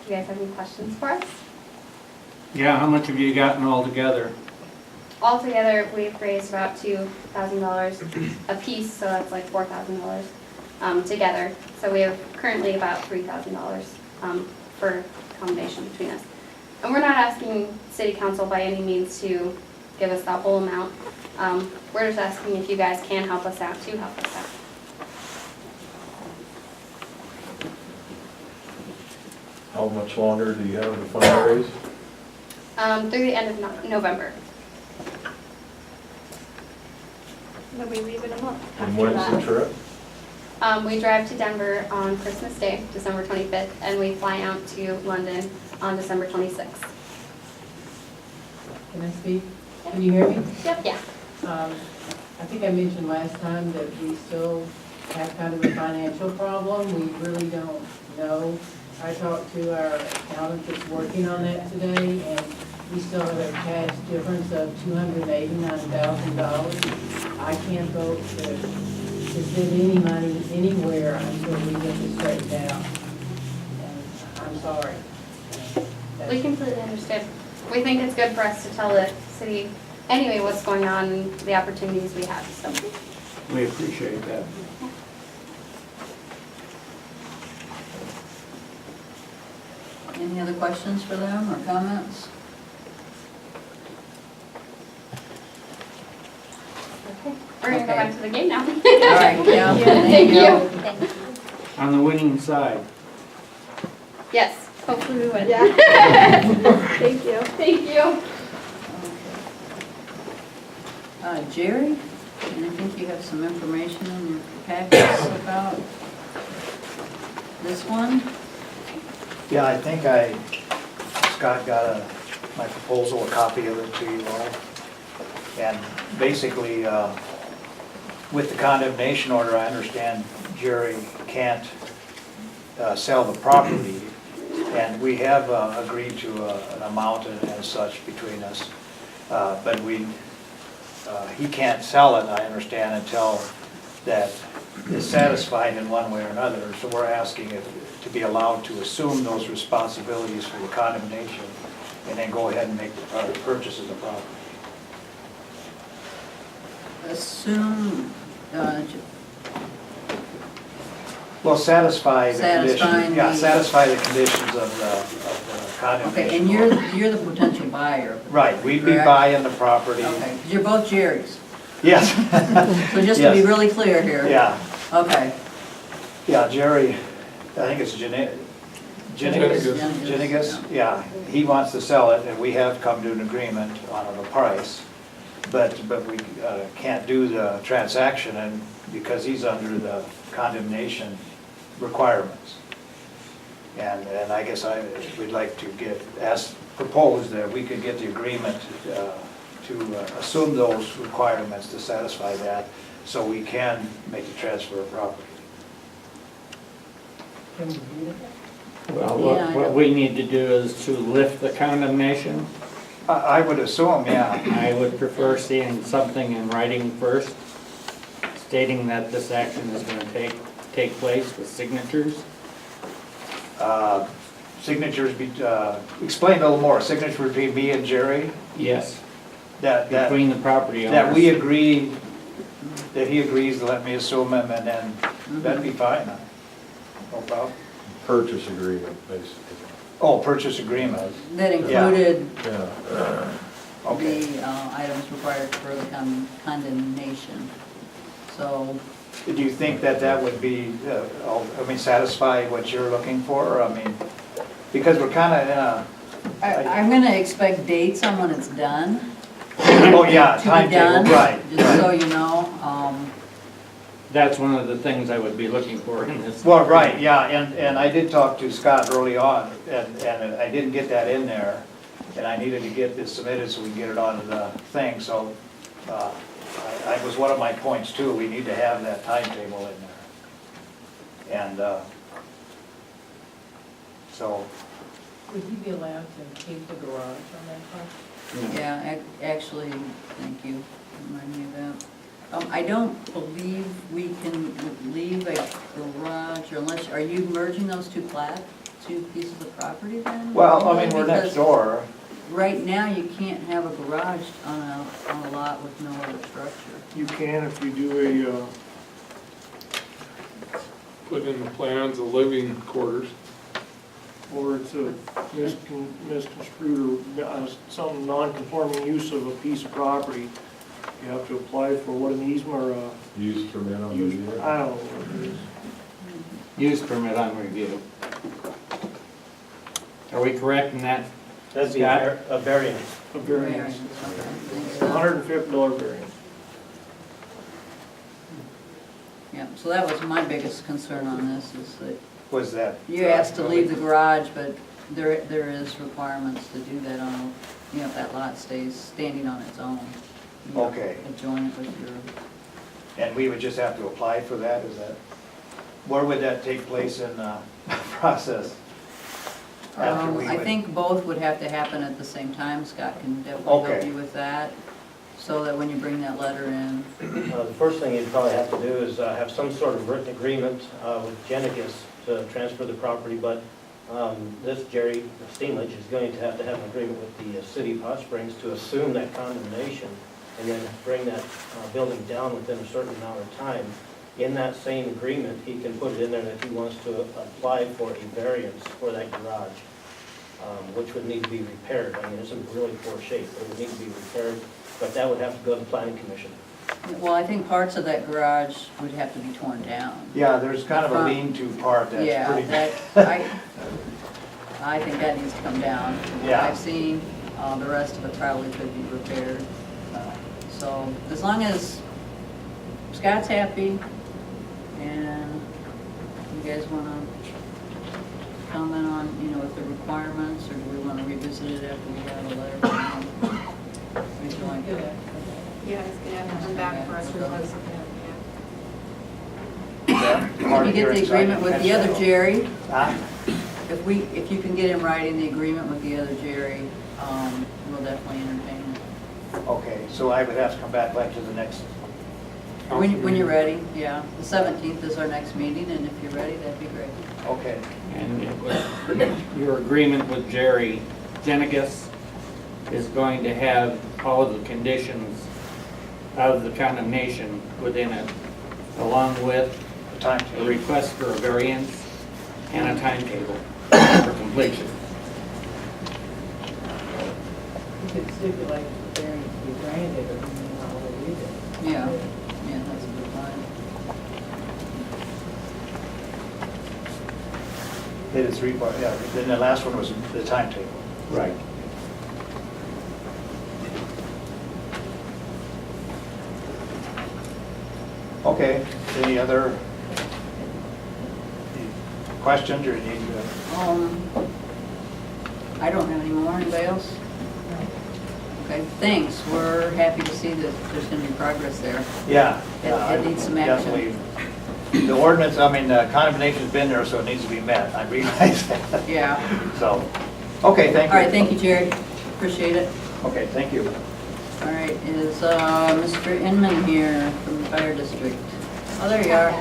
Do you guys have any questions for us? Yeah, how much have you gotten all together? Altogether, we've raised about $2,000 a piece, so that's like $4,000 together. So we have currently about $3,000 for combination between us. And we're not asking City Council by any means to give us that whole amount. We're just asking if you guys can help us out to help us out. How much longer do you have to fundraise? Through the end of November. Then we leave it a month And after when's that. the trip? We drive to Denver on Christmas Day, December 25th, and we fly out to London on December 26th. Can I speak? Can you hear me? Yep. Yeah. I think I mentioned last time that we still have kind of a financial problem. We really don't know. I talked to our accountant that's working on that today, and we still have a cash difference of $289,000. I can't vote to send any money anywhere until we get this straightened out. And I'm sorry. We completely understand. We think it's good for us to tell the city anyway what's going on and the opportunities we have, so. We appreciate that. Any other questions for them or comments? Okay. We're gonna go back to the game now. All right, yeah. Thank you. Thank you. On the winning side. Yes, hopefully we win. Yeah. Thank you. Thank you. Jerry, and I think you have some information in your packets about this one. Yeah, I think Scott got a my proposal, a copy of it to you all. And basically, with the condemnation order, I understand Jerry can't sell the property, and we have agreed to an amount and such between us, but he can't sell it, I understand, until that is satisfied in one way or another. So we're asking to be allowed to assume those responsibilities for the condemnation and then go ahead and make the purchase of the property. Assume, Well, satisfy the Satisfying conditions, yeah, the- satisfy the conditions of the condemnation. okay, and you're the potential buyer. Right, we'd be correct? buying the property. Okay, 'cause you're both Jerry's. Yes. So just to be Yes. really clear here. Yeah, Okay. yeah, Jerry, I think it's Jenigus, Jenigus. yeah, he wants to sell it, and we have come to an agreement on the price, but we can't do the transaction, and because he's under the condemnation requirements. And I guess we'd like to propose that we could get the agreement to assume those requirements to satisfy that, so we can make the transfer of property. Well, Yeah, I know. what we need to do is to lift the condemnation. I would assume, yeah. I would prefer seeing something in writing first, stating that this action is going to take place with signatures. Signatures, explain a little more, signatures between me and Jerry? Yes. That Between the property owners. that we agree, that he agrees to let me assume him, and then that'd be fine, huh? No problem. Purchase agreement, basically. Oh, purchase agreement. That included Yeah. Okay. the items required for the condemnation. So, Do you think that would be, satisfy what you're looking for? I mean, because we're kind of in a, I'm gonna expect dates on when it's done. oh yeah, To be timetable, done, right. just so you know. That's one of the things I would be looking for in this. Well, right, yeah, and I did talk to Scott early on, and I didn't get that in there, and I needed to get this submitted so we can get it onto the thing, so I was one of my points too, we need to have that timetable in there. And so, Would you be allowed to keep the garage on that part? Yeah, actually, thank you, remind me of that. I don't believe we can leave a garage unless, are you merging those two pieces of property then? well, I mean, we're next Because door. right now, you can't have a garage on a lot with no other structure. You can if you do Put in the plans of living quarters. or it's a misconstrued or some non-conforming use of a piece of property. You have to apply for what an easement or a Use permit on the use, unit. I don't know what it is. Use permit on review. Are we correct in that? That'd be a variance. A variance, Okay. $150 variance. Yeah, so that was my biggest concern on this, is that Was that? you asked to leave the garage, but there is requirements to do that on, if that lot stays standing on its own. You know, Okay. Adjoin it with your, And we would just have to apply for that, is that? Where would that take place in the process? After we I would- think both would have to happen at the same time. Scott can definitely help Okay. you with that, so that when you bring that letter in. The first thing you'd probably have to do is have some sort of written agreement with Jenigus to transfer the property, but this Jerry Steenlich is going to have an agreement with the city of Hot Springs to assume that condemnation and then bring that building down within a certain amount of time. In that same agreement, he can put it in there that he wants to apply for a variance for that garage, which would need to be repaired. I mean, it's in really poor shape, but it would need to be repaired, but that would have to go to the planning commission. Well, I think parts of that garage would have to be torn down. Yeah, there's kind of a Front. lean-to part that's Yeah, pretty. I think that needs to come down. From what Yeah. I've seen, the rest of it probably could be repaired. So as long as Scott's happy and you guys want to comment on, with the requirements, or do we want to revisit it after we have a letter from them? What do you like? You guys can have to come back for us to close Can you get the agreement with the other Jerry? Huh? If you can get in writing the agreement with the other Jerry, we'll definitely entertain it. Okay, so I would have to come back to the next. When you're ready, yeah. The 17th is our next meeting, and if you're ready, that'd be great. Okay. And your agreement with Jerry Jenigus is going to have all of the conditions of the condemnation within it, along with a request for a variance and a timetable for completion. You could stipulate the variance be granted, or you know, what we did. Yeah, that's a good line. It is required, yeah, then the last one was the timetable. Right. Okay, any other questions, or you need to? I don't have any more. Anybody else? Okay, thanks. We're happy to see that there's going to be progress there. Yeah. It needs some action. Definitely. The ordinance, condemnation's been there, so it needs to be met. I realize that. Yeah. So, okay, thank you. All right, thank you, Jerry. Appreciate it. Okay, thank you. All right, is Mr. Inman here from the fire district? Oh, there you are.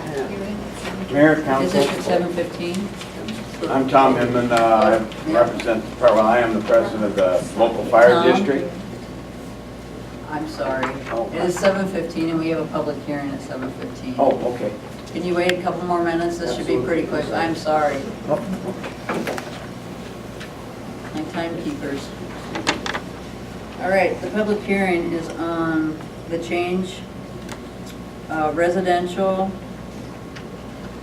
Mayor, Is Council. District 715? I'm Tom Inman. I represent, I am the president of the local fire Tom? district. I'm sorry. It is 7:15 and we have a public hearing at 7:15. Oh, okay. Can you wait a couple more minutes? This should be pretty quick. I'm sorry. My timekeepers. All right, the public hearing is on the change residential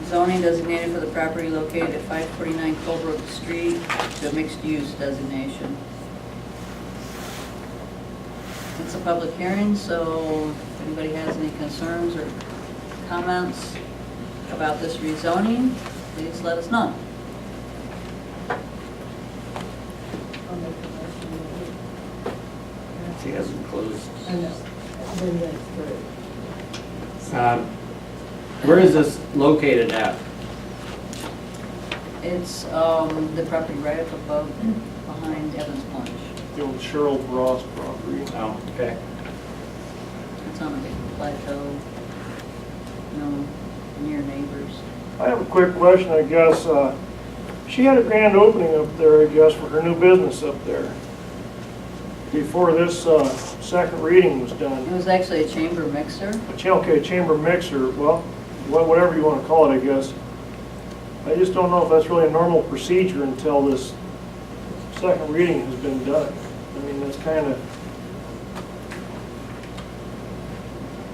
zoning designated for the property located at 549 Colebrook Street to mixed-use designation. It's a public hearing, so if anybody has any concerns or comments about this rezoning, please let us know. She hasn't closed. I know. Then that's great. Where is this located at? It's the property right up above, behind Evans Punch. The old Cheryl Ross property. Oh, okay. It's on a big plateau, near neighbors. I have a quick question, I guess. She had a grand opening up there, I guess, for her new business up there, before this second reading was done. It was actually a chamber mixer. Okay, chamber mixer, well, whatever you want to call it, I guess. I just don't know if that's really a normal procedure until this second reading has been done. I mean, that's kind of,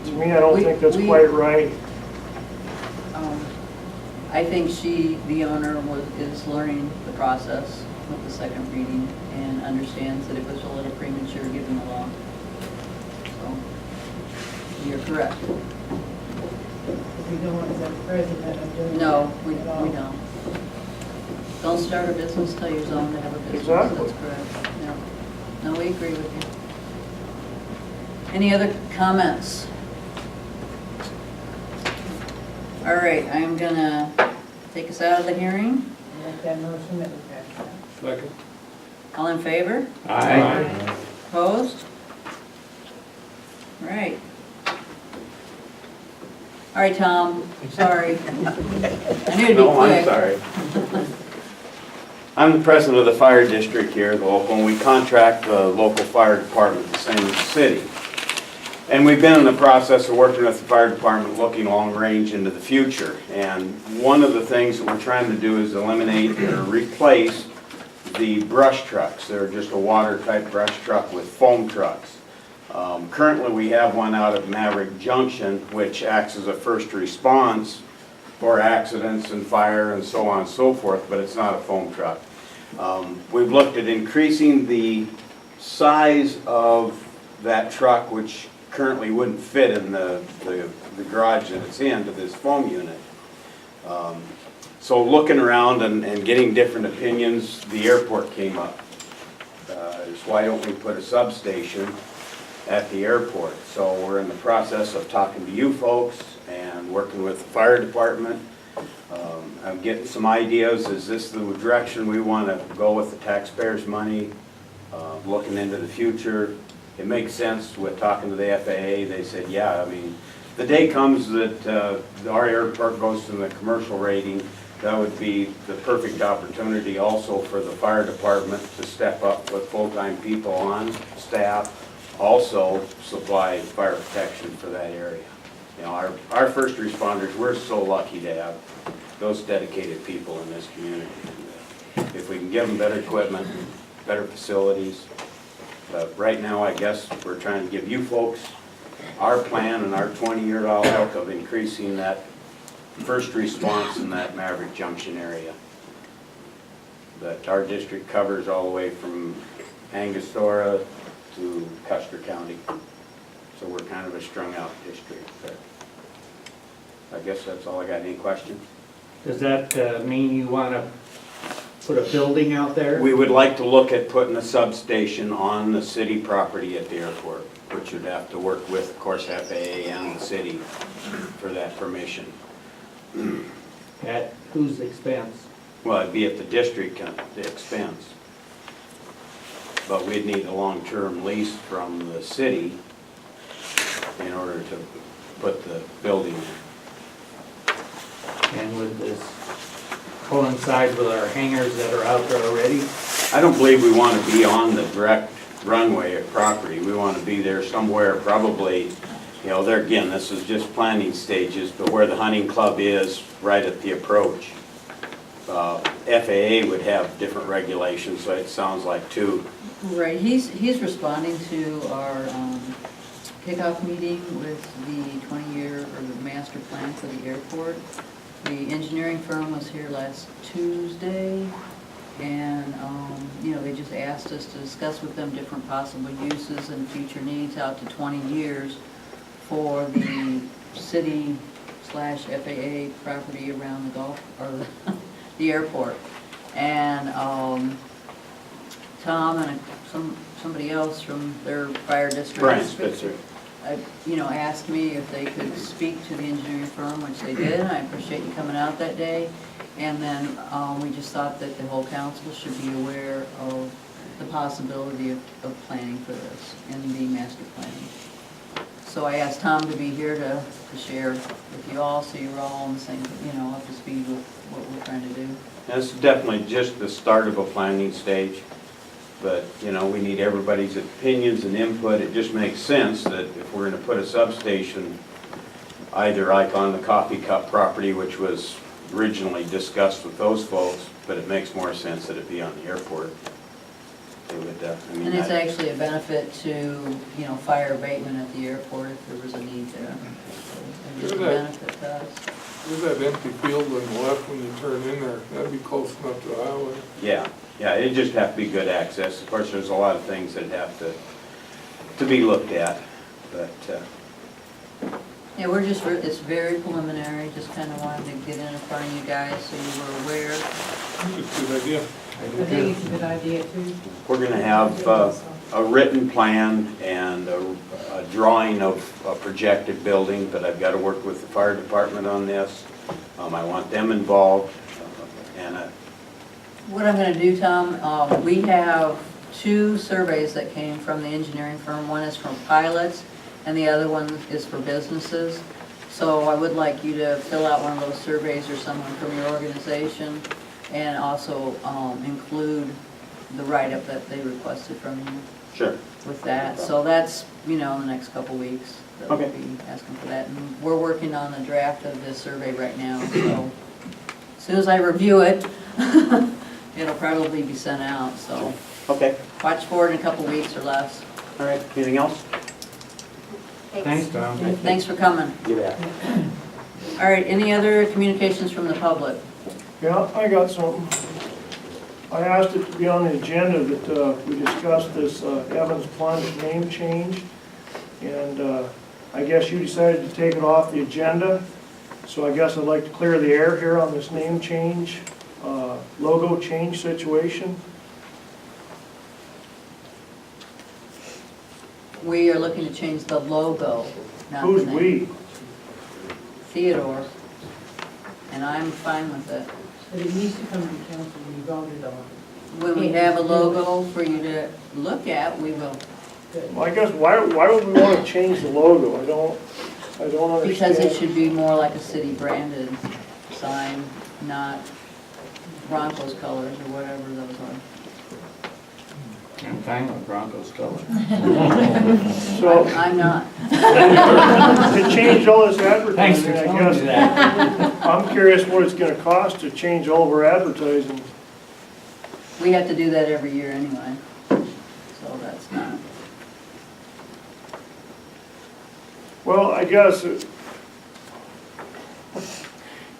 to me, I don't think that's quite right. I think the owner is learning the process with the second reading and understands that it was a little premature given the law. So, you're correct. We don't want to set precedent of doing No, that we at all. don't. Don't start a business till you're zoned to have a business. Exactly. That's correct. Yeah. No, we agree with you. Any other comments? All right, I'm gonna take us out of the hearing. Make that motion that we pass that. Second. All in favor? Aye. Opposed? All right. All right, Tom, sorry. I knew it'd be No, I'm quick. sorry. I'm the president of the fire district here, the local, and we contract the local fire department the same as the city. And we've been in the process of working with the fire department, looking long range into the future. And one of the things that we're trying to do is eliminate or replace the brush trucks. They're just a water type brush truck with foam trucks. Currently we have one out of Maverick Junction, which acts as a first response for accidents and fire and so on and so forth, but it's not a foam truck. We've looked at increasing the size of that truck, which currently wouldn't fit in the garage that it's in, to this foam unit. So looking around and getting different opinions, the airport came up. Is why don't we put a substation at the airport? So we're in the process of talking to you folks and working with the fire department. I'm getting some ideas. Is this the direction we want to go with the taxpayers' money? Looking into the future, it makes sense with talking to the FAA. They said, yeah, I mean, the day comes that our airport goes to the commercial rating, that would be the perfect opportunity also for the fire department to step up with full-time people on staff, also supply fire protection for that area. You know, our first responders, we're so lucky to have those dedicated people in this community. If we can give them better equipment, better facilities, but right now I guess we're trying to give you folks our plan and our 20-year outlook of increasing that first response in that Maverick Junction area. That our district covers all the way from Angostura to Custer County. So we're kind of a strung out district. But I guess that's all I got. Any questions? Does that mean you want to put a building out there? We would like to look at putting a substation on the city property at the airport, which would have to work with, of course, FAA and the city for that permission. At whose expense? Well, it'd be at the district expense. But we'd need a long-term lease from the city in order to put the building in. And would this coincide with our hangars that are out there already? I don't believe we want to be on the direct runway or property. We want to be there somewhere, probably, you know, there again, this is just planning stages, but where the hunting club is, right at the approach. FAA would have different regulations, so it sounds like too. Right, he's responding to our kickoff meeting with the 20-year or the master plan for the airport. The engineering firm was here last Tuesday, and you know, they just asked us to discuss with them different possible uses and future needs out to 20 years for the city/FAA property around the Gulf or the airport. And Tom and somebody else from their fire district, Brian Spitzer, you know, asked me if they could speak to the engineering firm, which they did. I appreciate you coming out that day. And then we just thought that the whole council should be aware of the possibility of planning for this in the master plan. So I asked Tom to be here to share with you all, so you're all on the same, you know, up to speed with what we're trying to do. this is definitely just the start of a planning stage. But, you know, we need everybody's opinions and input. It just makes sense that if we're going to put a substation, either like on the Coffee Cup property, which was originally discussed with those folks, but it makes more sense that it be on the airport. It would, I mean, And it's actually a benefit to, you know, fire abatement at the airport if there was a need there. So it's a benefit to us. There's that empty field on the left when you turn in there. That'd be close enough to the highway. Yeah, it'd just have to be good access. Of course, there's a lot of things that have to be looked at, but, Yeah, we're just, it's very preliminary, just kind of wanted to get in front of you guys so you were aware. It's a good idea. I think it's a good idea too. we're gonna have a written plan and a drawing of a projected building, but I've got to work with the fire department on this. I want them involved, and What I'm gonna do, Tom, we have 2 surveys that came from the engineering firm. One is from pilots, and the other one is for businesses. So I would like you to fill out one of those surveys or someone from your organization, and also include the write-up that they requested from you. Sure. With that, so that's, you know, in the next couple weeks that we'll be asking for that. And we're working on the draft of this survey right now, so as soon as I review it, it'll probably be sent out, so. Okay. Watch for it in a couple weeks or less. All right, anything else? Thanks, Tom. Thanks for coming. You bet. All right, any other communications from the public? Yeah, I got something. I asked it to be on the agenda that we discussed this Evans Plunge name change. And I guess you decided to take it off the agenda. So I guess I'd like to clear the air here on this name change, logo change situation. We are looking to change the logo, not the Who's name. we? Theodore, and I'm fine with it. But it needs to come to council and be voted on. When we have a logo for you to look at, we will. Well, I guess, why would we want to change the logo? I don't understand. Because it should be more like a city branded sign, not Broncos colors or whatever those are. I'm fine with Broncos color. So, I'm not. to change all this Thanks for advertising, I telling me guess, that. I'm curious what it's gonna cost to change all of our advertising. We have to do that every year anyway, so that's not. Well, I guess, this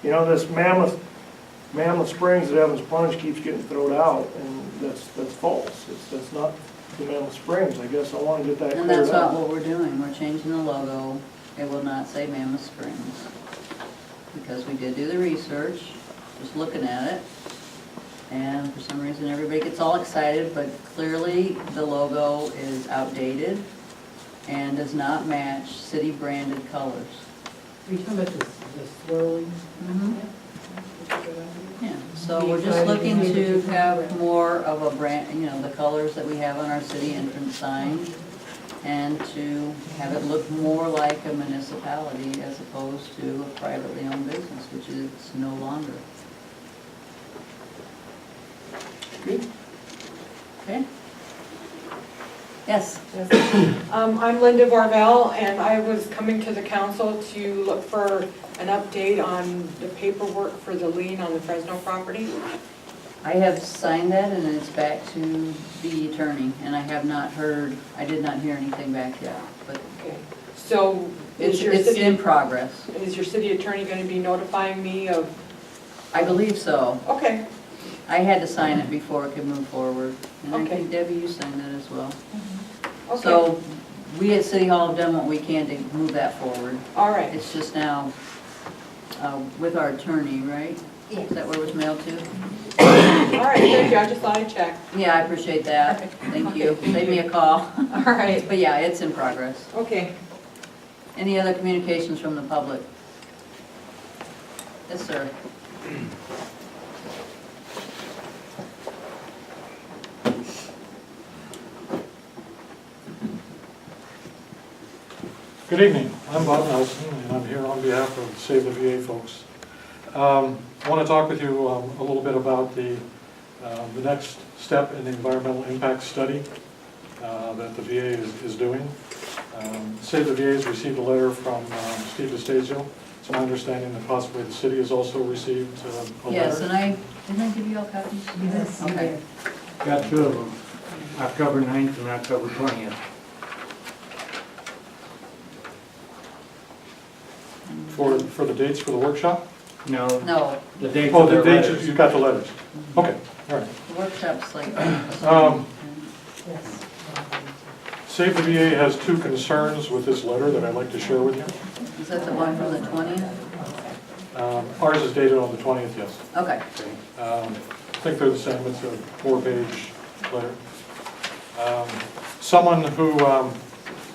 Mammoth Springs at Evans Plunge keeps getting thrown out, and that's false. That's not the Mammoth Springs. I guess I want to get that And cleared that's not up. what we're doing. We're changing the logo. It will not say Mammoth Springs. Because we did do the research, just looking at it. And for some reason, everybody gets all excited, but clearly the logo is outdated and does not match city branded colors. Are you talking about the swirling? Yeah, so we're just looking to have more of a brand, the colors that we have on our city entrance sign, and to have it look more like a municipality as opposed to a privately owned business, which it's no longer. Good. Okay? Yes? I'm Linda Varvel, and I was coming to the council to look for an update on the paperwork for the lien on the Fresno property. I have signed that and it's back to the attorney, and I have not heard, I did not hear anything back yet, but Okay. So it's is your in city, progress. is your city attorney going to be notifying me of? I believe so. Okay. I had to sign it before it could move forward. And I Okay. think Debbie, you signed that as well. Okay. So we at City Hall have done what we can to move that forward. All right. It's just now with our attorney, right? Yeah. Is that where it was mailed to? All right, thank you. I just thought I'd check. Yeah, I appreciate that. Thank you. Save me a call. All right. But yeah, it's in progress. Okay. Any other communications from the public? Yes, sir. Good evening. I'm Bob Nelson, and I'm here on behalf of Save the VA folks. I want to talk with you a little bit about the next step in the environmental impact study that the VA is doing. Save the VA has received a letter from Steve DeStasio. It's my understanding that possibly the city has also received a letter. Yes, and didn't I give you all copies? Yes, you Okay. Got two of them, October 9th and October 20th. For the dates for the workshop? No. No, The dates Oh, of the their dates, letters. you got the letters. Okay, all right. the workshop's like. Yes. Save the VA has two concerns with this letter that I'd like to share with you. Is that the one from the 20th? Ours is dated on the 20th, yes. Okay. I think they're the same, it's a 4-page letter. Someone who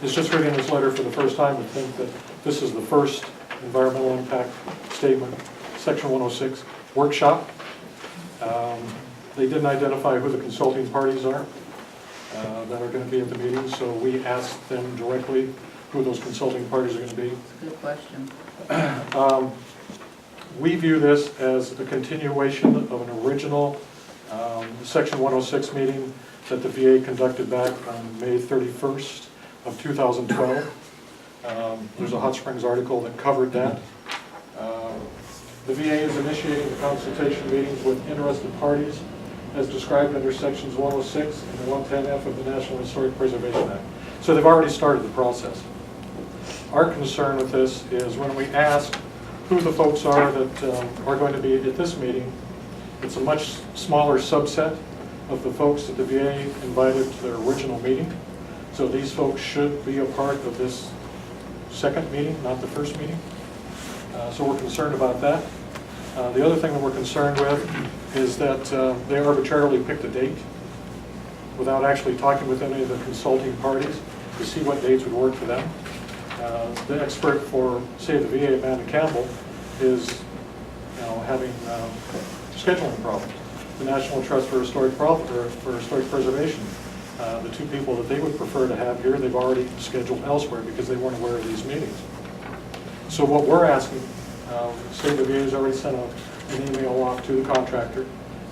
is just reading this letter for the first time would think that this is the first environmental impact statement, section 106, workshop. They didn't identify who the consulting parties are that are going to be at the meeting, so we asked them directly who those consulting parties are going to be. Good question. We view this as a continuation of an original Section 106 meeting that the VA conducted back on May 31st of 2012. There's a Hot Springs article that covered that. The VA is initiating the consultation meetings with interested parties as described under Sections 106 and 110F of the National Historic Preservation Act. So they've already started the process. Our concern with this is when we ask who the folks are that are going to be at this meeting, it's a much smaller subset of the folks that the VA invited to their original meeting. So these folks should be a part of this second meeting, not the first meeting. So we're concerned about that. The other thing that we're concerned with is that they arbitrarily picked a date without actually talking with any of the consulting parties to see what dates would work for them. The expert for Save the VA, Amanda Campbell, is having scheduling problems. The National Trust for Historic Preservation, the two people that they would prefer to have here, they've already scheduled elsewhere because they weren't aware of these meetings. So what we're asking, Save the VA has already sent an email off to the contractor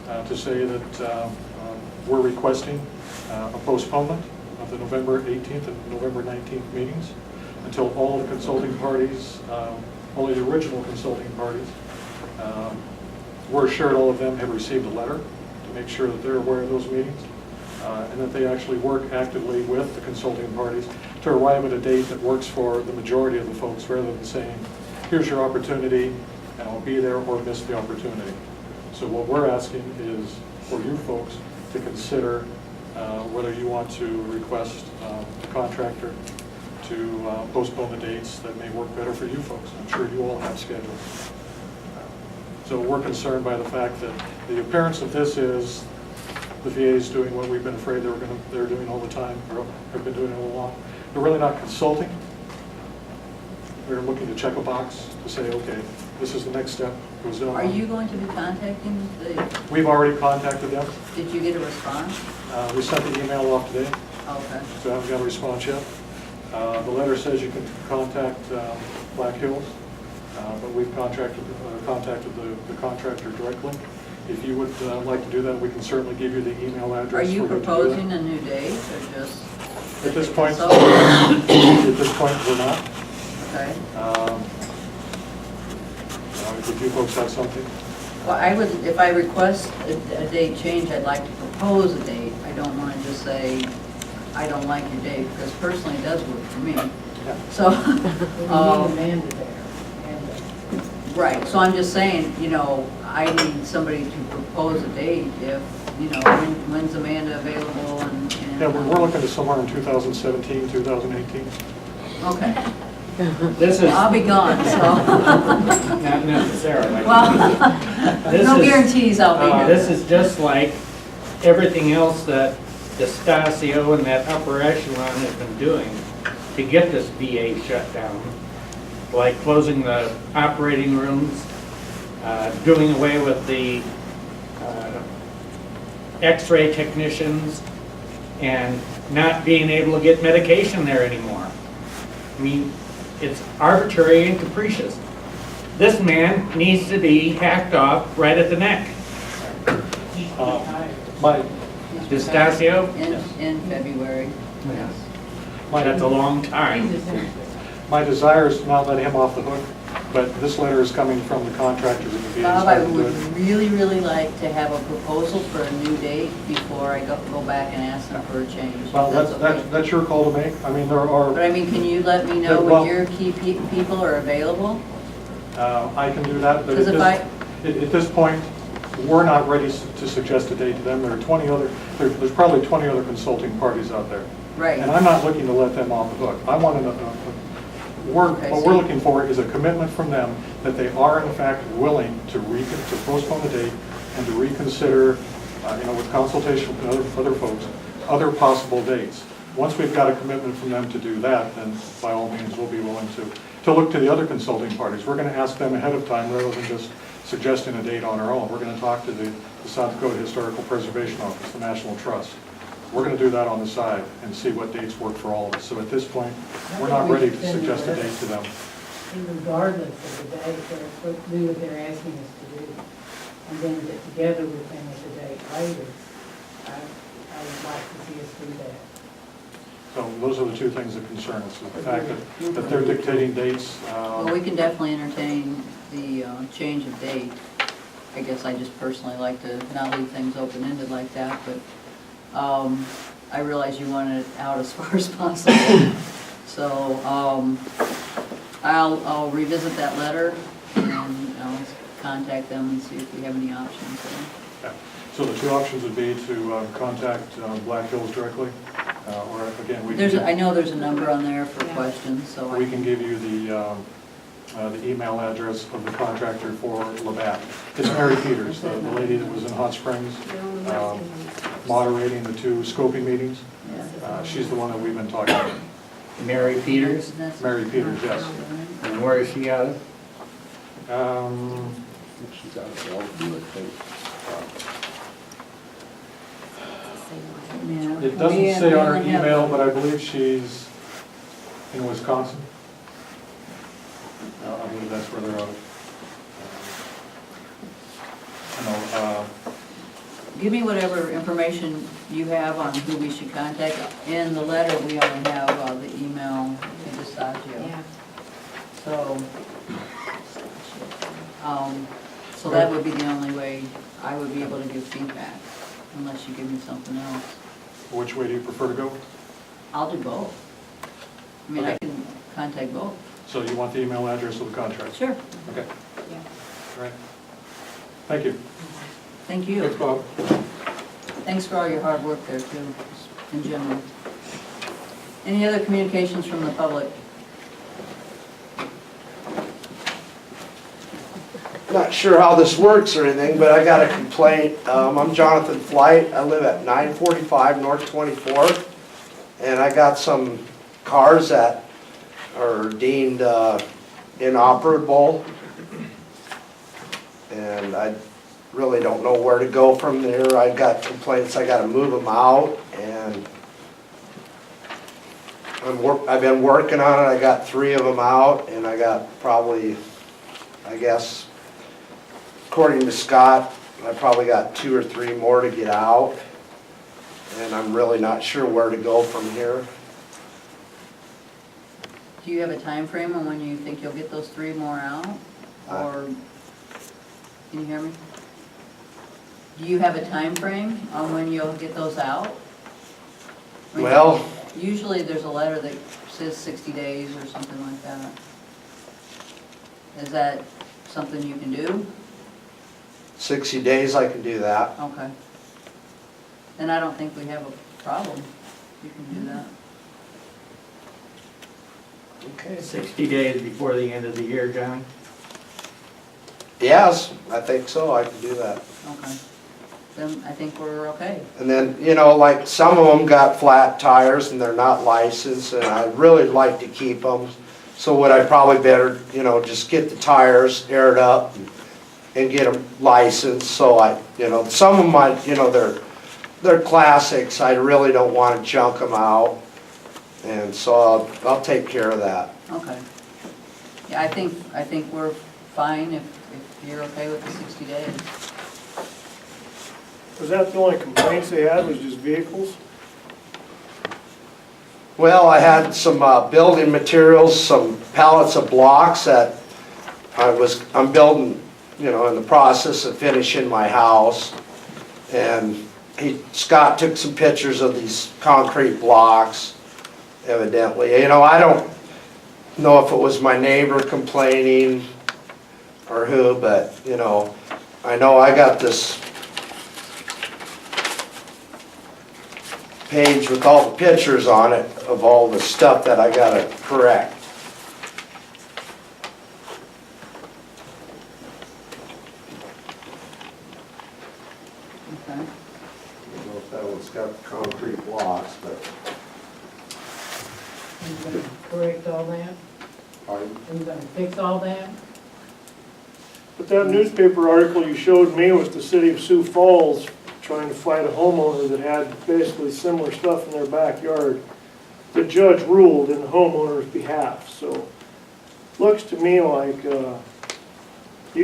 to say that we're requesting a postponement of the November 18th and November 19th meetings until all the consulting parties, only the original consulting parties, we're assured all of them have received a letter to make sure that they're aware of those meetings and that they actually work actively with the consulting parties to arrive at a date that works for the majority of the folks rather than saying, here's your opportunity and I'll be there or miss the opportunity. So what we're asking is for you folks to consider whether you want to request the contractor to postpone the dates that may work better for you folks. I'm sure you all have schedules. So we're concerned by the fact that the appearance of this is the VA is doing what we've been afraid they're doing all the time, or have been doing it all along. They're really not consulting. They're looking to check a box to say, okay, this is the next step. Goes down. Are you going to be contacting the? We've already contacted them. Did you get a response? We sent the email off today. Okay. So I haven't got a response yet. The letter says you can contact Black Hills, but we've contacted the contractor directly. If you would like to do that, we can certainly give you the email address. Are you proposing a new date or just? At this point, we're not. Okay. If you folks have something. Well, I would, if I request a date change, I'd like to propose a date. I don't want to just say, I don't like your date, because personally it does work for me. So, right, so I'm just saying, I need somebody to propose a date if, when's Amanda available and. Yeah, we're looking at somewhere in 2017, 2018. Okay. This is. I'll be gone, so. Not necessarily. Well, no guarantees I'll be here. This is just like everything else that Dastasio and that upper echelon has been doing to get this VA shut down. Like closing the operating rooms, doing away with the x-ray technicians, and not being able to get medication there anymore. I mean, it's arbitrary and capricious. This man needs to be hacked off right at the neck. Dastasio? In February. Yes. That's a long time. My desire is to not let him off the hook, but this letter is coming from the contractor that the VA is Bob, I hired to do would it. really, really like to have a proposal for a new date before I go back and ask them for a change. Well, That's okay. that's your call to make. I mean, there are. But I mean, can you let me know when your key people are available? I can do that, but Because if at this point, we're not ready to suggest a date to them. There are 20 other, there's probably 20 other consulting parties out there. Right. And I'm not looking to let them off the hook. I want to, what we're looking for is a commitment from them that they are in fact willing to postpone the date and to reconsider, with consultation with other folks, other possible dates. Once we've got a commitment from them to do that, then by all means, we'll be willing to look to the other consulting parties. We're going to ask them ahead of time rather than just suggesting a date on our own. We're going to talk to the South Dakota Historical Preservation Office, the National Trust. We're going to do that on the side and see what dates work for all of us. So at this point, we're not ready to suggest a date to them. Regardless of the date, they're do what they're asking us to do, and then get together with them at the date later. I would like to see us do that. So those are the two things that concern us, is the fact that they're dictating dates. Well, we can definitely entertain the change of date. I guess I just personally like to not leave things open-ended like that, but I realize you want it out as far as possible. So I'll revisit that letter and I'll contact them and see if we have any options. Yeah. So the two options would be to contact Black Hills directly, or again, I know there's a number on there for questions, so we can give you the the email address of the contractor for Labatt. It's Mary Peters, the lady that was in Hot Springs, moderating the 2 scoping meetings. She's the one that we've been talking to. Mary Peters? Mary Peters, yes. And where is she out of? She's out of Bellevue, I think. It doesn't say on her email, but I believe she's in Wisconsin. I believe that's where they're out of. Give me whatever information you have on who we should contact. In the letter, we only have the email to DeSagio. Yeah. So that would be the only way I would be able to give feedback, unless you give me something else. Which way do you prefer to go? I'll do both. I mean, I Okay. can contact both. So you want the email address of the contractor? Sure. Okay. Yeah. All right. Thank you. Thank you. Thanks, Bob. Thanks for all your hard work there too, in general. Any other communications from the public? Not sure how this works or anything, but I got a complaint. I'm Jonathan Flight. I live at 945 North 24th, and I got some cars that are deemed inoperable, and I really don't know where to go from there. I got complaints I got to move them out, and I've been working on it. I got 3 of them out, and I got probably, I guess, according to Scott, I probably got 2 or 3 more to get out, and I'm really not sure where to go from here. Do you have a time frame on when you think you'll get those 3 more out? Or, can you hear me? Do you have a time frame on when you'll get those out? Well, usually there's a letter that says 60 days or something like that. Is that something you can do? 60 days I can do that. Okay. Then I don't think we have a problem. You can do that. Okay. 60 days before the end of the year, John? Yes, I think so, I can do that. Okay. Then I think we're okay. And then, you know, like some of them got flat tires and they're not licensed, and I'd really like to keep them. So would I probably better, you know, just get the tires aired up and get them licensed? So I, you know, some of them might, you know, they're classics. I really don't want to junk them out. And so I'll take care of that. Okay. Yeah, I think we're fine if you're okay with the 60 days. Was that the only complaints they had, was just vehicles? Well, I had some building materials, some pallets of blocks that I'm building, you know, in the process of finishing my house. And Scott took some pictures of these concrete blocks, evidently. You know, I don't know if it was my neighbor complaining or who, but, you know I got this page with all the pictures on it of all the stuff that I gotta correct. Okay. I don't know if that one's got concrete blocks, but. Are you gonna correct all that? Are you gonna fix all that? But that newspaper article you showed me was the city of Sioux Falls trying to fight a homeowner that had basically similar stuff in their backyard. The judge ruled in the homeowner's behalf, so looks to me like, you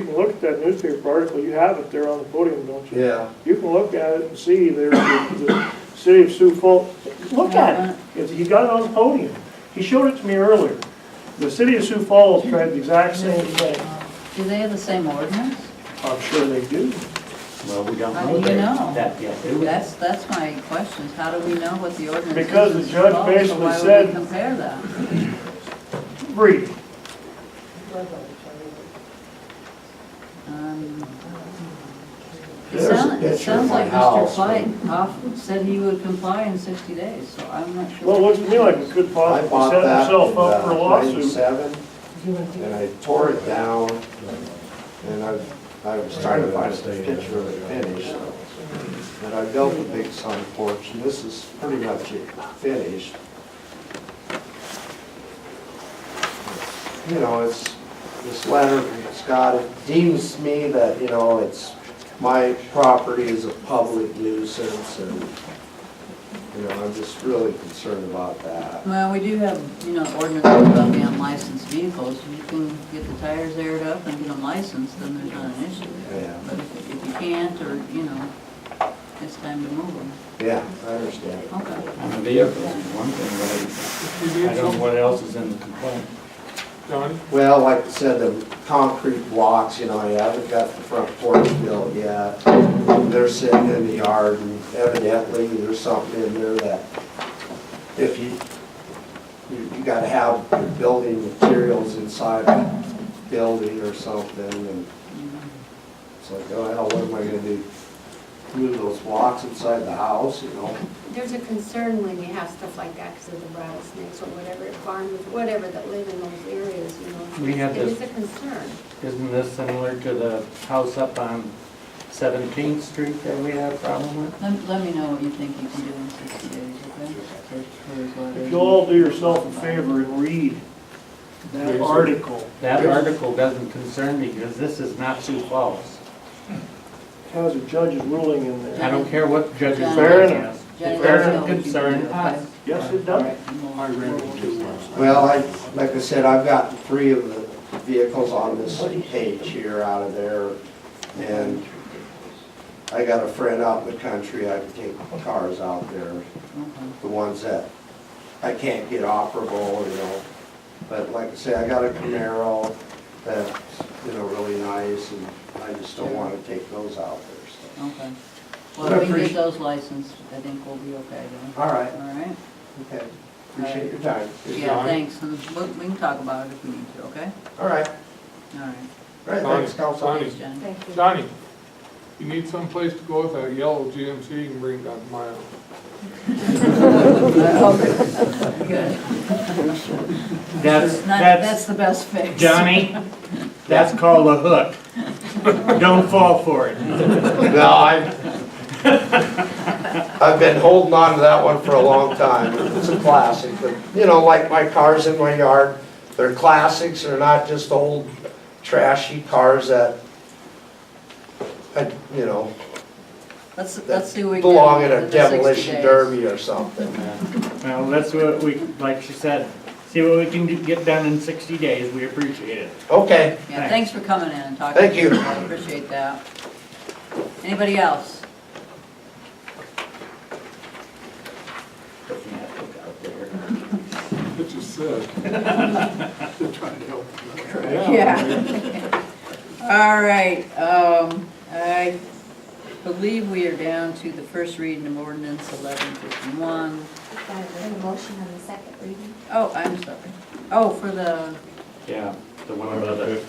can look at that newspaper article, you have it there on the podium, don't you? Yeah. You can look at it and see there's the city of Sioux Falls. Look at it, he got it on the podium. He showed it to me earlier. The city of Sioux Falls tried the exact same thing. Do they have the same ordinance? I'm sure they do. Well, we don't How know do you know? that yet, do we? That's my question. How do we know what the ordinance is? Because the in Sioux judge Falls, basically so why would we said- compare that? Read. It sounds like Mr. Clyde said he would comply in 60 days, so I'm not sure. Well, it looks to me like it could possibly set himself up for a lawsuit. and I tore it down, and I was trying to find a picture of it finished. And I built a big sun porch, and this is pretty much it finished. You know, it's, this letter from Scott, it deems me that, you know, it's, my property is a public nuisance, and, you know, I'm just really concerned about that. Well, we do have, you know, ordinances about the unlicensed vehicles. If you can get the tires aired up and get them licensed, then there's not an issue. Yeah. But if you can't, or, you know, it's time to move them. Yeah, I understand. Okay. On the vehicles, one thing, but I don't know what else is in the complaint. Johnny? Well, like I said, the concrete blocks, you know, I haven't got the front porch built yet. They're sitting in the yard, and evidently there's something in there that if you gotta have your building materials inside a building or something, and it's like, oh hell, what am I gonna do? Move those blocks inside the house, you know? There's a concern when you have stuff like that because of the rattlesnakes or whatever, farmers, whatever that live in those areas, you know. We have It this- is a concern. Isn't this similar to the house up on 17th Street that we had a problem with? Let me know what you think you can do in 60 days, okay? If you'll all do yourself a favor and read that article. That article doesn't concern me because this is not Sioux Falls. Has a judge's ruling in there. I don't care what judge's Fair ruling enough. is. Jenny, It let us know doesn't what you can concern do, okay? us. Yes, it does. I ran into it. Well, like I said, I've got 3 of the vehicles on this page here out of there, and I got a friend out in the country, I can take cars out there, the ones that I can't get operable, you know. But like I say, I got a Camaro that's, you know, really nice, and I just don't want to take those out there, so. Okay. But Well, I if we can get appreciate- those licensed, I think we'll be okay then. All right. All right? Okay, appreciate your time. Yeah, thanks, and we can talk about it if we need to, okay? All right. All right. All right, thanks, Council. Johnny, Thanks, Jen. Thank you. Johnny, you need someplace to go with that yellow GMC, you can bring that to my house. Good. That's, That's the best fix. Johnny, that's called a hook. Don't fall for it. No, I've been holding on to that one for a long time. It's a classic, but, you know, like my cars in my yard, they're classics, they're not just old trashy cars that, you know, Let's see what we can. belong in do a the 60 demolition days. derby or something. Well, that's what we, like she said, see what we can get done in 60 days. We appreciate it. Okay. Yeah, thanks for coming in and talking. Thank to you. us. I appreciate that. Anybody else? What you said. Trying to help. Yeah. All right, I believe we are down to the first reading of ordinance 1151. Got a motion on the second reading? Oh, I'm sorry. Oh, for the, Yeah, the one about the,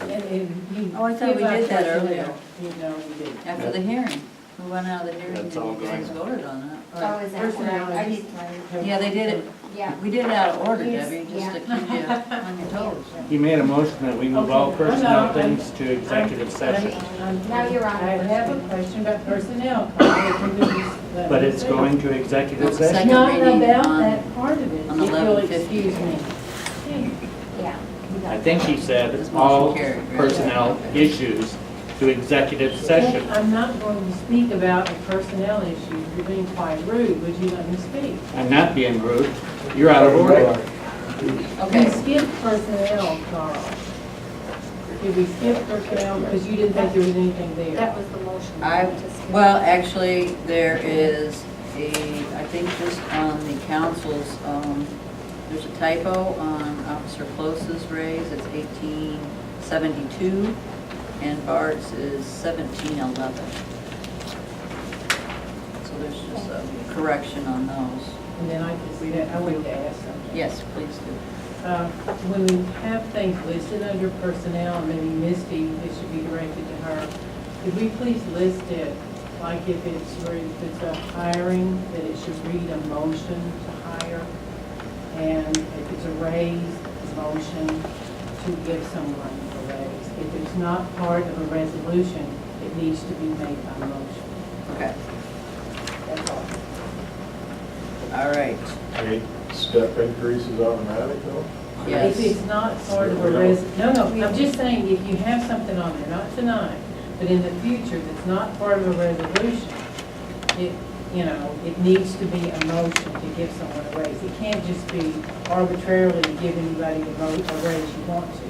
oh, I thought we did that earlier, You know, we did. after the hearing. We went out of the hearing and That's all you guys going voted on that. Oh, is that Personnel. right? I didn't, Yeah, they did it, yeah. we did it out of order, Yes, Debbie, just yeah. to keep you on your toes. he made a motion that we move all personnel things to executive session. Now you're on. I have a question about personnel. But But it's going to executive Second session. Not reading about on- that part of it, on if you'll 11:50. excuse me. Yeah. I think he said This motion all carried, right? personnel Okay. issues to executive session. I'm not going to speak about a personnel issue. You're being quite rude. Would you let me speak? I'm not being rude. You're out of order. Okay. We skipped personnel, Carl. Did we skip personnel because you didn't think there was anything there? That was the motion. Well, actually, there is a, I think just on the council's, there's a typo on Officer Close's raise, it's 1872, and Bart's is 1711. So there's just a correction on those. And then I wanted to ask something. Yes, please do. When we have things listed under personnel, maybe Misty, it should be directed to her. Could we please list it, like if it's a hiring, that it should read a motion to hire? And if it's a raise, a motion to give someone a raise. If it's not part of a resolution, it needs to be made by motion. Okay, That's all. all right. Any step increases automatic though? Yes. If it's not part of a no, I'm just saying, if you have something on there, not tonight, but in the future, that's not part of a resolution, it needs to be a motion to give someone a raise. It can't just be arbitrarily give anybody a raise you want to.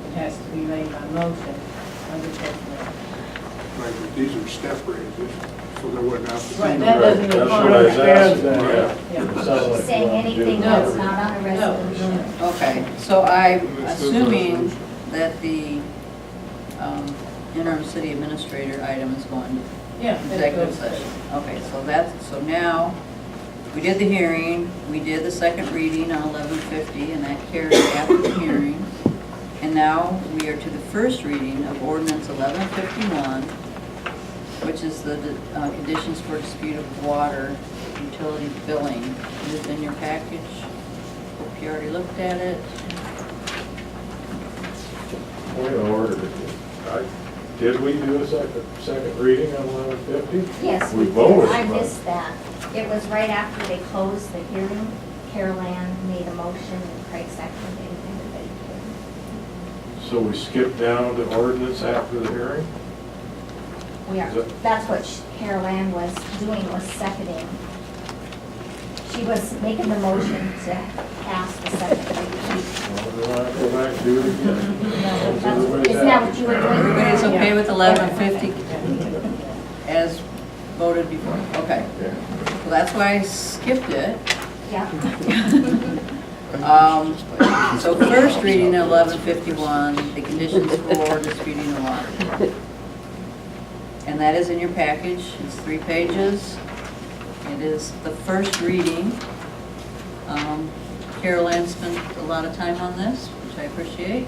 It has to be made by motion under personnel. Right, but these are step raises, so there wouldn't have to be. Right, that doesn't That's apply. what I was asking, Yeah. yeah. It sounded like Saying you wanted to do anything that. that's not on a resolution. Okay, so I'm assuming that the interim city administrator item is going to Yeah. that executive goes session. there. Okay, so now, we did the hearing, we did the second reading on 1150, and that carried after the hearing. And now we are to the first reading of ordinance 1151, which is the conditions for dispute of water utility billing. It is in your package. Hope you already looked at it. Point of order. Did we do a second reading on 1150? Yes, We we did. voted, I but- missed that. It was right after they closed the hearing. Carol Ann made a motion and Craig seconded it, and everybody did. So we skipped down to ordinance after the hearing? We are, Is that- that's what Carol Ann was doing, was seconding. She was making the motion to pass the second reading. Well, do I go back and do it again? No, that's, isn't that what you were doing? Everybody's okay with 1150 as voted before? Okay. Yeah. Well, that's why I skipped it. Yeah. So first reading of 1151, the conditions for disputing the water. And that is in your package. It's 3 pages. It is the first reading. Carol Ann spent a lot of time on this, which I appreciate.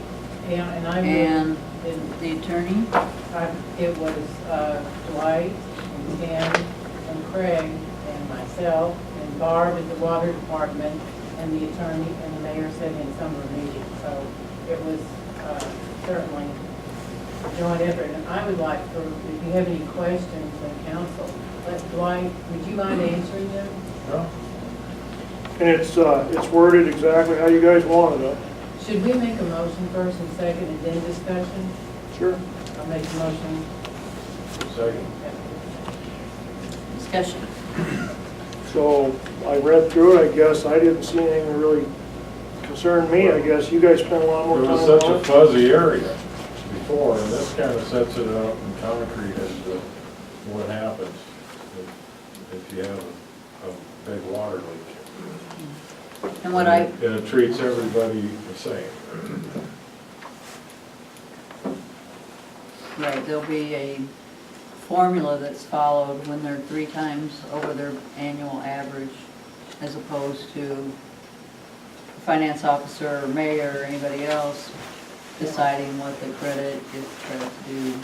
Yeah, and I And would, the attorney. it was Dwight and Ken and Craig and myself and Barb at the water department and the attorney and the mayor said in summer meeting. So it was certainly a joint effort. And I would like for, if you have any questions from council, let Dwight, would you mind answering them? No? And it's worded exactly how you guys wanted it. Should we make a motion first and second and then discussion? Sure. I'll make a motion. Second. Discussion. So I read through it, I guess, I didn't see anything that really concerned me, I guess you guys spent a lot more It time was on such a it. fuzzy area before, and this kind of sets it out in concrete as to what happens if you have a big water leak. And what I, And it treats everybody the same. right, there'll be a formula that's followed when they're 3 times over their annual average, as opposed to a finance officer or mayor or anybody else deciding what the credit, if credit's due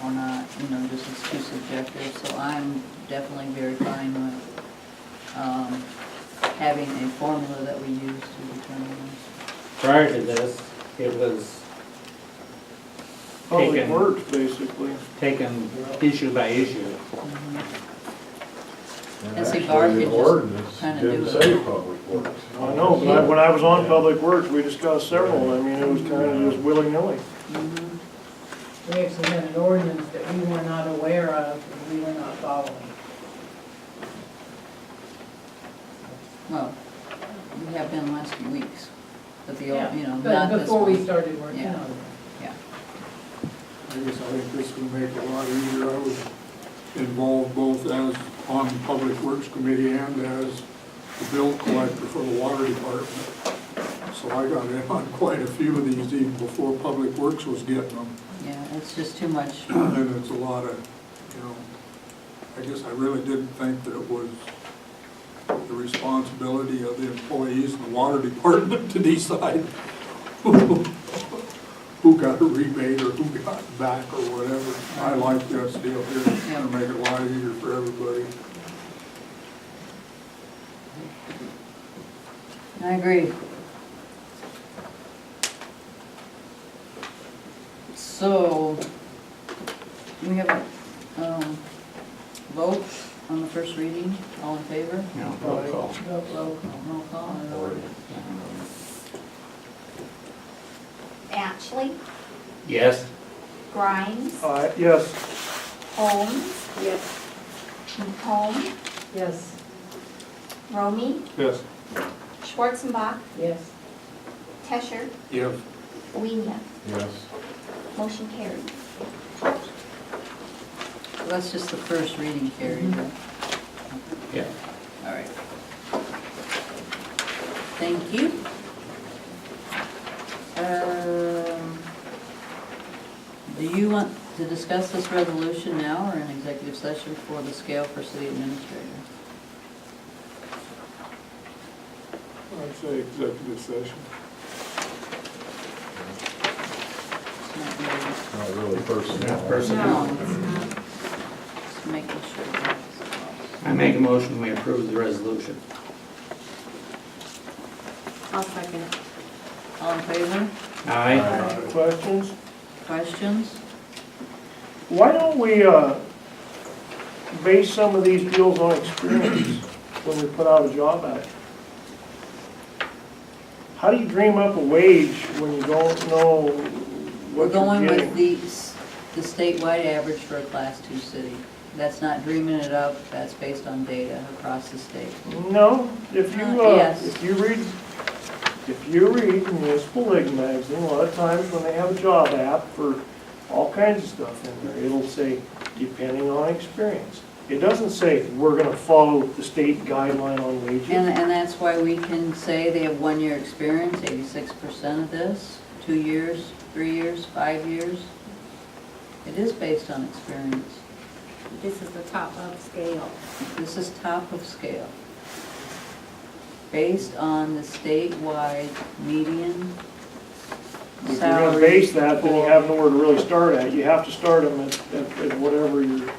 or not, just it's too subjective. So I'm definitely very fine with having a formula that we use to determine this. Prior to this, it was Public taken- Works, basically. taken issue by issue. And see, Barb Actually, could the just ordinance kinda didn't do say it. public works. I know, but when I was on Public Works, we discussed several, I mean, it was kind of just willy-nilly. We actually had an ordinance that we were not aware of and we were not following. Well, we have been the last few weeks, but the, Yeah, not but this before we one. started working Yeah. on it. I guess I think this would make it a lot easier. I was involved both as on the Public Works Committee and as the bill collector for the water department. So I got in on quite a few of these even before Public Works was getting them. Yeah, it's just too much. And it's a lot of, I guess I really didn't think that it was the responsibility of the employees in the water department to decide who got a rebate or who got back or whatever. I like this deal here, it's gonna make it a lot easier for everybody. I agree. So, we have a vote on the first reading, all in favor? No, roll call. Roll call. Ashley, Yes. Grimes, Yes. Holmes, Yes. McComb, Yes. Romy, Yes. Schwarzenbach, Yes. Tesher, Yes. Weenan. Yes. Motion carried. So that's just the first reading, Carrie, right? Yeah. All right. Thank you. Do you want to discuss this resolution now or in executive session for the scale for city administrator? I'd say executive session. It's not really- Not really personnel. No, it's not. Just making sure. I make a motion, we approve the resolution. I'll second it. All in favor? Aye. Questions? Questions? Why don't we base some of these deals on experience when we put out a job ad? How do you dream up a wage when you don't know We're what going you're with getting? the statewide average for a Class 2 city. That's not dreaming it up, that's based on data across the state. No, if you, Yes. if you read Municipal League magazine, a lot of times when they have a job app for all kinds of stuff in there, it'll say, depending on experience. It doesn't say, we're gonna follow the state guideline on wages. And that's why we can say they have 1 year experience, 86% of this, 2 years, 3 years, 5 years. It is based on experience. This is the top of scale. This is top of scale. Based on the statewide median If you're salary. gonna base that, then you for- have nowhere to really start at. You have to start them at whatever your,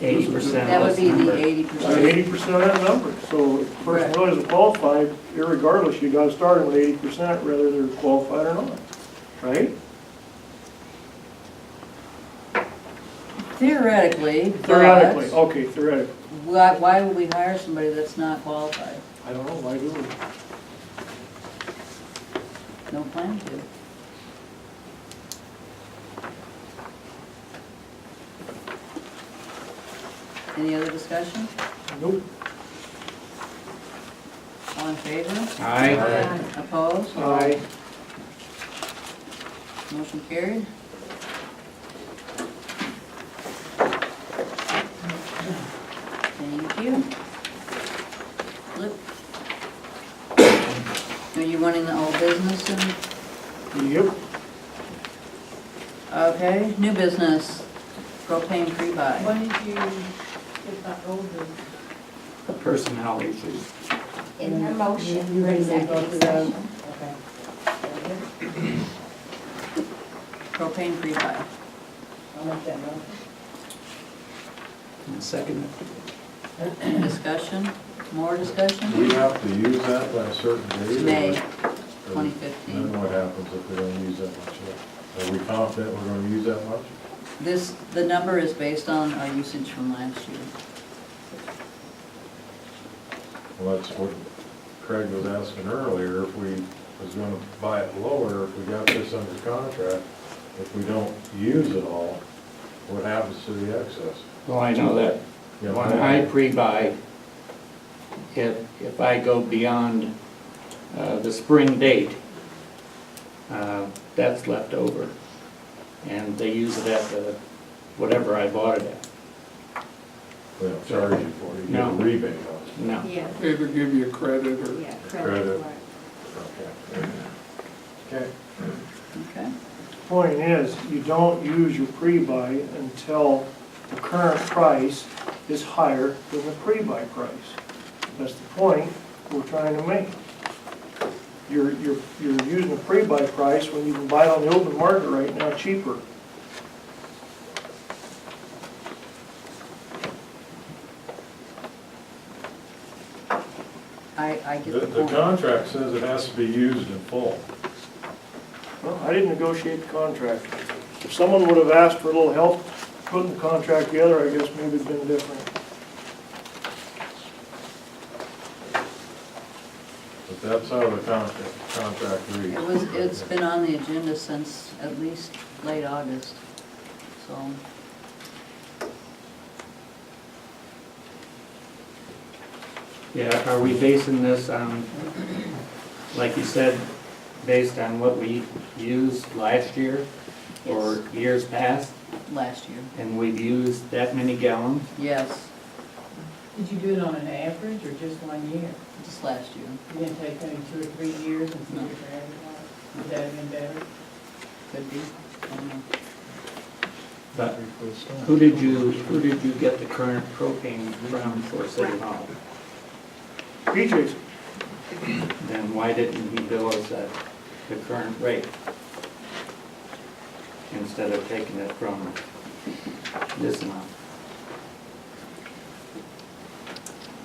80%. That would be the 80%. 80% of that number. So if a person really isn't qualified, irregardless, you gotta start them at 80%, whether they're qualified or not, right? Theoretically, Theoretically, but okay, theoretically. why would we hire somebody that's not qualified? I don't know, why do we? No plan to. Any other discussion? Nope. All in favor? Aye. Opposed? Aye. Motion carried. Thank you. Flip. Are you wanting the old business and? Yep. Okay, new business, propane pre-buy. When did you get that over? Personnel issues. In the motion, You ready to go executive to that? session. Okay. Propane pre-buy. I'll make that motion. Second. Discussion, more discussion? Do we have to use that by a certain date? or May what? 2015. Then what happens if we don't use that much yet? Are we confident we're gonna use that much? The number is based on our usage from last year. Well, that's what Craig was asking earlier, if we was gonna buy it lower, if we got this under contract, if we don't use it all, what happens to the excess? Well, I know that Yeah, when I pre-buy, if I go beyond the spring date, that's left over. And they use it at the, whatever I bought it at. They don't charge you for it, you get a No. rebate on No. Yeah, Either give you a credit or. yeah, Credit. credit for it. it. Okay. Okay. Point is, you don't use your pre-buy until the current price is higher than the pre-buy price. That's the point we're trying to make. You're using the pre-buy price when you can buy it on the open market right now cheaper. I get The the point. contract says it has to be used in full. Well, I didn't negotiate the contract. If someone would have asked for a little help putting the contract together, I guess maybe it'd been different. But that's how the contract reads. It's been on the agenda since at least late August, so. Yeah, are we basing this on, like you said, based on what we used last year or years past? Last year. And we've used that many gallons? Yes, Did you do it on an average or just 1 year? just last year. You didn't take maybe 2 or 3 years and see what your average was? Would that have been better? Could be. I don't know. But who did you get the current propane from for City Hall? BJ's. Then why didn't he bill us at the current rate? Instead of taking it from this amount?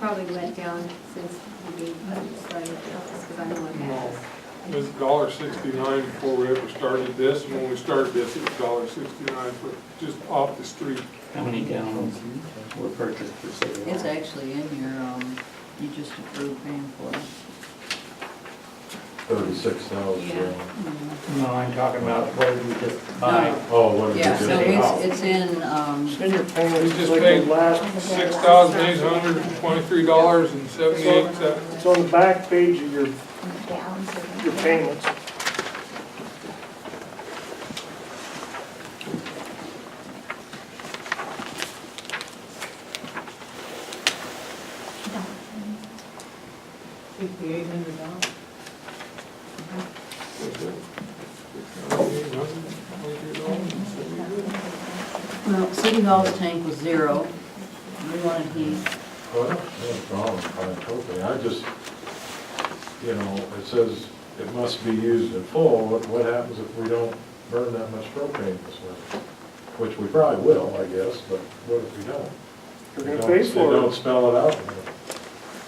Probably went down since we started this, because I know it has. It was $1.69 before we ever started this, and when we started this, it was $1.69 for just off the street. How many gallons were purchased for City Hall? It's actually in your, you just approved paying for it. 36,000. Yeah. No, I'm talking about what did we just buy? Oh, what did we Yeah, just? so it's in, It's in your We payments, just like paid the last, $6,823.78. it's on the back page of your payments. $5,800. well, City Hall's tank was 0. We wanted heat. Well, I don't have a problem buying propane. I just, you know, it says it must be used in full. What happens if we don't burn that much propane this winter? Which we probably will, I guess, but what if we don't? You're gonna pay for They don't it. spell it out.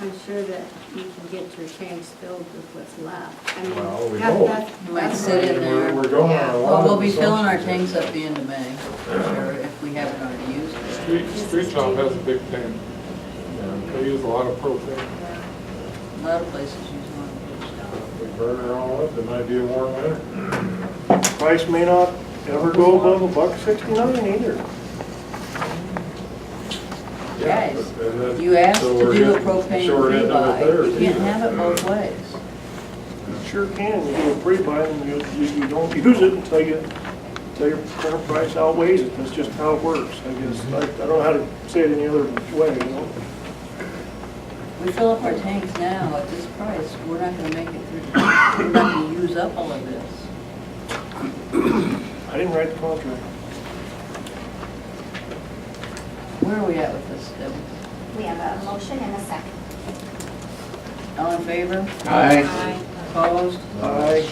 I'm sure that you can get your tanks filled with what's left. I mean, Well, we that- hope. that- You might that's sit in there. We're going on a lot. Well, we'll of be filling our assumptions tanks here. up the end of May, for sure, if we haven't already used it. Street shop has a big tank. They use a lot of propane. A lot of places use one. If we burn it all up, it might be a warm winter. Price may not ever go above $1.69 either. Yeah, Guys, but- and then- You asked so to we're do a getting propane short end of it pre-buy. there, You can't too. have it both ways. Sure can, you do a pre-buy and you don't use it until your current price outweighs it, that's just how it works, I guess. I don't know how to say it any other way, you know? We fill up our tanks now at this price, we're not gonna make it through, we're not gonna use up all of this. I didn't write the contract. Where are we at with this, Debbie? We have a motion and a second. All in favor? Aye. Opposed? Aye.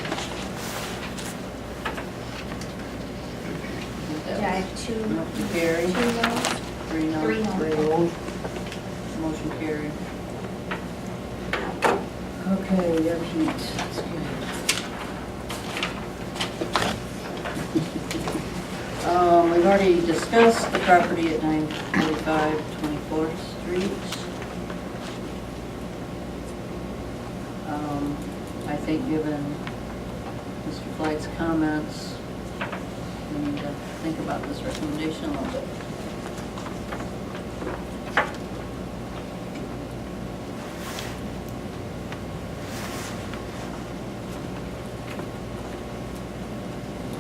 Yeah, I have two, Motion carried. 2 noes, 3 no. 3 noes. Motion carried. Okay, we have heat. That's good. We've already discussed the property at 945 24th Street. I think given Mr. Flight's comments, we need to think about this recommendation a little bit.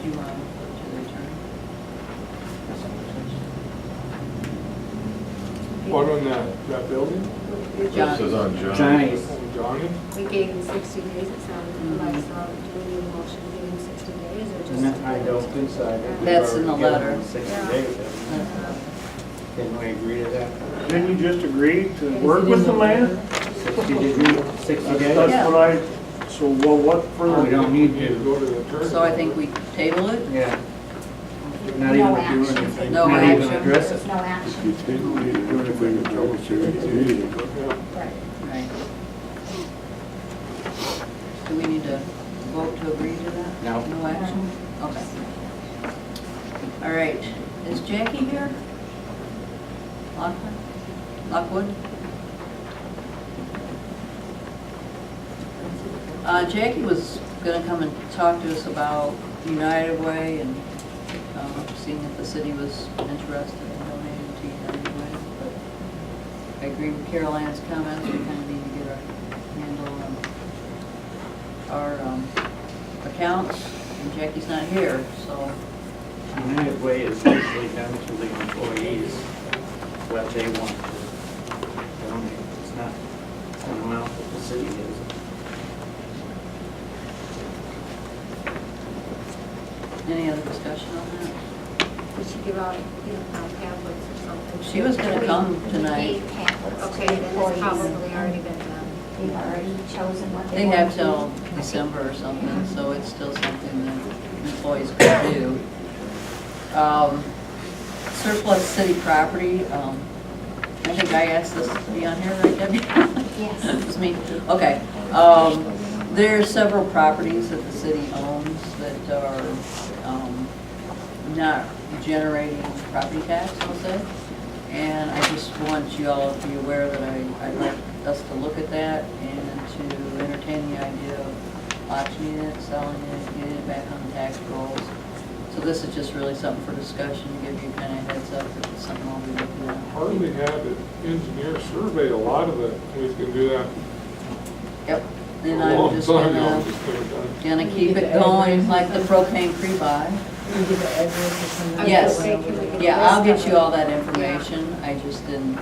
Do you want to return? What on that building? This is on Johnny. Johnny's. Johnny? We gave him 60 days, it sounded like, so do we need a motion to give him 60 days or just? I don't think so. I think we've That's in the already given letter. them 60 days. Can we agree to that? Didn't you just agree to work with the man? 60 days? 60 days? That's what I, so well, what further? We don't need Need to to. go to the attorney. So I think we table it? Yeah. Not No even do action. anything. No Not even action. address There's it. no action. Right. Right. Do we need to vote to agree to that? No. No action? Okay. All right, is Jackie here? Lockwood? Jackie was gonna come and talk to us about United Way and seeing if the city was interested in donating to United Way. But I agree with Carol Ann's comments, we kind of need to get our handle on our accounts, and Jackie's not here, so. United Way is usually done to the employees, what they want to donate. It's not an amount that the city gives. Any other discussion on that? We should give out, pamphlets or something. She was gonna come tonight. Okay, then it's probably already been done. They've already chosen what They they have want to do. till December or something, so it's still something that employees could do. Surplus city property, I think I asked this to be on here, right, Debbie? Yes. It was me, okay. There are several properties that the city owns that are not generating property tax, I'll say. And I just want you all to be aware that I'd like us to look at that and to entertain the idea of auctioning it, selling it, getting it back on the tax rolls. So this is just really something for discussion, to give you kind of heads up if it's something I'll be looking at. Hardly had the engineer survey a lot of it, we can do that. Yep. A And long I'm just time ago, just gonna keep it going like the propane pre-buy. Yes, yeah, I'll get you all that information, I just didn't,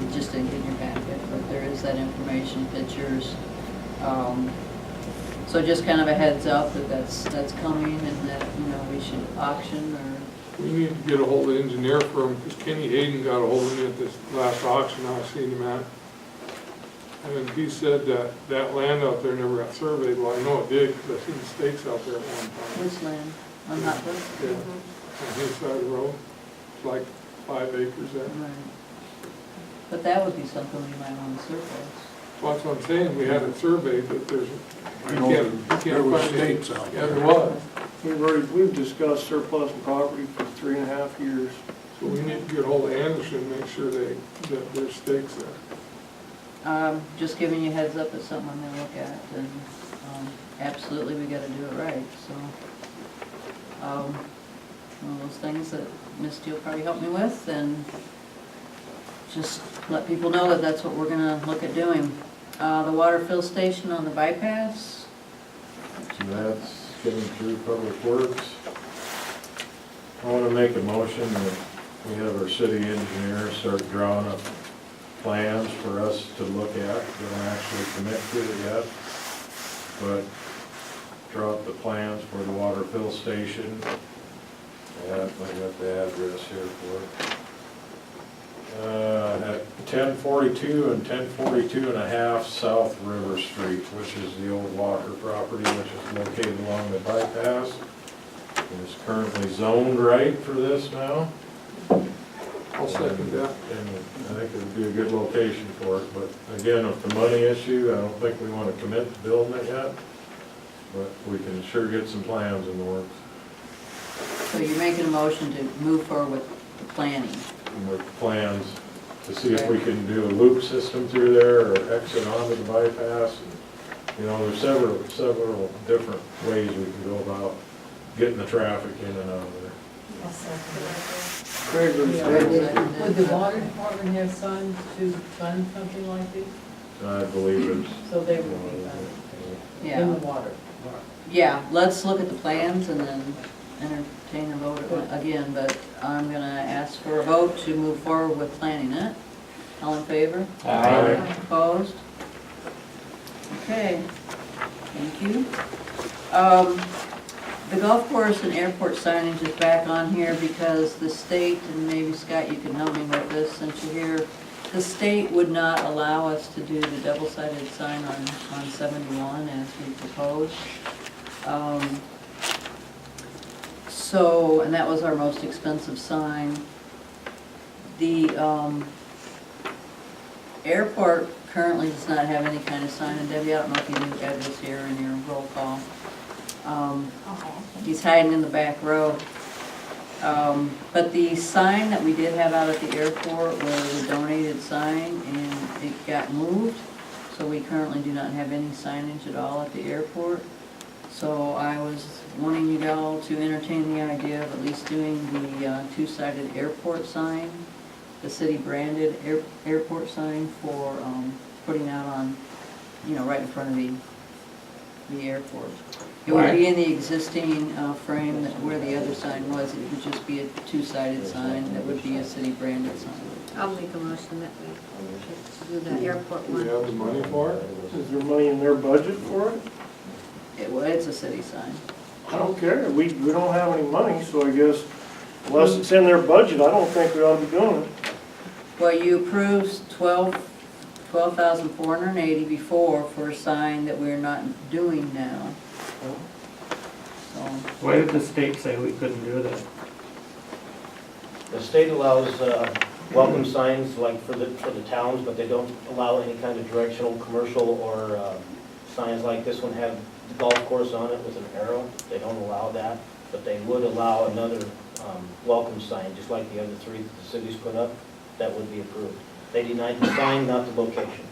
it just didn't get in your packet, but there is that information, pictures. So just kind of a heads up that that's coming and that, we should auction or. We need to get a hold of the engineer for him, because Kenny Hayden got a hold of me at this last auction I seen him at. And he said that land out there never got surveyed. Well, I know it did, because I seen the stakes out there at one time. Which land? On Hot Brook? Yeah, on his side of the road. It's like 5 acres there. Right. But that would be something we might want to surplus. Well, that's what I'm saying, we had it surveyed, but there's, I know there was stakes out Yeah, there. there was. We've discussed surplus property for 3.5 years. So we need to get hold of Anderson, make sure that there's stakes there. Just giving you heads up, it's something I'm gonna look at, and absolutely we gotta do it right, so. One of those things that Misty will probably help me with, and just let people know that that's what we're gonna look at doing. The water fill station on the bypass. And that's getting through Public Works. I want to make a motion that we have our city engineer start drawing up plans for us to look at. Don't actually commit to it yet, but draw up the plans for the water fill station. Yeah, I got the address here for it. At 1042 and 1042.5 South River Street, which is the old Walker property, which is located along the bypass. It is currently zoned right for this now. I'll second that. And I think it would be a good location for it, but again, with the money issue, I don't think we want to commit to building it yet, but we can sure get some plans in the works. So you're making a motion to move forward with the planning. With plans to see if we can do a loop system through there or exit onto the bypass. There's several different ways we can go about getting the traffic in and out of there. Would the water department have funds to fund something like this? I believe it's. So they would be funded Yeah. in the water. Yeah, let's look at the plans and then entertain a vote again, but I'm gonna ask for a vote to move forward with planning it. All in favor? Aye. Opposed? Okay, thank you. The golf course and airport signage is back on here because the state, and maybe Scott, you can help me with this since you're here, the state would not allow us to do the double-sided sign on 71 as we proposed. And that was our most expensive sign. The airport currently does not have any kind of sign, and Debbie, I don't know if you knew Ed was here in your roll call. He's hiding in the back row. But the sign that we did have out at the airport was a donated sign, and it got moved, so we currently do not have any signage at all at the airport. So I was wanting you all to entertain the idea of at least doing the two-sided airport sign, the city branded airport sign for putting out on, right in front of the airport. It would be in the existing frame where the other sign was. It would just be a two-sided sign that would be a city branded sign. I'll make a motion that we do the airport Do we one. have the money for it? Is there money in their budget for it? It's a city sign. I don't care, we don't have any money, so I guess unless it's in their budget, I don't think we ought to be doing it. Well, you approved $12,480 before for a sign that we're not doing now. So, Why did the state say we couldn't do that? The state allows welcome signs like for the towns, but they don't allow any kind of directional, commercial, or signs like this one have the golf course on it with an arrow. They don't allow that, but they would allow another welcome sign, just like the other three that the city's put up, that would be approved. They denied the sign, not the location.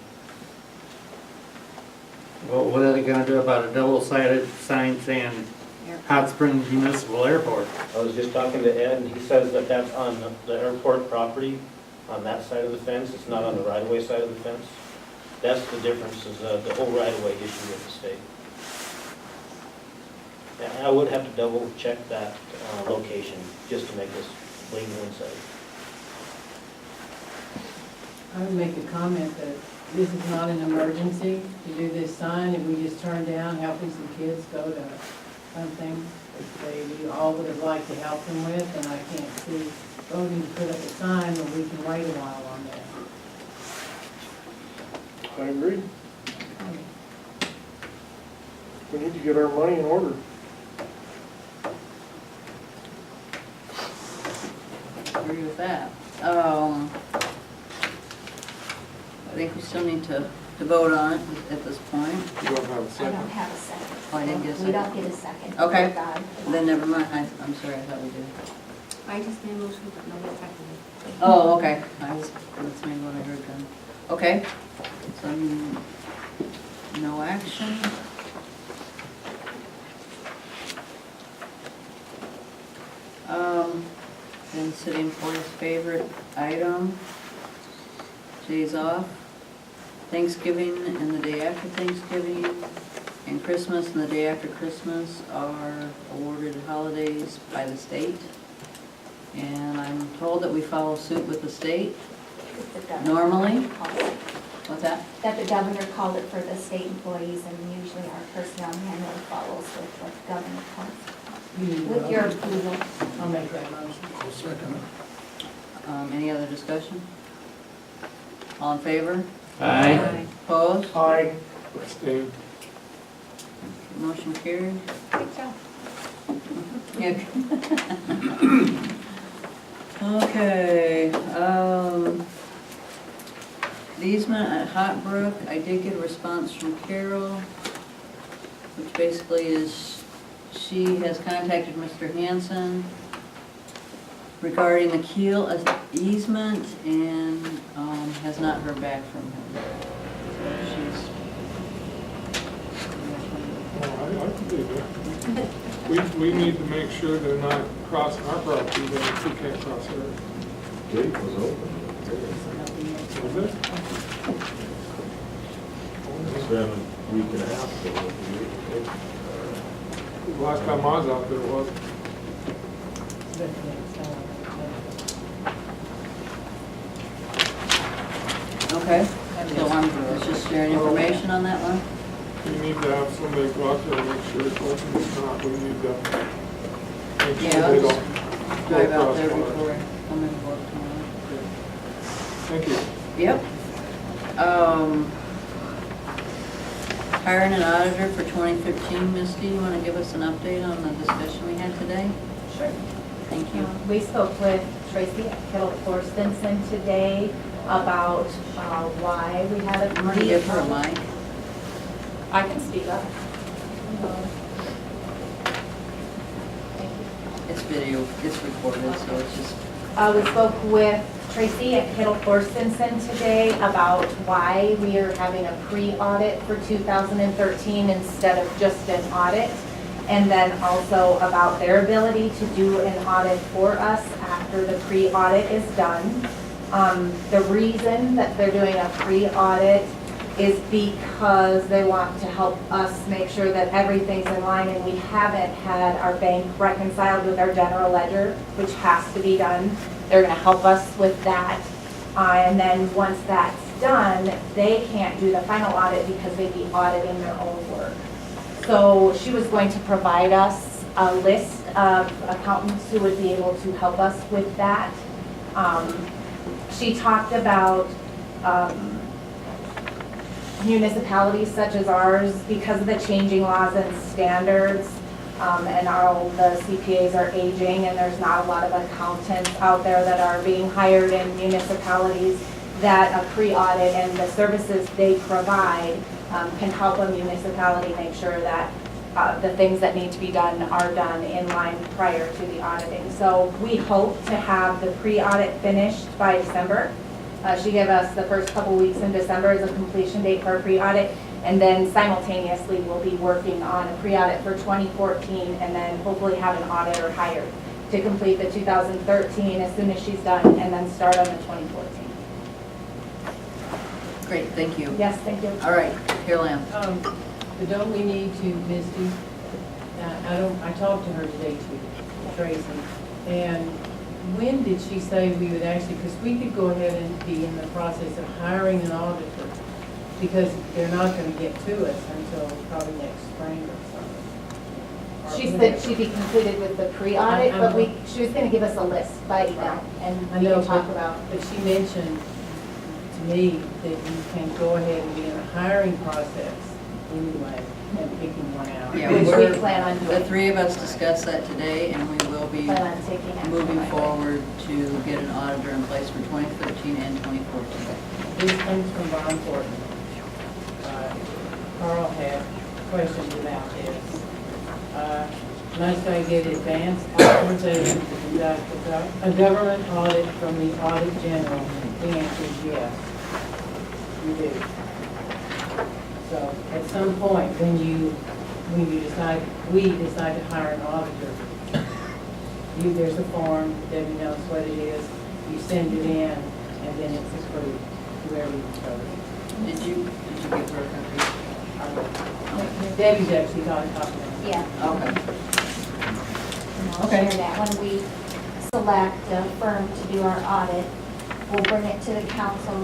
Well, what are they gonna do about a double-sided sign saying Hot Springs Municipal Airport? I was just talking to Ed, and he says that that's on the airport property, on that side of the fence. It's not on the right-of-way side of the fence. That's the difference, is the whole right-of-way issue with the state. And I would have to double-check that location, just to make this legal and safe. I would make a comment that this is not an emergency to do this sign. If we just turn down helping some kids go to something that we all would have liked to help them with, and I can't see voting to put up a sign when we can wait a while on that. I agree. We need to get our money in order. agree with that. I think we still need to vote on it at this point. You don't have a I second? don't have a second. Oh, I didn't get a second? We don't get a second. Okay. Oh, God. Then never mind. I'm sorry, I thought we did. I just made a motion, but nobody seconded. Oh, okay. That's maybe what I heard then. Okay. So, no action. Then city employees' favorite item, days off. Thanksgiving and the day after Thanksgiving, and Christmas and the day after Christmas are awarded holidays by the state. And I'm told that we follow suit with the state normally. What's that? That the governor called it for the state employees, and usually our personnel manual follows with what the governor calls. With your approval. I'll make that motion. I'll second it. Any other discussion? All in favor? Aye. Opposed? Aye. Abstain. Motion carried. Good job. Yeah. Okay, the easement at Hot Brook, I did get a response from Carol, which basically is, she has contacted Mr. Hanson regarding the Keel easement and has not heard back from him. So she's. I can do that. We need to make sure they're not crossing our property, that we can't cross theirs. Gate was open. Was it? It's been a week and a half ago. The last time I was out there, it wasn't. Okay, so I'm just sharing information on that one. We need to have somebody go out there and make sure it's open. If not, we need to make Yeah, sure I'll they just don't go drive out across there ours. before I come in work tomorrow. Thank you. Yep. Hiring an auditor for 2015, Misty, you want to give us an update on the discussion we had today? Sure. Thank you. We spoke with Tracy Kettle Stinson today, about why we had a Want to give her a mic? I can speak up. It's video, it's recorded, so it's just, We spoke with Tracy at Kittle Forstenson today about why we are having a pre-audit for 2013 instead of just an audit. And then also about their ability to do an audit for us after the pre-audit is done. The reason that they're doing a pre-audit is because they want to help us make sure that everything's in line, and we haven't had our bank reconciled with our general ledger, which has to be done. They're gonna help us with that. And then once that's done, they can't do the final audit because they'd be auditing their own work. So she was going to provide us a list of accountants who would be able to help us with that. She talked about municipalities such as ours, because of the changing laws and standards, and all the CPAs are aging, and there's not a lot of accountants out there that are being hired in municipalities, that a pre-audit and the services they provide can help a municipality make sure that the things that need to be done are done in line prior to the auditing. So we hope to have the pre-audit finished by December. She gave us the first couple weeks in December as a completion date for a pre-audit, and then simultaneously we'll be working on a pre-audit for 2014, and then hopefully have an auditor hired to complete the 2013 as soon as she's done, and then start on the 2014. great, thank you. Yes, thank you. All right, Carol Ann. But don't we need to, Misty, I talked to her today too, Tracy, and when did she say we would actually, because we could go ahead and be in the process of hiring an auditor, because they're not going to get to us until probably next spring or something. She said she'd be completed with the pre-audit, but she was gonna give us a list by email, and I we know, can talk about. but she mentioned to me that you can go ahead and be in a hiring process anyway, and picking one out. Yeah, Which we're- we plan on doing. The three of us discussed that today, and we will be Plan on taking action moving by then. forward to get an auditor in place for 2013 and 2014. This comes from Von Thornton. Carl had questions about this. Must I get advanced authorization to conduct a government audit from the Audit General? The answer is yes, you do. So at some point, when we decide to hire an auditor, there's a form, Debbie knows what it is, you send it in, and then it's approved, whoever you chose. Did you give her a copy? Debbie's actually got a copy of it. Yeah. Okay. And I'll Okay. share that when we select a firm to do our audit. We'll bring it to the council.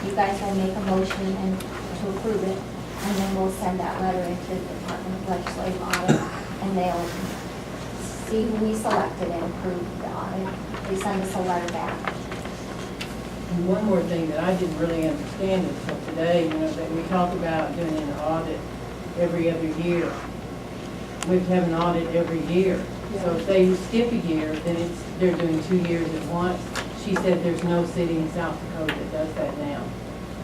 You guys will make a motion and to approve it, and then we'll send that letter into the Department of Legislative Audit, and they'll see who we selected and approve the audit. They send us a letter back. And one more thing that I didn't really understand until today, that we talk about doing an audit every other year. We have to have an audit every year. So if they skip a year, then they're doing 2 years at once. She said there's no city in South Dakota that does that now.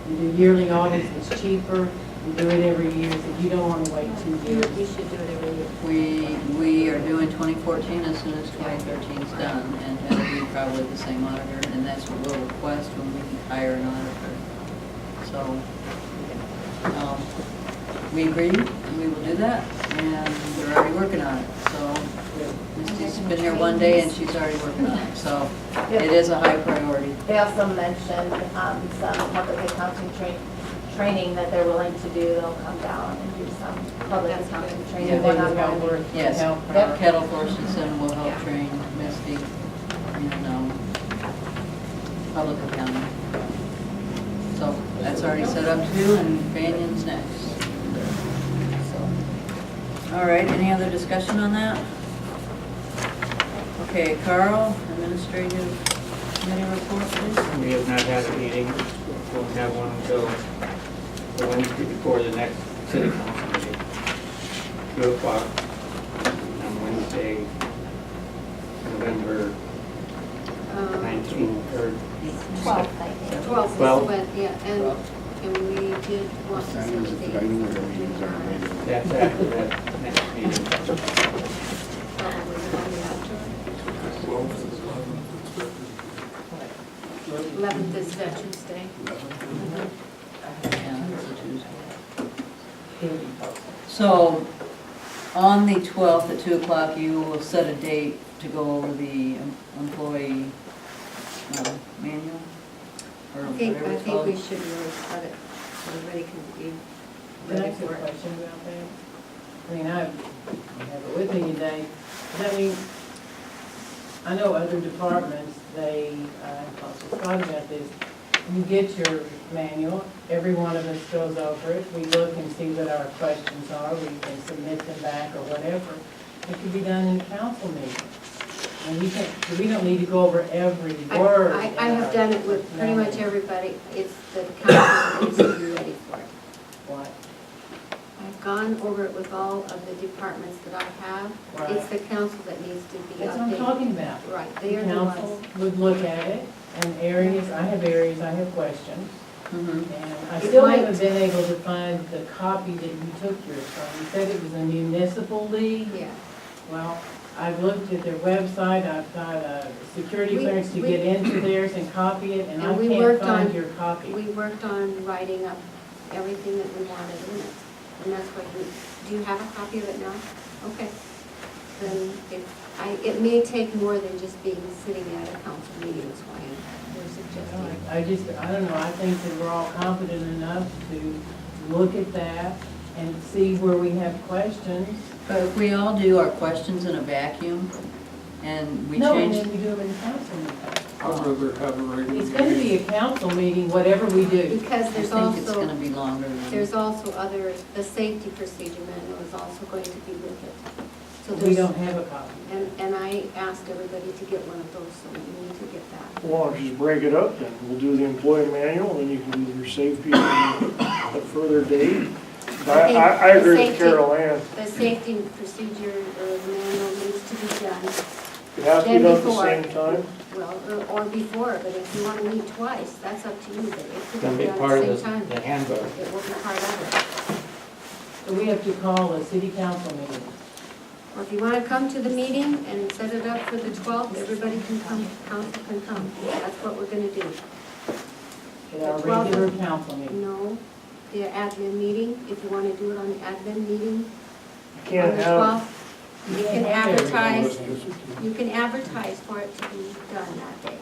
You do yearly audits, it's cheaper, you do it every year, so you don't want to wait 2 years. You should do it every year. We are doing 2014 as soon as 2013 is done, and it'll be probably the same auditor, and that's what we'll request when we hire an auditor. So, we agreed, and we will do that, and they're already working on it. So, Misty's been here one day, and she's already working on it, so it is a high priority. They also mentioned some public accounting training that they're willing to do. They'll come down and do some public accounting Yeah, training. they one-on-one. Yes, Yep. Kettle Forstenson will help Yeah. train Misty in public accounting. So that's already set up too, and Banyan's next. So, all right, any other discussion on that? Okay, Carl, administrative committee report, please. We have not had a meeting. We'll have one until the Wednesday before the next city council meeting. 2 o'clock on Wednesday, November 19, or 12th, I think. 12th Well- is when, yeah, and we did want to set a date. that's after that next meeting. Probably the Monday after. 11th is Veterans Day. Yeah, it's a Tuesday. So, on the 12th at 2 o'clock, you will set a date to go over the employee manual? Or I whatever it's think called? we should really set it, so everybody can be Can I ready ask you a for it. question about that? I mean, I have it with me today. Does that mean, I know other departments, they, I also thought about this. You get your manual, every one of us goes over it, we look and see what our questions are, we can submit them back or whatever. It could be done in council meeting. And we don't need to go over every word. I have done it with pretty much everybody. It's the council that needs to be ready for it. What? I've gone over it with all of the departments that I have. It's the council that needs to be updated. That's what I'm talking about. Right, they are the Council ones. would look at it, and areas, I have questions. Mhm. And I It still might- haven't been able to find the copy that you took yours from. You said it was a municipal league? Yeah. Well, I've looked at their website, I've got a security We- clearance to we- get into theirs and copy it, and I And we can't worked find on- your copy. We worked on writing up everything that we wanted in it. And that's what do you have a copy of it now? Okay. Then it may take more than just sitting at a council meeting, is why we're suggesting. I don't know, I think that we're all competent enough to look at that and see where we have questions. But if we all do our questions in a vacuum, and we No, and change, then we do them in a council meeting. I'd rather have a regular It's gonna meeting. be a council meeting, whatever we do. Because I there's think it's gonna also, be longer than. there's also the safety procedure manual is also going to be with it. So We there's, don't have a copy. and I asked everybody to get one of those, so you need to get that. Well, if you just break it up, then we'll do the employee manual, and then you can do your safety at a further date. I agree with Carol Ann. The safety procedure manual needs to be done. It has to be Then done at the before. same time. Well, or before, but if you want to meet twice, that's up to you, but it It's could gonna be be done part at of the same time. the handbook. It will be part of it. So we have to call a city council meeting. Or if you want to come to the meeting and set it up for the 12th, everybody can come, council can come. That's what we're going to do. At our The 12th regular of- council meeting. No, the admin meeting, if you want to do it on the admin meeting. You can't On the have, 12th, you can Yeah. advertise for it to be done that day.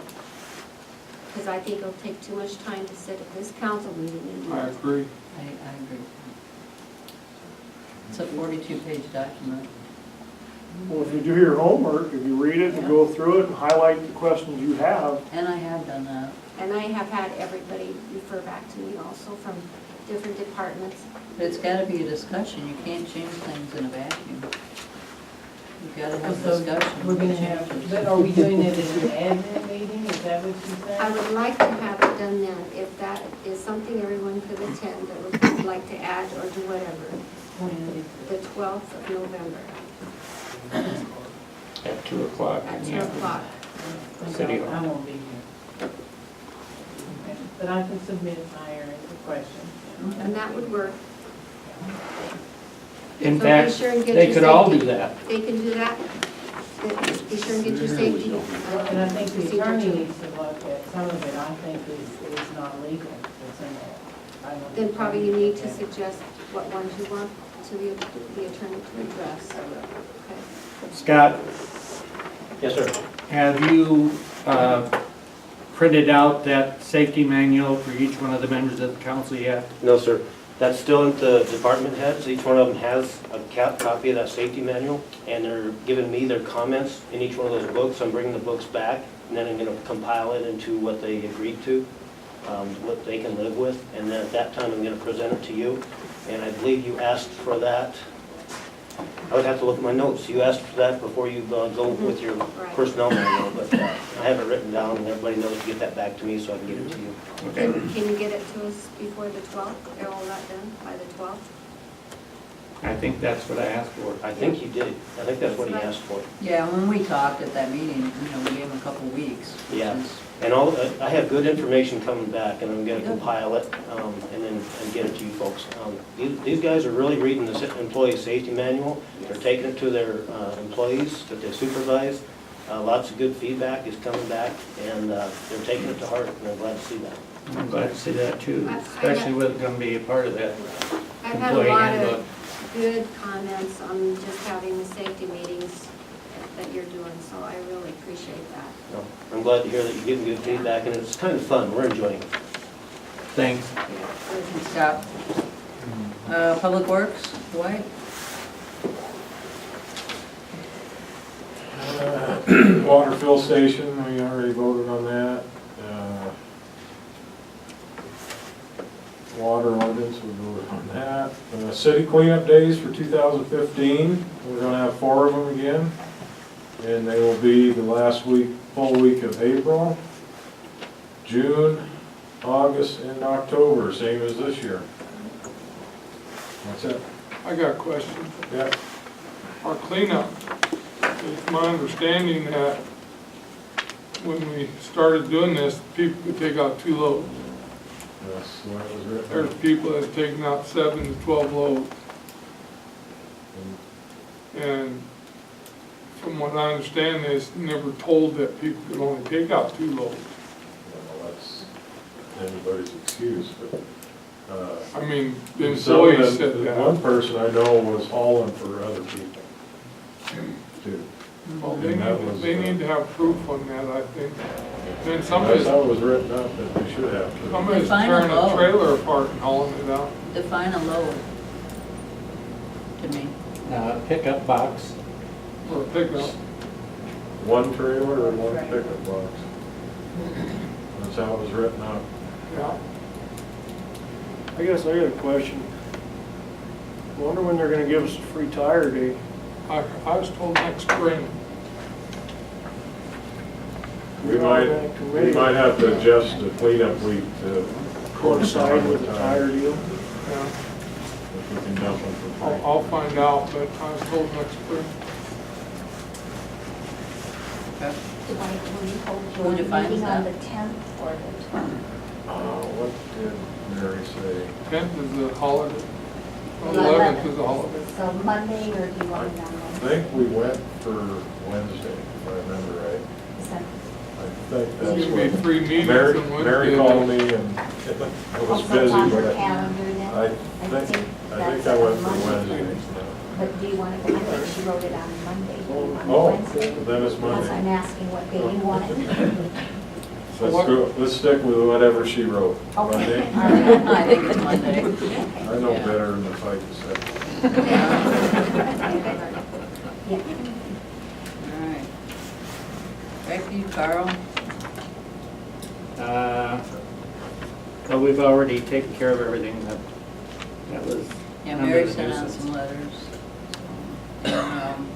Because I think it'll take too much time to sit at this council meeting and do I it. agree. I agree. It's a 42-page document. well, if you do your homework, if you read it and go through it and highlight the questions you have, And I have done that. And I have had everybody refer back to me also from different departments. But it's gotta be a discussion. You can't change things in a vacuum. You've gotta have a So discussion. we're gonna have, but are we doing it in an admin meeting? Is that what you said? I would like to have it done then, if that is something everyone could attend that would like to add or do whatever. The 12th of November At 2 o'clock. at 2 yeah. o'clock. City I Hall. won't be here. Okay. But I can submit my question. And that would work. In So be fact, sure and get they your could all do safety. that. They can do that. Be sure and get your safety. And I think the procedure attorney too. needs to look at some of it, I think is not legal, it's in there. I don't Then think probably you need to okay. suggest what ones you want to the attorney to address. Okay. Scott, Yes, sir. have you printed out that safety manual for each one of the members of the council yet? No, sir. That's still at the department heads. Each one of them has a copy of that safety manual, and they're giving me their comments in each one of those books. I'm bringing the books back, and then I'm going to compile it into what they agreed to, what they can live with, and then at that time, I'm going to present it to you. And I believe you asked for that. I would have to look at my notes. You asked for that before you go with your Right. personnel manual, but I have it written down, and everybody knows to get that back to me so I can get it to you. Okay. Can you get it to us before the 12th? Are all that done by the 12th? I think that's what I asked for. I think he did. I think that's what he asked for. Yeah, when we talked at that meeting, we gave him a couple weeks. which Yeah. is- And I have good information coming back, and I'm gonna compile it, and then get it to you folks. These guys are really reading the employee safety manual. They're taking it to their employees that they supervise. Lots of good feedback is coming back, and they're taking it to heart, and I'm glad to see that. I'm glad to see that too, especially with going to be a part of that I've had a employee lot handbook. of good comments on just having the safety meetings that you're doing, so I really appreciate that. No, I'm glad to hear that you're getting good feedback, and it's kind of fun. We're enjoying it. Thanks. Scott. Public Works, Dwight? Water fill station, we already voted on that. Water ordinance, we voted on that. City cleanup days for 2015, we're gonna have 4 of them again. And they will be the last week, full week of April, June, August, and October, same as this year. That's it. I got a question. Yeah. Our cleanup, it's my understanding that when we started doing this, people could take out 2 loads. That's the way it was written. There's people that have taken out 7 to 12 loads. And from what I understand, it's never told that people could only take out 2 loads. Well, that's anybody's excuse, but, I mean, the some of employees them- said that. one person I know was hauling for other people, too. Well, And they need to have proof on that, I think. Then That's somebody's, how it was written up, that they should have to. somebody's Define a tearing a load. trailer apart and hauling it out. Define a load to me. Pickup box. Or a pickup. One trailer or one pickup box. That's how it was written up. Yeah. I guess I got a question. I wonder when they're gonna give us a free tire day. I was told next spring. We might have to adjust the cleanup week to Coincide with the tire deal. Yeah. If we can dump them for free. I'll find out, but I was told next spring. Who defines Meeting on that? the 10th or the 12th? What did Mary say? 10th is a holiday. 11th. 11th is a holiday. So Monday, or do you want it on I Monday? think we went for Wednesday, if I remember right. Is that- I think There's that's gonna be what. 3 meetings Mary, on Wednesday. Mary called me and I was Also busy, on but her calendar then? I think I went for Wednesday. But do you want it, I think she wrote it on Monday. Do you want it Oh, Wednesday? then it's Because I'm Monday. asking what day you want it. Let's stick with whatever she wrote. Okay. Monday? All right. I think it's Monday. I know Yeah. better than to fight the set. Yeah. All right. Back to you, Carl. Well, we've already taken care of everything that was. Yeah, under Mary the sent out nuisance. some letters. And,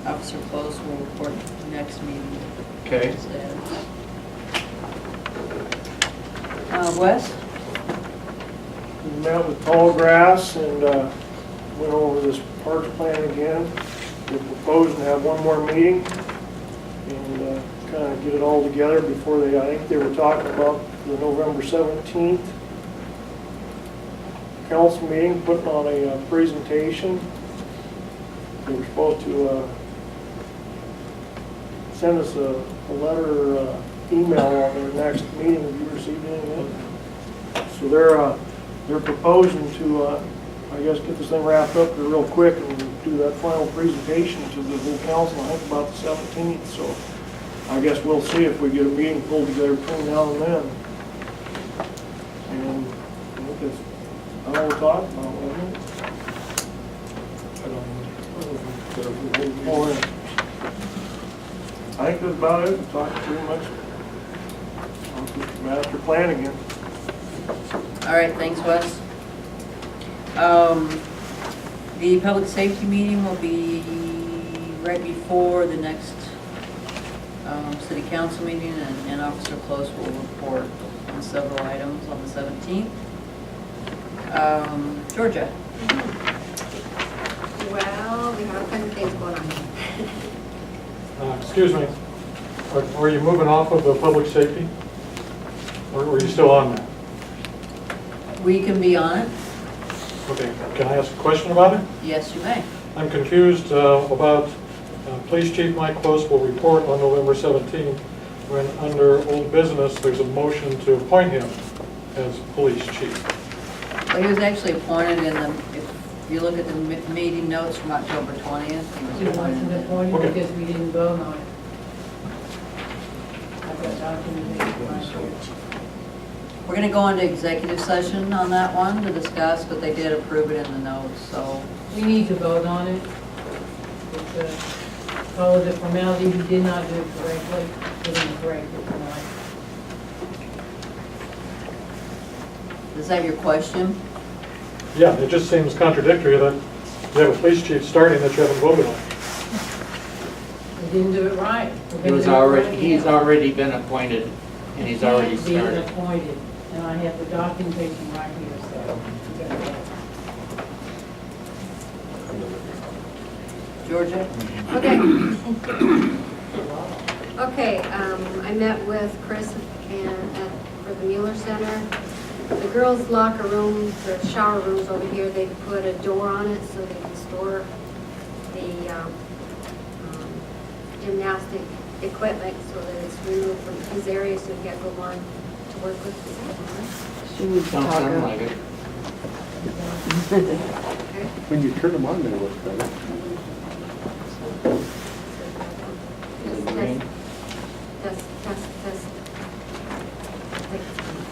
Officer Close will report next meeting. Okay. Wes? We met with Tallgrass and went over this parks plan again. We're proposing to have one more meeting and kind of get it all together before I think they were talking about the November 17th council meeting, putting on a presentation. They were supposed to send us a letter or email on their next meeting. Have you received anything yet? So they're proposing to, I guess, get this thing wrapped up real quick and do that final presentation to the whole council, I think about the 17th. So I guess we'll see if we get a meeting pulled together between now and then. And I think that's all we're talking about, wasn't it? Oh, yeah. I think that's about it. We talked pretty much on the master plan again. All right, thanks, Wes. The public safety meeting will be right before the next city council meeting, and Officer Close will report on several items on the 17th. Georgia? we got all kinds of things going on. Excuse me, are you moving off of the public safety? Or are you still on that? We can be on it? Okay, can I ask a question about it? Yes, you may. I'm confused about Police Chief Mike Close will report on November 17th when under old business, there's a motion to appoint him as police chief. Well, he was actually appointed in the, if you look at the meeting notes from October 20th, he It was wasn't appointed. appointed Okay. because we didn't vote on it. I've got documentation right here. We're going to go into executive session on that one to discuss, but they did approve it in the notes, so. We need to vote on it. It's, follow the formality, he did not do it correctly, we're going to correct it tonight. Is that your question? Yeah, it just seems contradictory that you have a police chief starting that you haven't voted on. We didn't do it right. We're He gonna was do it already, right he's now. already been appointed, and he's already Can't be started. appointed, and I have the documentation right here, so. you got that. Georgia? Okay. Okay, I met with Chris for the Mueller Center. The girls' locker room, the shower rooms over here, they put a door on it so they can store the gymnastic equipment so that it's removed from these areas so we got go on to work with. Don't sound like it. Okay. When you turn them on, they work better. Test.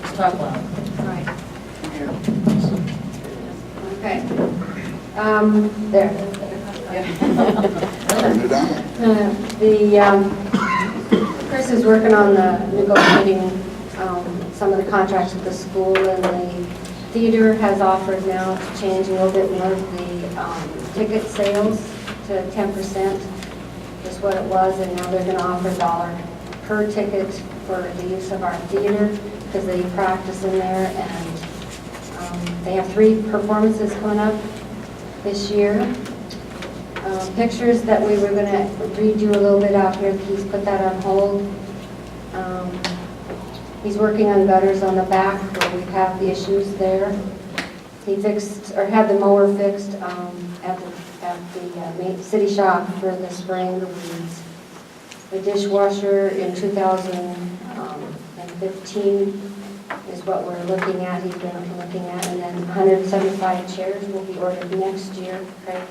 Let's talk loud. Right. Here. Okay. There. Chris is working on the negotiating some of the contracts with the school, and the theater has offered now to change a little bit more of the ticket sales to 10% is what it was, and now they're going to offer $1 per ticket for the use of our theater because they practice in there, and they have 3 performances coming up this year. Pictures that we were going to redo a little bit out here, he's put that on hold. He's working on gutters on the back where we have the issues there. He fixed, or had the mower fixed at the city shop for the spring, the weeds. The dishwasher in 2015 is what we're looking at, he's been looking at, and then 175 chairs will be ordered next year, right?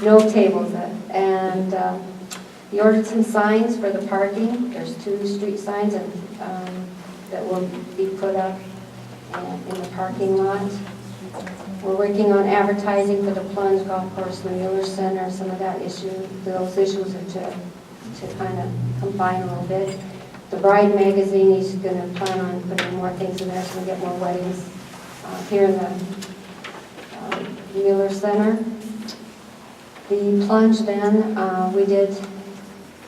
No tables, and he ordered some signs for the parking. There's 2 street signs that will be put up in the parking lot. We're working on advertising for the Plunge Golf Course, the Mueller Center, some of that issue. Those issues are to kind of combine a little bit. The Bride magazine, he's going to plan on putting more things in there so we get more weddings here in the Mueller Center. The Plunge then, we did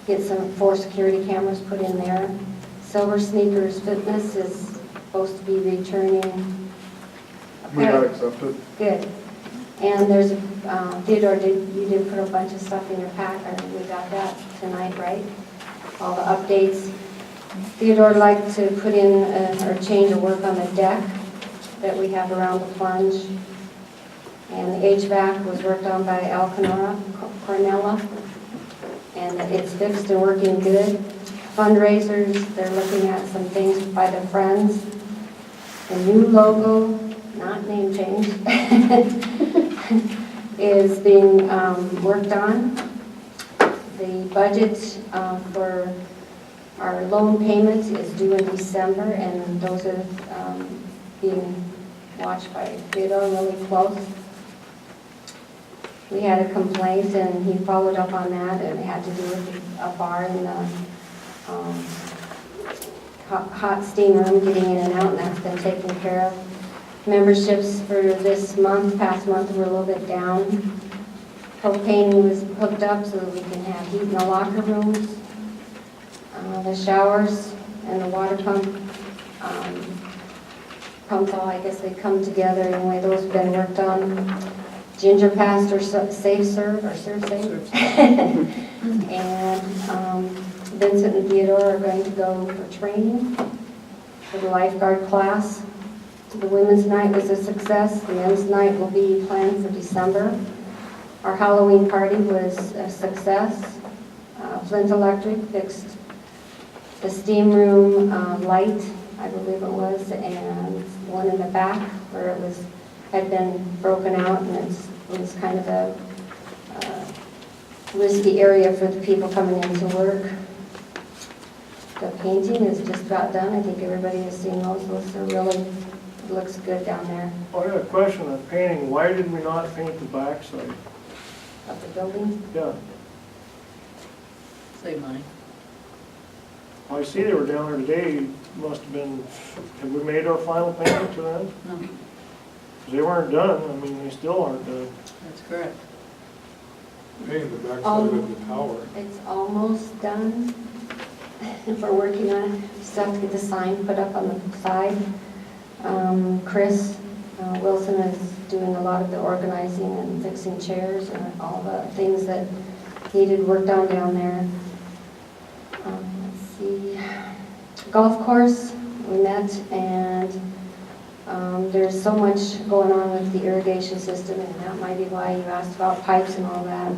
get 4 security cameras put in there. Silver Sneakers Fitness is supposed to be returning. We got accepted. Good. And there's, Theodore, you did put a bunch of stuff in your pack, or we got that tonight, right? All the updates. Theodore would like to put in or change or work on the deck that we have around the Plunge. And the HVAC was worked on by Cornella, and it's fixed and working good. Fundraisers, they're looking at some things by the Friends. The new logo, not name change, is being worked on. The budget for our loan payments is due in December, and those are being watched by Theodore really close. We had a complaint, and he followed up on that, and it had to do with a bar in the hot steam room, getting in and out, and that's been taken care of. Memberships for this month, past month, were a little bit down. Propane was hooked up so that we can have heat in the locker rooms. The showers and the water pumps all, I guess they come together anyway. Those have been worked on. Ginger passed her Safe Serve, or Serve Safe. And Vincent and Theodore are going to go for training for the lifeguard class. The women's night was a success. The men's night will be planned for December. Our Halloween party was a success. Flint Electric fixed the steam room light, I believe it was, and one in the back where it had been broken out, and it was kind of a risky area for the people coming in to work. The painting is just about done. I think everybody has seen those. Those are really, it looks good down there. I got a question on painting. Why did we not paint the backside? Of the building? Yeah. Save money. I see they were down there today. Must have been, have we made our final payment to them? No, 'Cause they weren't done. I mean, they still aren't done. that's correct. Painting the backside of the tower. It's almost done. We're working on it. Still have to get the sign put up on the side. Chris Wilson is doing a lot of the organizing and fixing chairs and all the things that needed work done down there. Let's see. Golf course, we met, and there's so much going on with the irrigation system, and that might be why you asked about pipes and all that.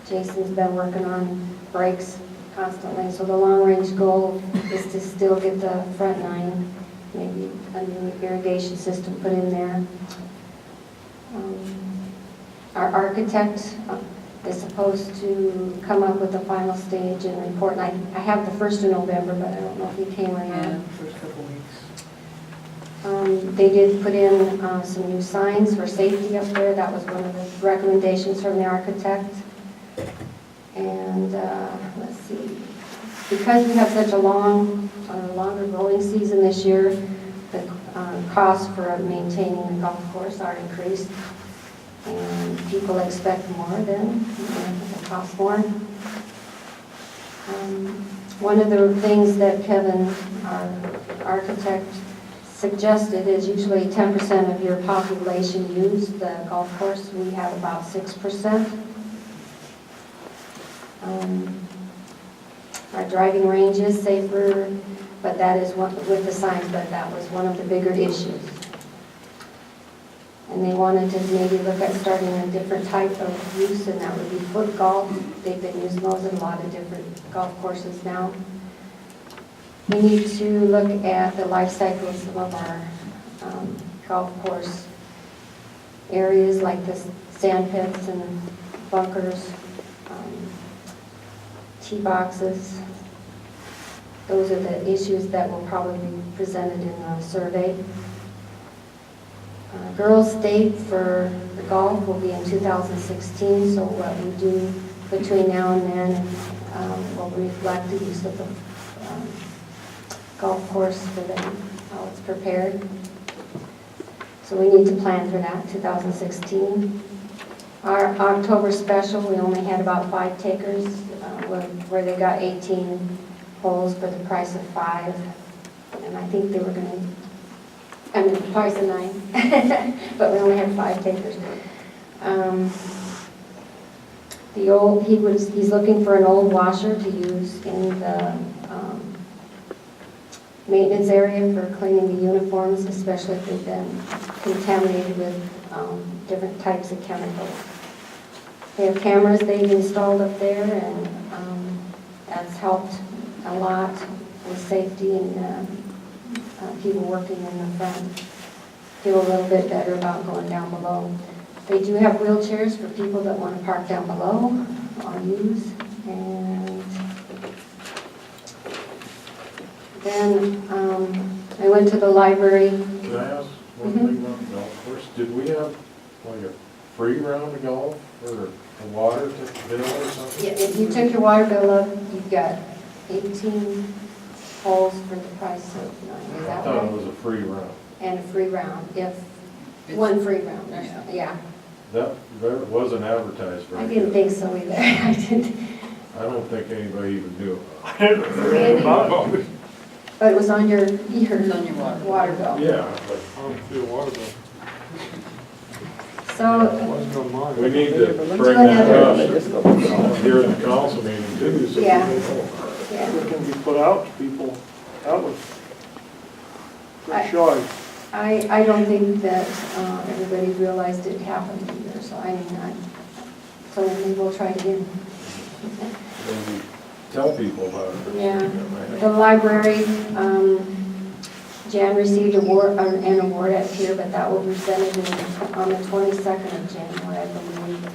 Jason's been working on breaks constantly, so the long-range goal is to still get the front nine, maybe a new irrigation system put in there. Our architect is supposed to come up with the final stage and report, and I have the 1st of November, but I don't know if he came or not. Yeah, first couple weeks. They did put in some new signs for safety up there. That was one of the recommendations from the architect. And let's see, because we have such a longer growing season this year, the costs for maintaining the golf course are increased. And people expect more then, it costs more. One of the things that Kevin, our architect, suggested is usually 10% of your population use the golf course. We have about 6%. Our driving range is safer, but that is one with the signs, but that was one of the bigger issues. And they wanted to maybe look at starting a different type of use, and that would be foot golf. They've been using those in a lot of different golf courses now. We need to look at the life cycle of some of our golf course areas, like the sand pits and bunkers, tee boxes. Those are the issues that will probably be presented in the survey. Girls' State for the golf will be in 2016, so what we do between now and then will reflect the use of the golf course for them, how it's prepared. So we need to plan for that, 2016. Our October special, we only had about 5 takers, where they got 18 holes for the price of 5. And I think they were going to, the price of 9, but we only had 5 takers. He's looking for an old washer to use in the maintenance area for cleaning the uniforms, especially if they've been contaminated with different types of chemicals. They have cameras they've installed up there, and that's helped a lot with safety and people working in the front feel a little bit better about going down below. They do have wheelchairs for people that want to park down below or use. And then I went to the library. Can I ask one thing about the golf course? Did we have like a free round of golf or a water bill or something? Yeah, if you took your water bill up, you've got 18 holes for the price of 9. Is I that thought it right? was a free round. And a free round, one free round, yeah. That wasn't advertised very I good. didn't think so either. I didn't. I don't think anybody even knew about I didn't forget about it. But it was on your It's on your water. water bill. it. Yeah, but I don't feel water bill. So, We need to bring that up here in the council meeting too, so Yeah. people know. yeah. It can be put out to people. That was I- pretty shy. I don't think that everybody realized it happened either, so I mean, so maybe we'll try it again. Maybe tell people about it. Yeah, the library, Jan received an award at here, but that will be presented on the 22nd of January, I believe,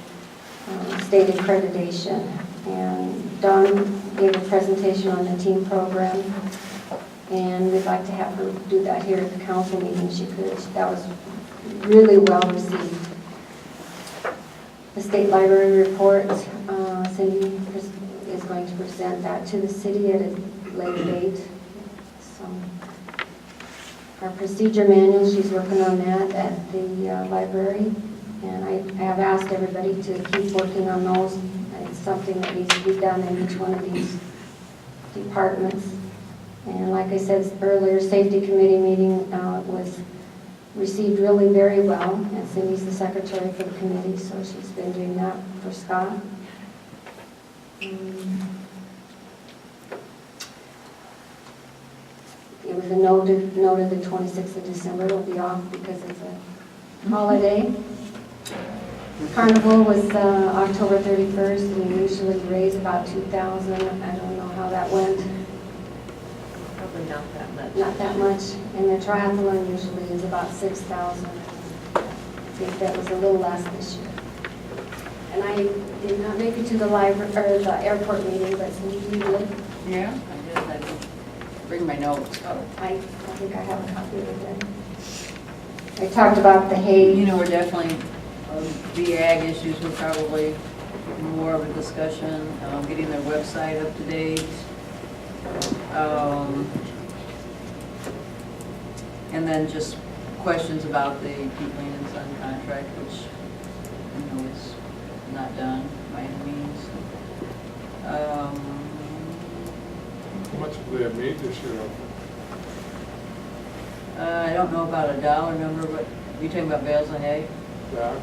state accreditation. And Dawn gave a presentation on the team program, and we'd like to have her do that here at the council meeting. She could. That was really well received. The state library report, Cindy is going to present that to the city at a later date. So, our procedure manual, she's working on that at the library, and I have asked everybody to keep working on those. It's something that needs to be done in each one of these departments. And like I said earlier, safety committee meeting was received really very well, and Cindy's the secretary for the committee, so she's been doing that for Scott. It was a noted the 26th of December. It'll be off because it's a holiday. Carnival was October 31st, and we usually raise about $2,000. I don't know how that went. Probably not that much. Not that much. And the triathlon usually is about $6,000. I think that was a little less this year. And I did not make it to the library or the airport meeting, but Cindy, you did. Yeah, I did. I did. Bring my notes. I think I have a copy of it there. I talked about the hay. You know, we're definitely, the ag issues were probably more of a discussion, getting their website up to date. And then just questions about the Pete Lane and Son contract, which, you know, is not done by any means. How much have they made this year? I don't know about a dollar number, but you talking about bales of hay? Yeah. I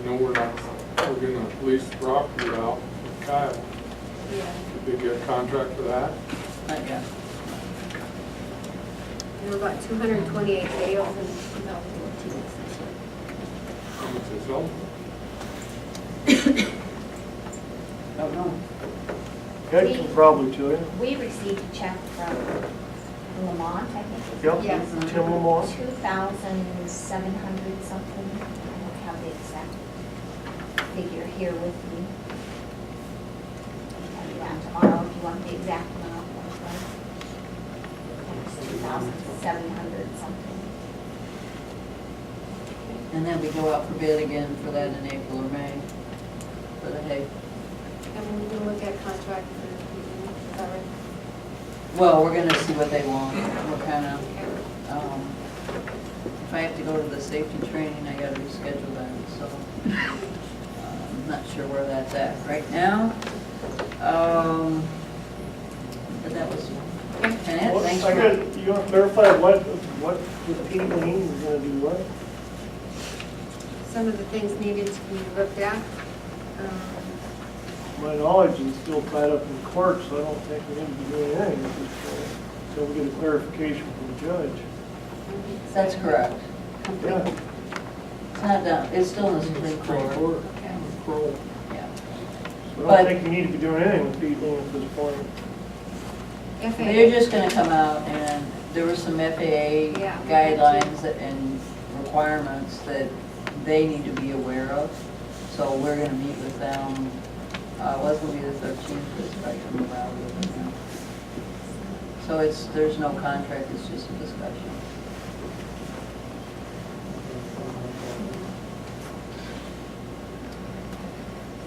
know we're gonna lease the property out with Kyle. Yeah. Did they get a contract for that? Not yet. There were about 228 bales in 2014. How much is sold? Don't know. Ed can probably tell you. We received a check from Lamont, I think. Yep, Yes. Tim Lamont. 2,700 something. I don't have the exact figure here with me. I'll tell you that tomorrow if you want the exact amount. It was 2,700 something. And then we go out for bid again for that in April or May, for the hay. And we can look at contract for, is that right? Well, we're gonna see what they want, what kind of, if I have to go to the safety training, I gotta reschedule that, so. I'm not sure where that's at right now. But that was, and it, Well, thanks I for. got, you want to clarify what with Pete Lane, we're going to do what? Some of the things needed to be looked at. My knowledge is still tied up in court, so I don't think we're going to be doing anything at this point until we get a clarification from the judge. That's correct. Yeah. It's not done, it's still in the Supreme Court. Cool. Yeah. So I But- don't think we need to be doing anything with Pete Lane at this point. They're just gonna come out and there were some FAA Yeah. guidelines and requirements that they need to be aware of. So we're gonna meet with them, was gonna be the 13th, but it's probably gonna move out a little bit now. So there's no contract, it's just a discussion.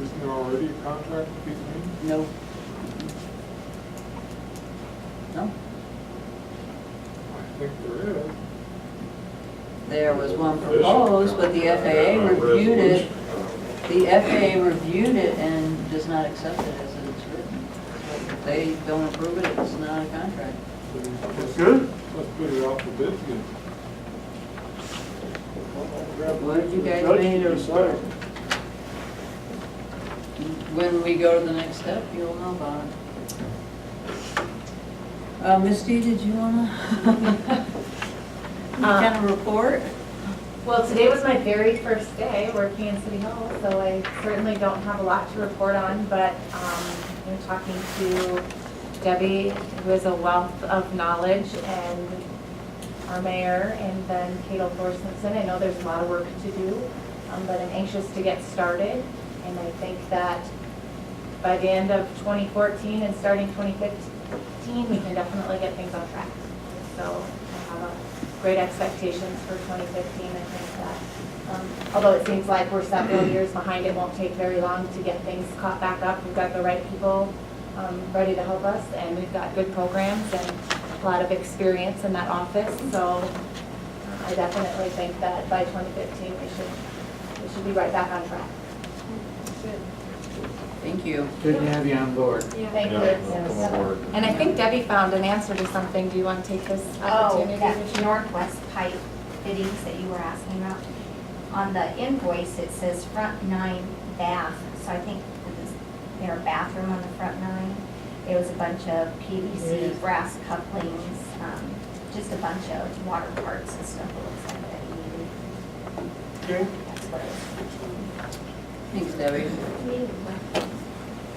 Isn't there already a contract with Pete Lane? No. No? I think there is. There was one proposed, but the FAA reviewed it. The FAA reviewed it and does not accept it as it's written. So if they don't approve it, it's not a contract. Let's Good. Let's put it out for bid again. What did you guys Judge made can or decide. when we go to the next step, you'll know about it. Misty, did you wanna kind of report? Well, today was my very first day working in City Hall, so I certainly don't have a lot to report on, but I'm talking to Debbie, who is a wealth of knowledge, and our mayor, and then Kate Thorstensen. I know there's a lot of work to do, but I'm anxious to get started, and I think that by the end of 2014 and starting 2015, we can definitely get things on track. So I have great expectations for 2015. I think that although it seems like we're several years behind, it won't take very long to get things caught back up. We've got the right people ready to help us, and we've got good programs and a lot of experience in that office. So I definitely think that by 2015 we should be right back on track. Good. Thank you. Good to have you on board. Thank you. welcome aboard. And I think Debbie found an answer to something. Do you want to take this Oh, opportunity? that northwest pipe fittings that you were asking about. On the invoice, it says front 9 bath, so I think it was their bathroom on the front 9. It was a bunch of PVC brass couplings, just a bunch of water parts and stuff it looks like that you needed. Okay. That's what it was. Thanks, Debbie.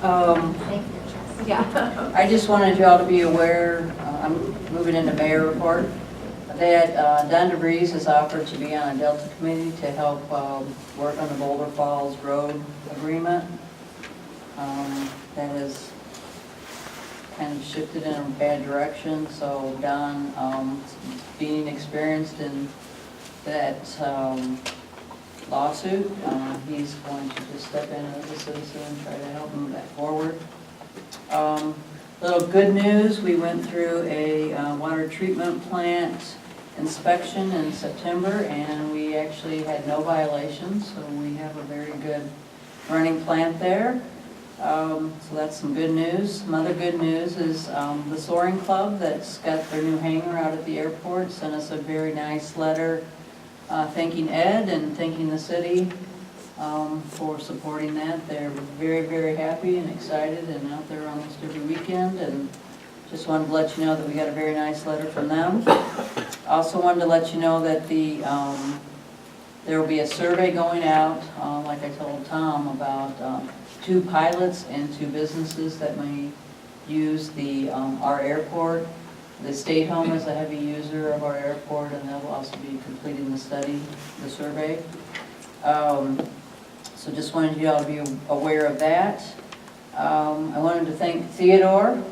Thank you, Jess. Yeah. I just wanted you all to be aware, I'm moving into mayor report, that Don DeVries has offered to be on a Delta committee to help work on the Boulder Falls Road agreement. That has kind of shifted in a bad direction, so Don, being experienced in that lawsuit, he's going to just step in as a citizen and try to help move that forward. Little good news, we went through a water treatment plant inspection in September, and we actually had no violations, so we have a very good running plant there. So that's some good news. Some other good news is the Soaring Club that's got their new hangar out at the airport sent us a very nice letter thanking Ed and thanking the city for supporting that. They're very, very happy and excited and out there almost every weekend, and just wanted to let you know that we got a very nice letter from them. Also wanted to let you know that there will be a survey going out, like I told Tom, about 2 pilots and 2 businesses that may use our airport. The State Home is a heavy user of our airport, and they'll also be completing the study, the survey. So just wanted you all to be aware of that. I wanted to thank Theodore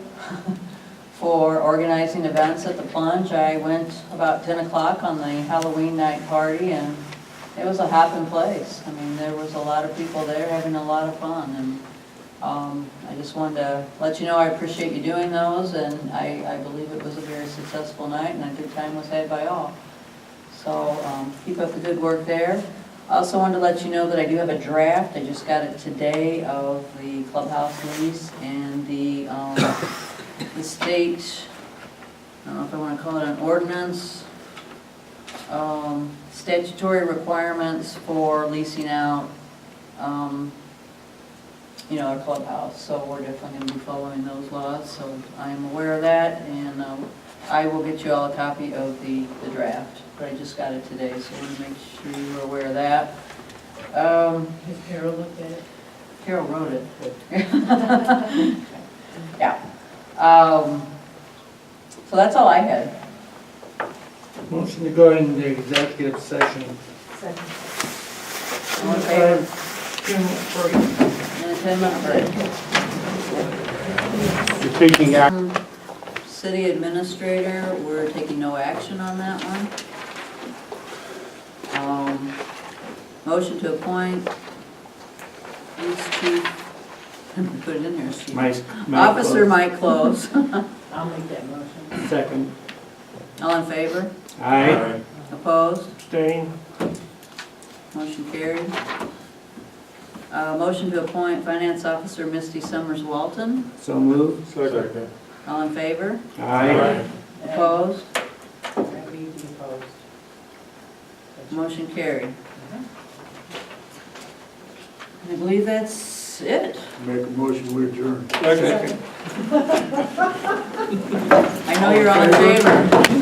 for organizing events at the Plunge. I went about 10 o'clock on the Halloween night party, and it was a hopping place. I mean, there was a lot of people there having a lot of fun, and I just wanted to let you know I appreciate you doing those, and I believe it was a very successful night, and a good time was had by all. So keep up the good work there. I also wanted to let you know that I do have a draft. I just got it today of the clubhouse lease and the state, I don't know if I want to call it an ordinance, statutory requirements for leasing out our clubhouse. So we're definitely going to be following those laws. So I am aware of that, and I will get you all a copy of the draft. But I just got it today, so I want to make sure you're aware of that. Has Carol looked at it? Carol wrote it. Yeah. So that's all I had. Motion to go into executive session. Second. All in favor? 10-minute break. And a 10-minute break. You're taking action. City administrator, we're taking no action on that one. Motion to appoint police chief, put it in there, as chief. Officer Mike Close. I'll make that motion. Second. All in favor? Aye. Opposed? Abstain. Motion carried. Motion to appoint finance officer Misty Summers Walton. So moved. Second. All in favor? Aye. Opposed? That means opposed. Motion carried. I believe that's it. Make a motion, we adjourn. Second. I know you're all in favor.